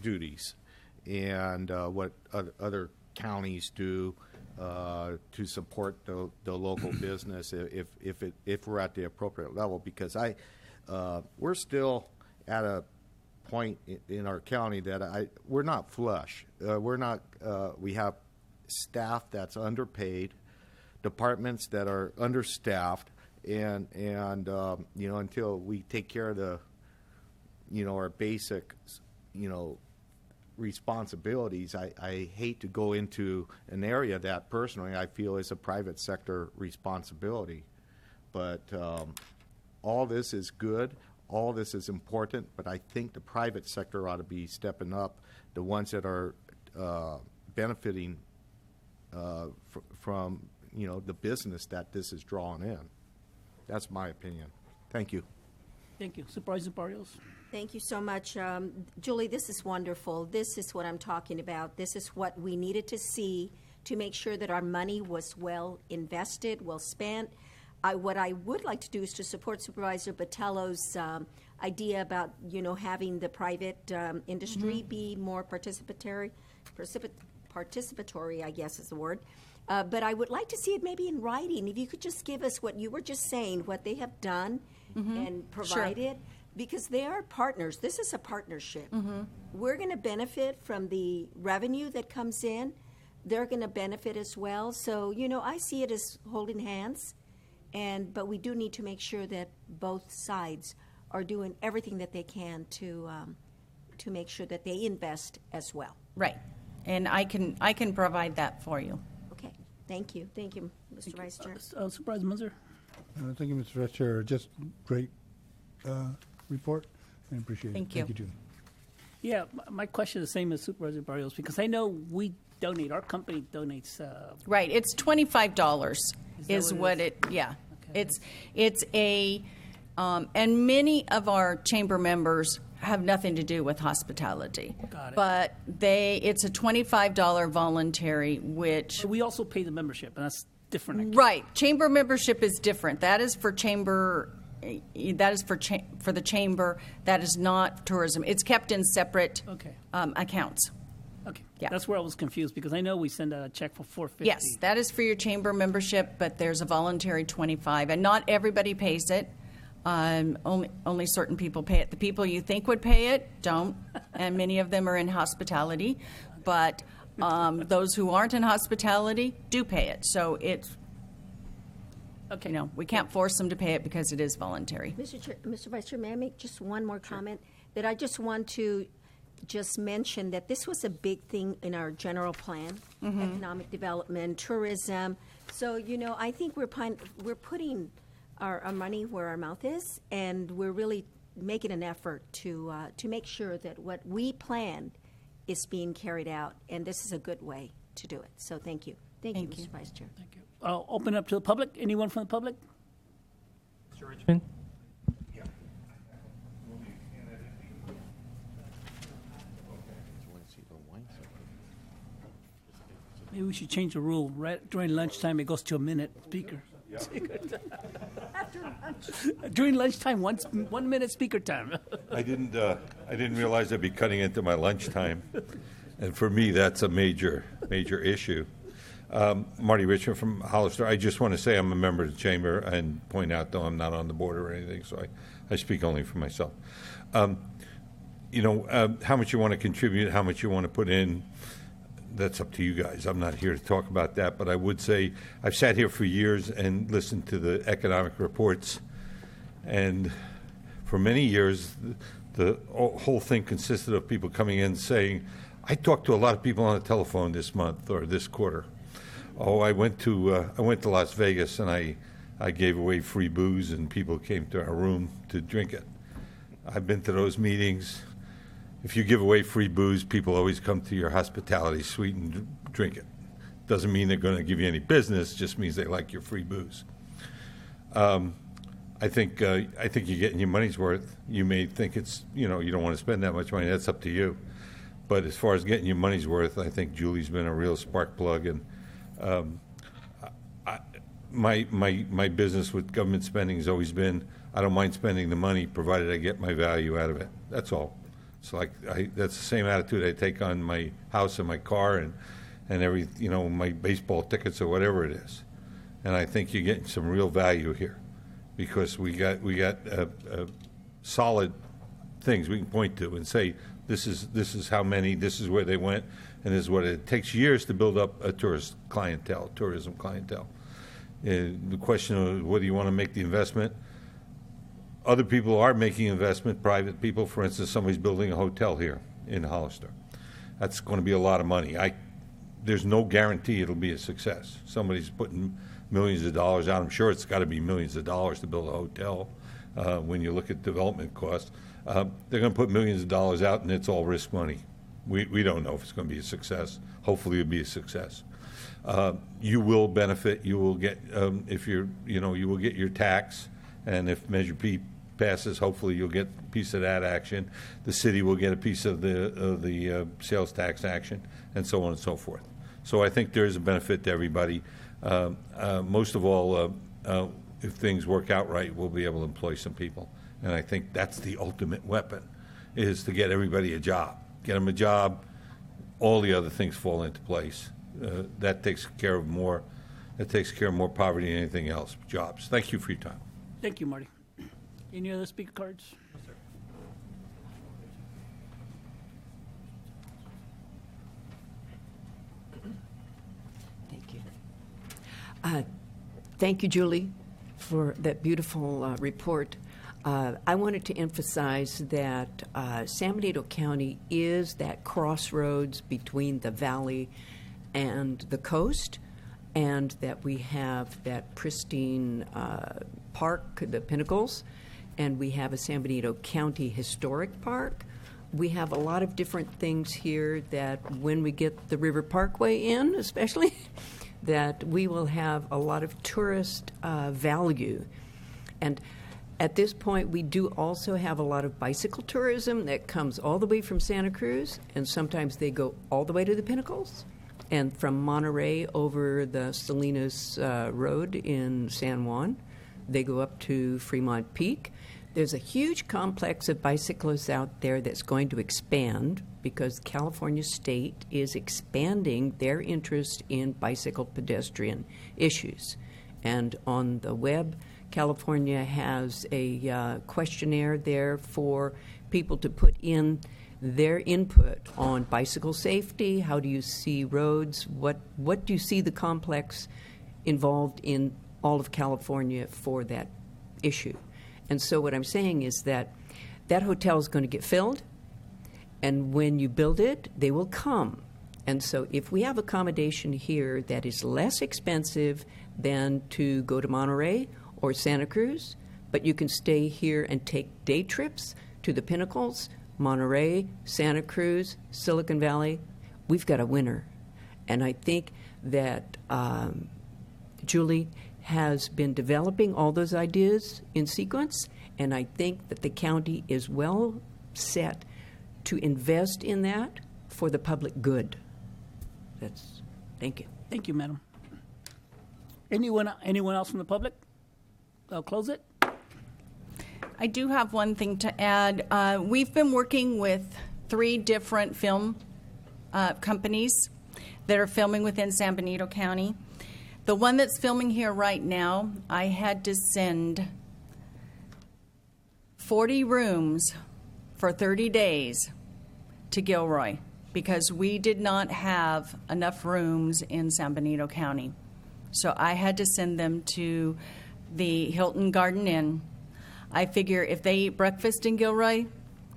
S8: duties, and what other counties do to support the local business if we're at the appropriate level, because we're still at a point in our county that we're not flush. We have staff that's underpaid, departments that are understaffed, and until we take care of our basic responsibilities, I hate to go into an area that personally I feel is a private sector responsibility. But all this is good. All this is important, but I think the private sector ought to be stepping up, the ones that are benefiting from the business that this is drawing in. That's my opinion. Thank you.
S14: Thank you. Supervisor Barrios?
S5: Thank you so much. Julie, this is wonderful. This is what I'm talking about. This is what we needed to see to make sure that our money was well invested, well spent. What I would like to do is to support Supervisor Botello's idea about, having the private industry be more participatory. participatory, I guess is the word. But I would like to see it maybe in writing. If you could just give us what you were just saying, what they have done and provided, because they are partners. This is a partnership. We're going to benefit from the revenue that comes in. They're going to benefit as well. So, I see it as holding hands, but we do need to make sure that both sides are doing everything that they can to make sure that they invest as well.
S22: Right. And I can provide that for you.
S5: Okay. Thank you, Mr. Vice Chair.
S14: Supervisor Munzer.
S10: Thank you, Mr. Vice Chair. Just great report, and appreciate
S22: Thank
S10: it.
S22: you.
S10: Thank you, Julie.
S14: Yeah, my question is the same as Supervisor Barrios, because I know we donate, our company donates.
S22: Right, it's $25 is
S14: what
S22: what it, yeah. It's a, and many of our chamber members have nothing to do with hospitality.
S14: Got it.
S22: But it's a $25 voluntary, which.
S14: We also pay the membership, and that's different.
S22: Right, chamber membership is different. That is for chamber. That is for the chamber. That is not tourism. It's kept in separate accounts.
S14: Okay,
S22: yeah.
S14: That's where I was confused, because I know we send out a check for $450.
S22: Yes, that is for your chamber membership, but there's a voluntary $25, and not everybody pays it. Only certain people pay it. The people you think would pay it don't, and many of them are in hospitality. But those who aren't in hospitality do pay it. So it's. Okay. We can't force them to pay it because it is voluntary.
S5: Mr. Vice Chair, may I make just one more comment? That I just want to just mention that this was a big thing in our general plan, economic development, tourism. So, I think we're putting our money where our mouth is, and we're really making an effort to make sure that what we planned is being carried out, and this is a good way to do it. So thank you. Thank you, Mr. Vice Chair.
S14: Thank you. I'll open up to the public. Anyone from the public?
S3: Mr. Richmond?
S14: Maybe we should change the rule. Right during lunchtime, it goes to a minute speaker. During lunchtime, 1 minute speaker time.
S15: I didn't realize I'd be cutting into my lunchtime, and for me, that's a major issue. Marty Richmond from Hollister. I just want to say I'm a member of the chamber and point out, though I'm not on the board or anything, so I speak only for myself. How much you want to contribute, how much you want to put in, that's up to you guys. I'm not here to talk about that, but I would say I've sat here for years and listened to the economic reports, and for many years, the whole thing consisted of people coming in saying, I talked to a lot of people on the telephone this month or this quarter. Oh, I went to Las Vegas and I gave away free booze and people came to our room to drink it. I've been to those meetings. If you give away free booze, people always come to your hospitality suite and drink it. Doesn't mean they're going to give you any business. Just means they like your free booze. I think you're getting your money's worth. You may think it's you don't want to spend that much money. That's up to you. But as far as getting your money's worth, I think Julie's been a real spark plug. And my business with government spending has always been, I don't mind spending the money provided I get my value out of it. That's all. So that's the same attitude I take on my house and my car and every my baseball tickets or whatever it is. And I think you're getting some real value here because we got solid things we can point to and say this is how many, this is where they went, and this is what it takes years to build up a tourism clientele. The question of whether you want to make the investment. Other people are making investment, private people. For instance, somebody's building a hotel here in Hollister. That's going to be a lot of money. There's no guarantee it'll be a success. Somebody's putting millions of dollars out. I'm sure it's got to be millions of dollars to build a hotel when you look at development costs. They're going to put millions of dollars out, and it's all risk money. We don't know if it's going to be a success. Hopefully it'll be a success. You will benefit. You will get, you will get your tax. And if Measure P passes, hopefully you'll get a piece of that action. The city will get a piece of the sales tax action, and so on and so forth. So I think there is a benefit to everybody. Most of all, if things work out right, we'll be able to employ some people. And I think that's the ultimate weapon, is to get everybody a job. Get them a job, all the other things fall into place. That takes care of more. That takes care of more poverty than anything else. Jobs. Thank you for your time.
S14: Thank you, Marty. Any other speaker cards?
S6: Thank you. Thank you, Julie, for that beautiful report. I wanted to emphasize that San Benito County is that crossroads between the valley and the coast, and that we have that pristine park, the Pinnacles, and we have a San Benito County Historic Park. We have a lot of different things here that when we get the River Parkway in, especially, that we will have a lot of tourist value. And at this point, we do also have a lot of bicycle tourism that comes all the way from Santa Cruz, and sometimes they go all the way to the Pinnacles. And from Monterey over the Salinas Road in San Juan, they go up to Fremont Peak. There's a huge complex of bicyclists out there that's going to expand because California State is expanding their interest in bicycle pedestrian issues. And on the web, California has a questionnaire there for people to put in their input on bicycle safety. How do you see roads? What do you see the complex involved in all of California for that issue? And so what I'm saying is that that hotel is going to get filled, and when you build it, they will come. And so if we have accommodation here that is less expensive than to go to Monterey or Santa Cruz, but you can stay here and take day trips to the Pinnacles, Monterey, Santa Cruz, Silicon Valley, we've got a winner. And I think that Julie has been developing all those ideas in sequence, and I think that the county is well set to invest in that for the public good. Thank you.
S14: Thank you, madam. Anyone else from the public? I'll close it.
S22: I do have one thing to add. We've been working with 3 different film companies that are filming within San Benito County. The one that's filming here right now, I had to send 40 rooms for 30 days to Gilroy because we did not have enough rooms in San Benito County. So I had to send them to the Hilton Garden Inn. I figure if they eat breakfast in Gilroy,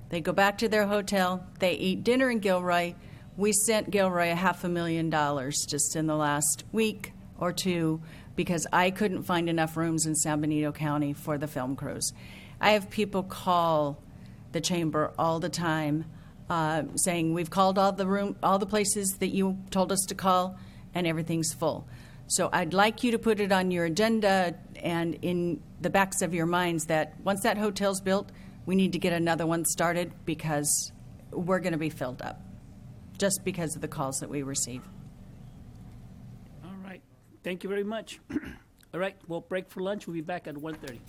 S22: they go back to their hotel, they eat dinner in Gilroy. We sent Gilroy $500,000 just in the last week or 2 because I couldn't find enough rooms in San Benito County for the film crews. I have people call the chamber all the time saying, we've called all the places that you told us to call, and everything's full. So I'd like you to put it on your agenda and in the backs of your minds that once that hotel's built, we need to get another one started because we're going to be filled up just because of the calls that we receive.
S14: All right. Thank you very much. All right, we'll break for lunch. We'll be back at 1:30.